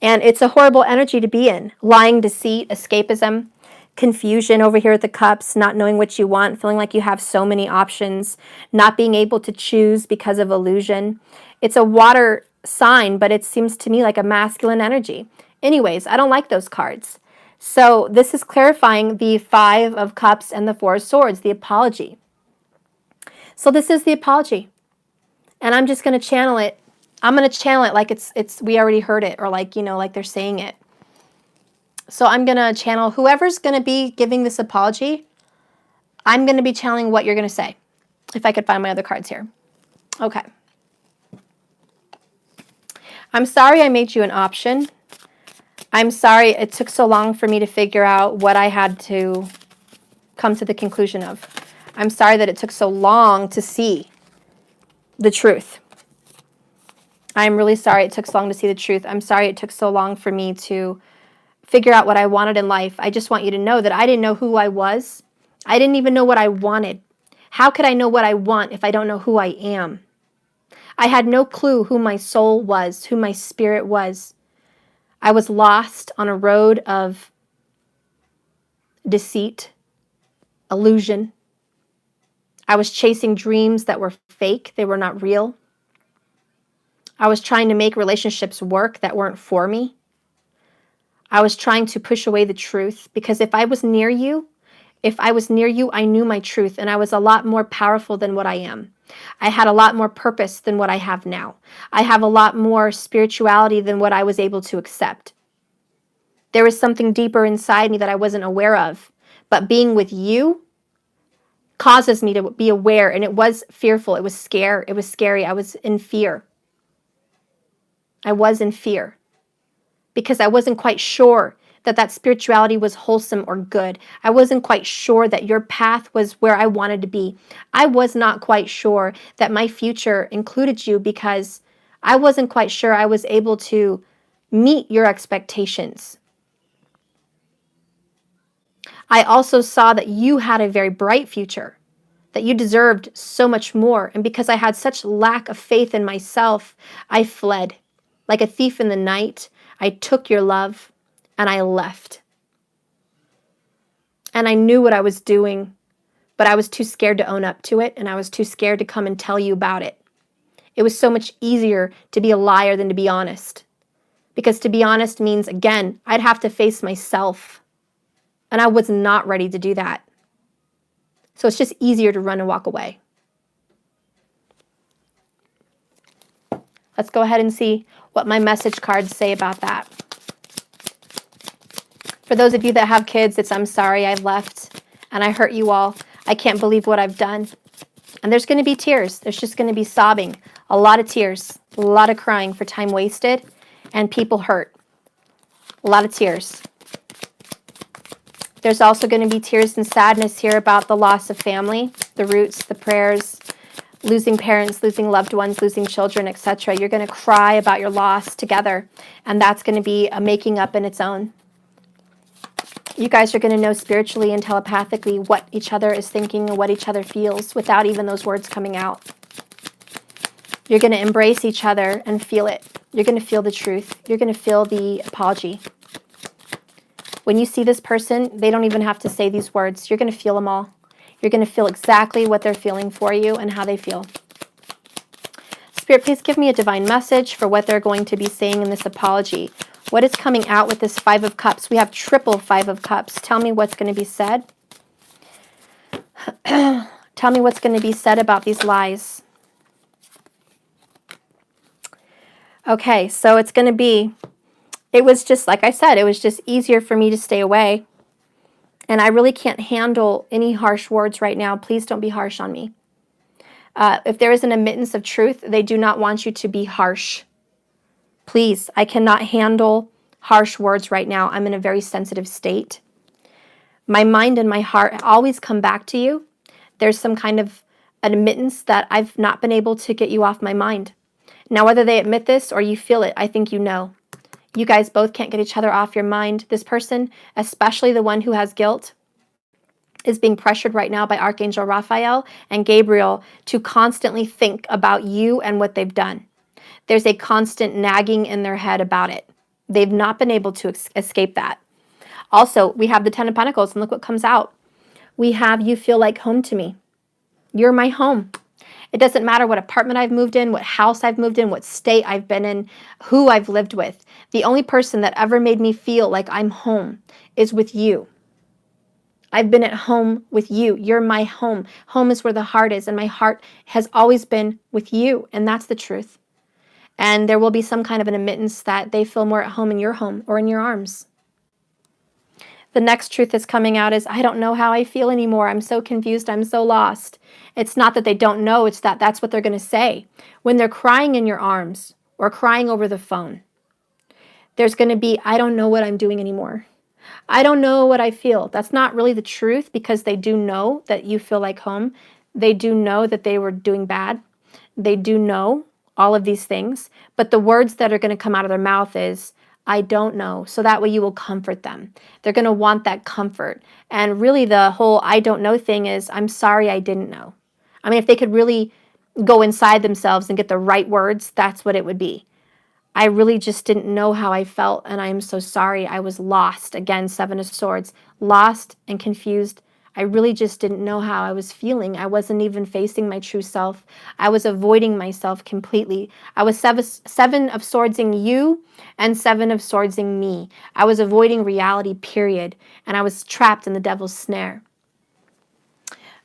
And it's a horrible energy to be in. Lying, deceit, escapism, confusion over here with the Cups, not knowing what you want, feeling like you have so many options, not being able to choose because of illusion. It's a water sign, but it seems to me like a masculine energy. Anyways, I don't like those cards. So this is clarifying the 5 of Cups and the 4 of Swords, the apology. So this is the apology. And I'm just going to channel it. I'm going to channel it like it's we already heard it, or like, you know, like they're saying it. So I'm going to channel whoever's going to be giving this apology. I'm going to be channeling what you're going to say. If I could find my other cards here. Okay. I'm sorry I made you an option. I'm sorry it took so long for me to figure out what I had to come to the conclusion of. I'm sorry that it took so long to see the truth. I'm really sorry it took so long to see the truth. I'm sorry it took so long for me to figure out what I wanted in life. I just want you to know that I didn't know who I was I didn't even know what I wanted. How could I know what I want if I don't know who I am? I had no clue who my soul was, who my spirit was. I was lost on a road of deceit, illusion. I was chasing dreams that were fake. They were not real. I was trying to make relationships work that weren't for me. I was trying to push away the truth because if I was near you, I knew my truth, and I was a lot more powerful than what I am. I had a lot more purpose than what I have now. I have a lot more spirituality than what I was able to accept. There was something deeper inside me that I wasn't aware of. But being with you causes me to be aware, and it was fearful. It was scary. I was in fear. I was in fear because I wasn't quite sure that spirituality was wholesome or good. I wasn't quite sure that your path was where I wanted to be. I was not quite sure that my future included you because I wasn't quite sure I was able to meet your expectations. I also saw that you had a very bright future, that you deserved so much more. And because I had such lack of faith in myself, I fled. Like a thief in the night, I took your love and I left. And I knew what I was doing, but I was too scared to own up to it, and I was too scared to come and tell you about it. It was so much easier to be a liar than to be honest. Because to be honest means, again, I'd have to face myself. And I was not ready to do that. So it's just easier to run and walk away. Let's go ahead and see what my message cards say about that. For those of you that have kids, it's I'm sorry I left and I hurt you all. I can't believe what I've done. And there's going to be tears. There's just going to be sobbing. A lot of tears. A lot of crying for time wasted and people hurt. A lot of tears. There's also going to be tears and sadness here about the loss of family, the roots, the prayers, losing parents, losing loved ones, losing children, etc. You're going to cry about your loss together, and that's going to be a making up in its own. You guys are going to know spiritually and telepathically what each other is thinking and what each other feels without even those words coming out. You're going to embrace each other and feel it. You're going to feel the truth. You're going to feel the apology. When you see this person, they don't even have to say these words. You're going to feel them all. You're going to feel exactly what they're feeling for you and how they feel. Spirit, please give me a divine message for what they're going to be saying in this apology. What is coming out with this Five of Cups? We have triple Five of Cups. Tell me what's going to be said. Tell me what's going to be said about these lies. Okay, so it's going to be, it was just, like I said, it was just easier for me to stay away. And I really can't handle any harsh words right now. Please don't be harsh on me. If there is an admittance of truth, they do not want you to be harsh. Please, I cannot handle harsh words right now. I'm in a very sensitive state. My mind and my heart always come back to you. There's some kind of an admittance that I've not been able to get you off my mind. Now, whether they admit this or you feel it, I think you know. You guys both can't get each other off your mind. This person, especially the one who has guilt, is being pressured right now by Archangel Raphael and Gabriel to constantly think about you and what they've done. There's a constant nagging in their head about it. They've not been able to escape that. Also, we have the Ten of Pentacles, and look what comes out. We have, you feel like home to me. You're my home. It doesn't matter what apartment I've moved in, what house I've moved in, what state I've been in, who I've lived with. The only person that ever made me feel like I'm home is with you. I've been at home with you. You're my home. Home is where the heart is, and my heart has always been with you, and that's the truth. And there will be some kind of an admittance that they feel more at home in your home or in your arms. The next truth that's coming out is, I don't know how I feel anymore. I'm so confused. I'm so lost. It's not that they don't know. It's that that's what they're going to say. When they're crying in your arms or crying over the phone, there's going to be, I don't know what I'm doing anymore. I don't know what I feel. That's not really the truth, because they do know that you feel like home. They do know that they were doing bad. They do know all of these things. But the words that are going to come out of their mouth is, I don't know. So that way you will comfort them. They're going to want that comfort. And really the whole I don't know thing is, I'm sorry I didn't know. I mean, if they could really go inside themselves and get the right words, that's what it would be. I really just didn't know how I felt, and I'm so sorry. I was lost. Again, Seven of Swords. Lost and confused. I really just didn't know how I was feeling. I wasn't even facing my true self. I was avoiding myself completely. I was Seven of Swordsing you and Seven of Swordsing me. I was avoiding reality, period. And I was trapped in the devil's snare.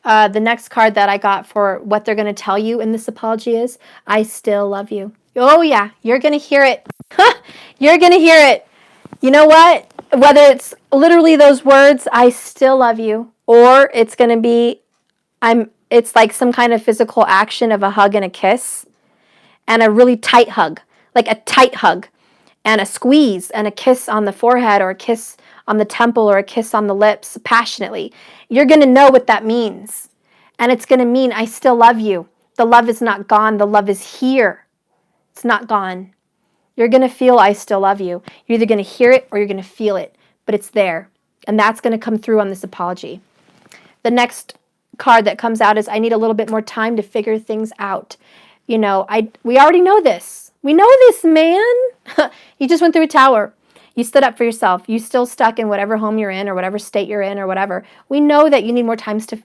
The next card that I got for what they're going to tell you in this apology is, I still love you. Oh, yeah, you're going to hear it. You're going to hear it. You know what? Whether it's literally those words, I still love you, or it's going to be, it's like some kind of physical action of a hug and a kiss, and a really tight hug, like a tight hug, and a squeeze, and a kiss on the forehead, or a kiss on the temple, or a kiss on the lips, passionately. You're going to know what that means. And it's going to mean, I still love you. The love is not gone. The love is here. It's not gone. You're going to feel I still love you. You're either going to hear it or you're going to feel it, but it's there. And that's going to come through on this apology. The next card that comes out is, I need a little bit more time to figure things out. You know, we already know this. We know this, man. You just went through a tower. You stood up for yourself. You still stuck in whatever home you're in or whatever state you're in or whatever. We know that you need more time to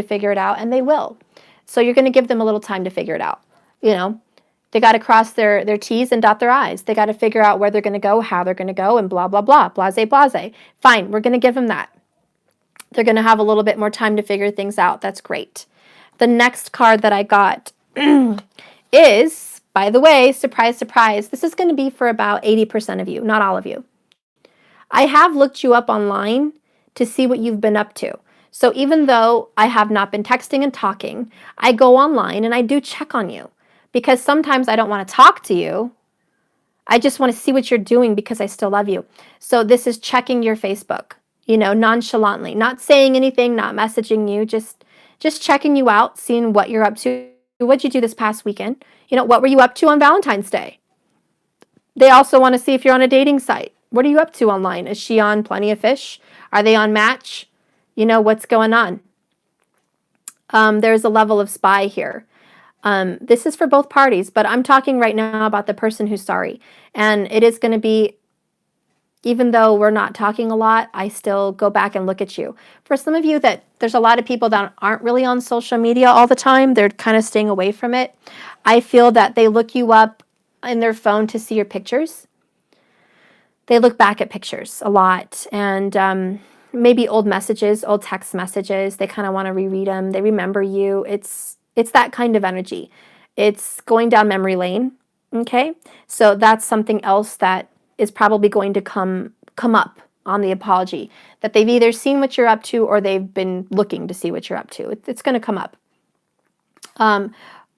figure it out, and they will. So you're going to give them a little time to figure it out. You know, they got to cross their T's and dot their I's. They got to figure out where they're going to go, how they're going to go, and blah, blah, blah, blase, blase. Fine, we're going to give them that. They're going to have a little bit more time to figure things out. That's great. The next card that I got is, by the way, surprise, surprise, this is going to be for about 80% of you, not all of you. I have looked you up online to see what you've been up to. So even though I have not been texting and talking, I go online and I do check on you, because sometimes I don't want to talk to you. I just want to see what you're doing because I still love you. So this is checking your Facebook, you know, nonchalantly, not saying anything, not messaging you, just checking you out, seeing what you're up to. What'd you do this past weekend? You know, what were you up to on Valentine's Day? They also want to see if you're on a dating site. What are you up to online? Is she on Plenty of Fish? Are they on Match? You know, what's going on? There's a level of spy here. This is for both parties, but I'm talking right now about the person who's sorry. And it is going to be, even though we're not talking a lot, I still go back and look at you. For some of you, there's a lot of people that aren't really on social media all the time. They're kind of staying away from it. I feel that they look you up in their phone to see your pictures. They look back at pictures a lot, and maybe old messages, old text messages. They kind of want to reread them. They remember you. It's that kind of energy. It's going down memory lane. Okay, so that's something else that is probably going to come up on the apology, that they've either seen what you're up to or they've been looking to see what you're up to. It's going to come up.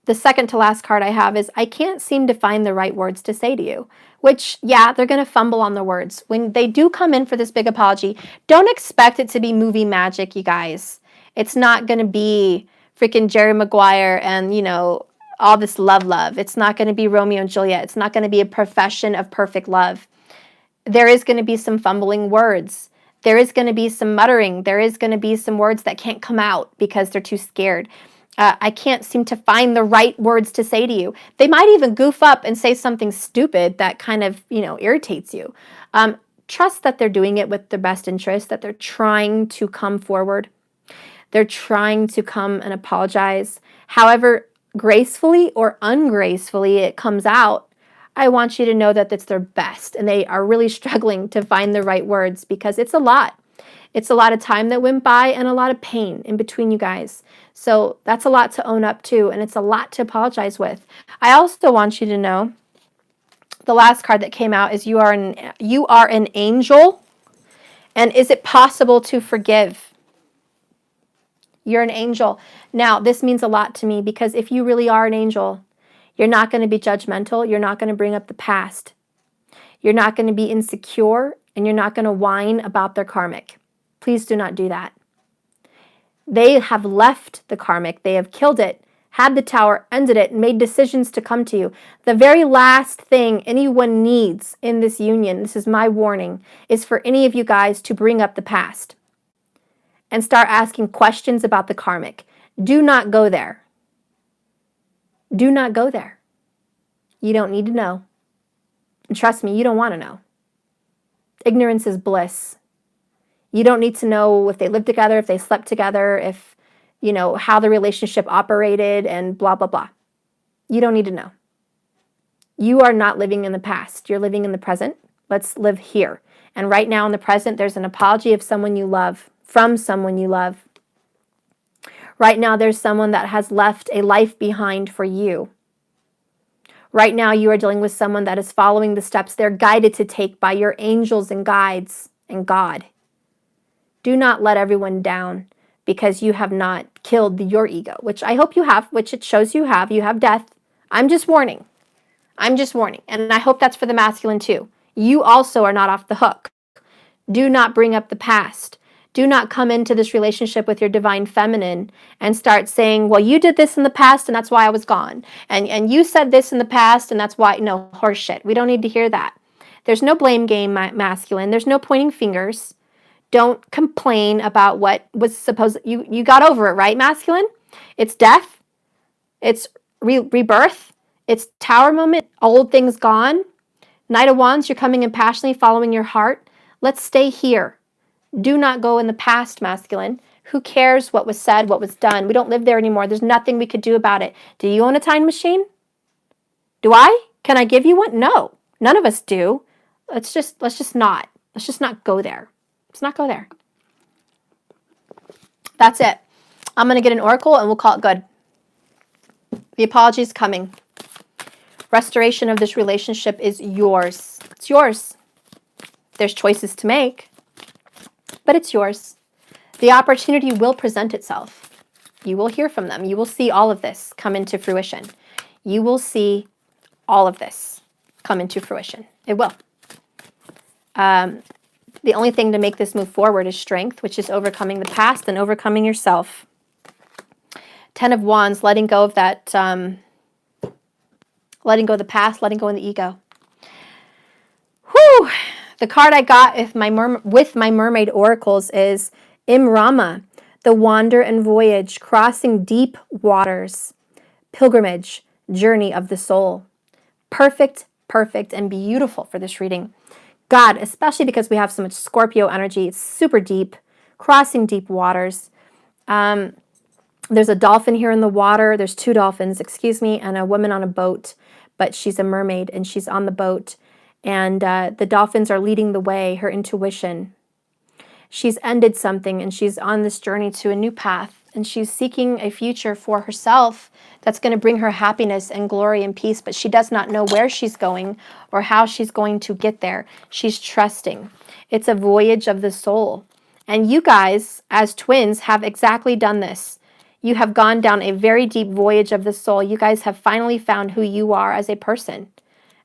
The second to last card I have is, I can't seem to find the right words to say to you, which, yeah, they're going to fumble on the words. When they do come in for this big apology, don't expect it to be movie magic, you guys. It's not going to be freaking Jerry Maguire and, you know, all this love. It's not going to be Romeo and Juliet. It's not going to be a profession of perfect love. There is going to be some fumbling words. There is going to be some muttering. There is going to be some words that can't come out because they're too scared. I can't seem to find the right words to say to you. They might even goof up and say something stupid that kind of, you know, irritates you. Trust that they're doing it with their best interest, that they're trying to come forward. They're trying to come and apologize. However gracefully or ungracefully it comes out, I want you to know that it's their best, and they are really struggling to find the right words, because it's a lot. It's a lot of time that went by and a lot of pain in between you guys. So that's a lot to own up to, and it's a lot to apologize with. I also want you to know, the last card that came out is, you are an angel, and is it possible to forgive? You're an angel. Now, this means a lot to me, because if you really are an angel, you're not going to be judgmental. You're not going to bring up the past. You're not going to be insecure, and you're not going to whine about their karmic. Please do not do that. They have left the karmic. They have killed it, had the tower, ended it, and made decisions to come to you. The very last thing anyone needs in this union, this is my warning, is for any of you guys to bring up the past and start asking questions about the karmic. Do not go there. Do not go there. You don't need to know. And trust me, you don't want to know. Ignorance is bliss. You don't need to know if they lived together, if they slept together, if, you know, how the relationship operated and blah, blah, blah. You don't need to know. You are not living in the past. You're living in the present. Let's live here. And right now in the present, there's an apology of someone you love, from someone you love. Right now, there's someone that has left a life behind for you. Right now, you are dealing with someone that is following the steps they're guided to take by your angels and guides and God. Do not let everyone down because you have not killed your ego, which I hope you have, which it shows you have. You have death. I'm just warning. I'm just warning. And I hope that's for the masculine too. You also are not off the hook. Do not bring up the past. Do not come into this relationship with your divine feminine and start saying, well, you did this in the past and that's why I was gone. And you said this in the past and that's why, no, horseshit. We don't need to hear that. There's no blame game, masculine. There's no pointing fingers. Don't complain about what was supposed, you got over it, right, masculine? It's death. It's rebirth. It's tower moment. Old things gone. Knight of Wands, you're coming in passionately, following your heart. Let's stay here. Do not go in the past, masculine. Who cares what was said, what was done? We don't live there anymore. There's nothing we could do about it. Do you own a time machine? Do I? Can I give you one? No. None of us do. Let's just not go there. Let's not go there. That's it. I'm going to get an oracle and we'll call it good. The apology is coming. Restoration of this relationship is yours. It's yours. There's choices to make, but it's yours. The opportunity will present itself. You will hear from them. You will see all of this come into fruition. You will see all of this come into fruition. It will. The only thing to make this move forward is strength, which is overcoming the past and overcoming yourself. 10 of Wands, letting go of that, letting go of the past, letting go of the ego. Whew! The card I got with my mermaid oracles is Imrama, the wander and voyage, crossing deep waters, pilgrimage, journey of the soul. Perfect, perfect, and beautiful for this reading. God, especially because we have so much Scorpio energy, it's super deep, crossing deep waters. There's a dolphin here in the water. There's 2 dolphins, excuse me, and a woman on a boat, but she's a mermaid and she's on the boat. And the dolphins are leading the way, her intuition. She's ended something and she's on this journey to a new path. And she's seeking a future for herself that's going to bring her happiness and glory and peace. But she does not know where she's going or how she's going to get there. She's trusting. It's a voyage of the soul. And you guys, as twins, have exactly done this. You have gone down a very deep voyage of the soul. You guys have finally found who you are as a person.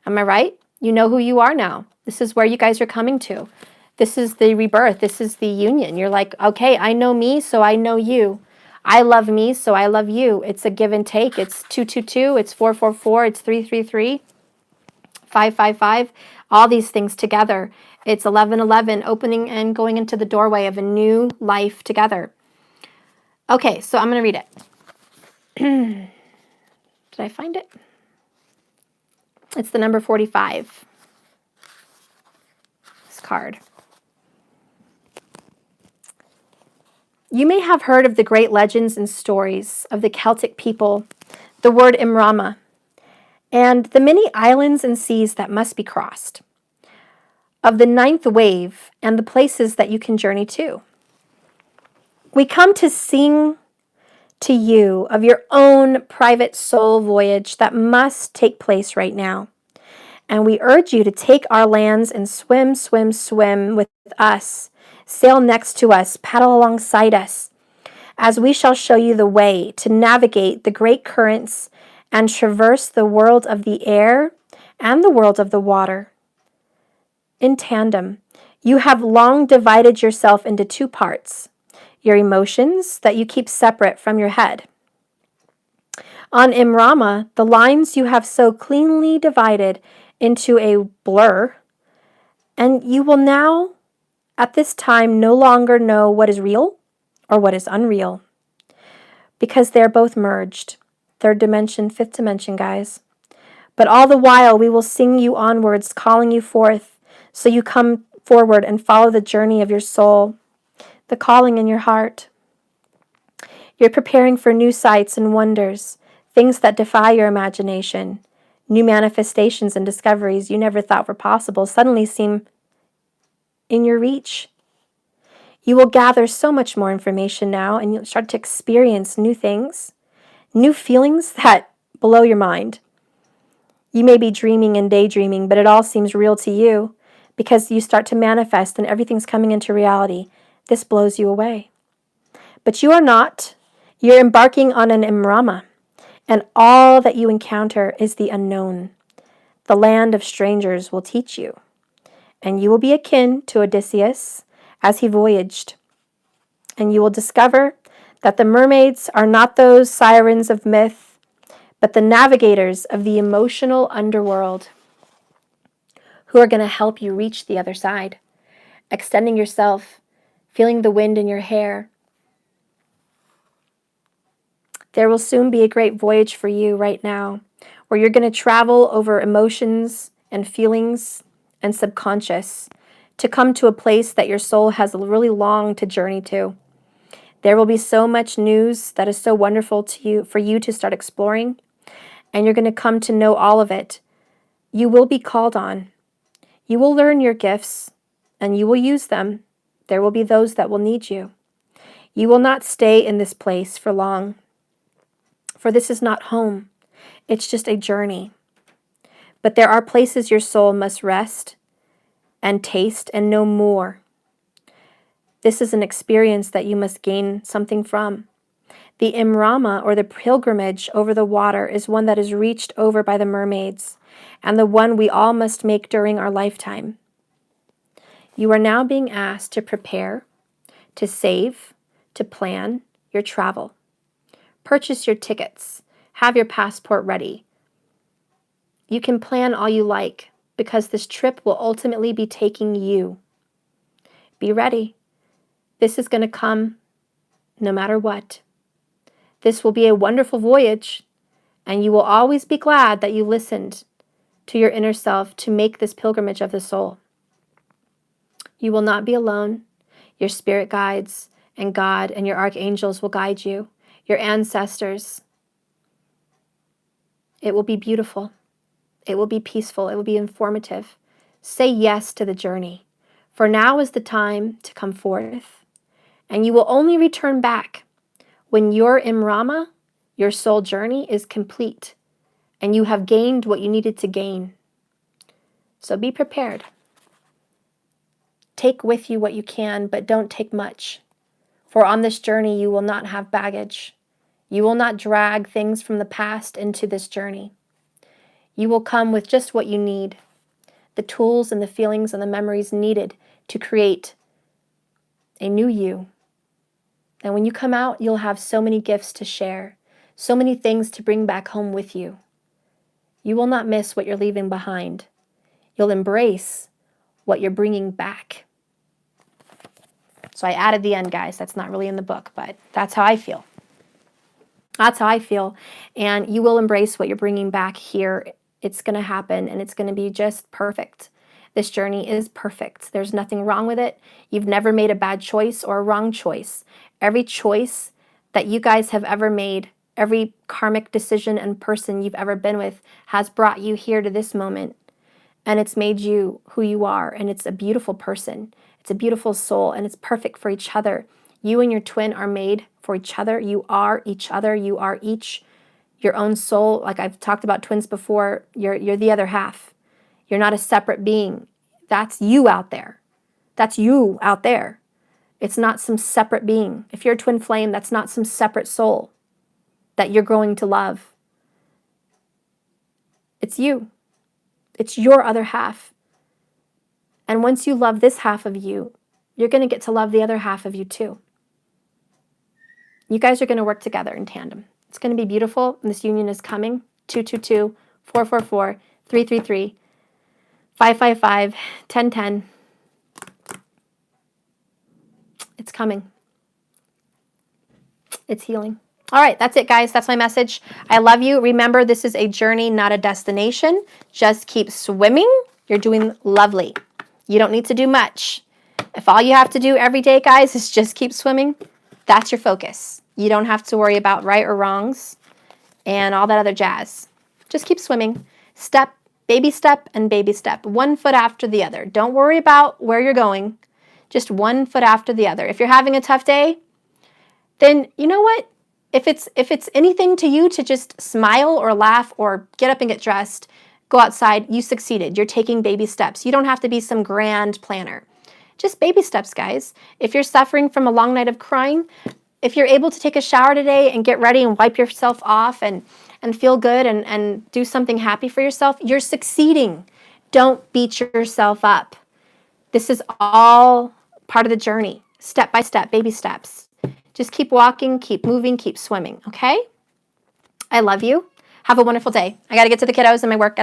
Am I right? You know who you are now. This is where you guys are coming to. This is the rebirth. This is the union. You're like, okay, I know me, so I know you. I love me, so I love you. It's a give and take. It's 222. It's 444. It's 333. 555. All these things together. It's 1111, opening and going into the doorway of a new life together. Okay, so I'm going to read it. Did I find it? It's the number 45. This card. You may have heard of the great legends and stories of the Celtic people, the word Imrama, and the many islands and seas that must be crossed, of the 9th wave and the places that you can journey to. We come to sing to you of your own private soul voyage that must take place right now. And we urge you to take our lands and swim, swim, swim with us. Sail next to us, paddle alongside us, as we shall show you the way to navigate the great currents and traverse the world of the air and the world of the water. In tandem, you have long divided yourself into 2 parts, your emotions that you keep separate from your head, On Imrama, the lines you have so cleanly divided into a blur, and you will now, at this time, no longer know what is real or what is unreal, because they're both merged. Third dimension, fifth dimension, guys. But all the while, we will sing you onwards, calling you forth, so you come forward and follow the journey of your soul, the calling in your heart. You're preparing for new sights and wonders, things that defy your imagination. New manifestations and discoveries you never thought were possible suddenly seem in your reach. You will gather so much more information now, and you'll start to experience new things, new feelings that blow your mind. You may be dreaming and daydreaming, but it all seems real to you because you start to manifest and everything's coming into reality. This blows you away. But you are not. You're embarking on an Imrama, and all that you encounter is the unknown. The land of strangers will teach you, and you will be akin to Odysseus as he voyaged. And you will discover that the mermaids are not those sirens of myth, but the navigators of the emotional underworld who are going to help you reach the other side, extending yourself, feeling the wind in your hair. There will soon be a great voyage for you right now, where you're going to travel over emotions and feelings and subconscious to come to a place that your soul has really longed to journey to. There will be so much news that is so wonderful to you for you to start exploring, and you're going to come to know all of it. You will be called on. You will learn your gifts, and you will use them. There will be those that will need you. You will not stay in this place for long, for this is not home. It's just a journey. But there are places your soul must rest and taste and know more. This is an experience that you must gain something from. The Imrama, or the pilgrimage over the water, is one that is reached over by the mermaids, and the one we all must make during our lifetime. You are now being asked to prepare, to save, to plan your travel. Purchase your tickets. Have your passport ready. You can plan all you like, because this trip will ultimately be taking you. Be ready. This is going to come no matter what. This will be a wonderful voyage, and you will always be glad that you listened to your inner self to make this pilgrimage of the soul. You will not be alone. Your spirit guides and God and your archangels will guide you, your ancestors. It will be beautiful. It will be peaceful. It will be informative. Say yes to the journey, for now is the time to come forth, and you will only return back when your Imrama, your soul journey, is complete and you have gained what you needed to gain. So be prepared. Take with you what you can, but don't take much. For on this journey, you will not have baggage. You will not drag things from the past into this journey. You will come with just what you need, the tools and the feelings and the memories needed to create a new you. And when you come out, you'll have so many gifts to share, so many things to bring back home with you. You will not miss what you're leaving behind. You'll embrace what you're bringing back. So I added the end, guys. That's not really in the book, but that's how I feel. That's how I feel. And you will embrace what you're bringing back here. It's going to happen, and it's going to be just perfect. This journey is perfect. There's nothing wrong with it. You've never made a bad choice or a wrong choice. Every choice that you guys have ever made, every karmic decision and person you've ever been with has brought you here to this moment. And it's made you who you are. And it's a beautiful person. It's a beautiful soul. And it's perfect for each other. You and your twin are made for each other. You are each other. You are each your own soul. Like I've talked about twins before, you're the other half. You're not a separate being. That's you out there. That's you out there. It's not some separate being. If you're a twin flame, that's not some separate soul that you're growing to love. It's you. It's your other half. And once you love this half of you, you're going to get to love the other half of you too. You guys are going to work together in tandem. It's going to be beautiful, and this union is coming. 222, 444, 333, 555, 1010. It's coming. It's healing. All right, that's it, guys. That's my message. I love you. Remember, this is a journey, not a destination. Just keep swimming. You're doing lovely. You don't need to do much. If all you have to do every day, guys, is just keep swimming, that's your focus. You don't have to worry about right or wrongs and all that other jazz. Just keep swimming. Step, and baby step. 1 foot after the other. Don't worry about where you're going. Just 1 foot after the other. If you're having a tough day, then you know what? If it's anything to you to just smile or laugh or get up and get dressed, go outside, you succeeded. You're taking baby steps. You don't have to be some grand planner. Just baby steps, guys. If you're suffering from a long night of crying, if you're able to take a shower today and get ready and wipe yourself off and feel good and do something happy for yourself, you're succeeding. Don't beat yourself up. This is all part of the journey. Step by step, baby steps. Just keep walking, keep moving, keep swimming, okay? I love you. Have a wonderful day. I got to get to the kiddos and my work.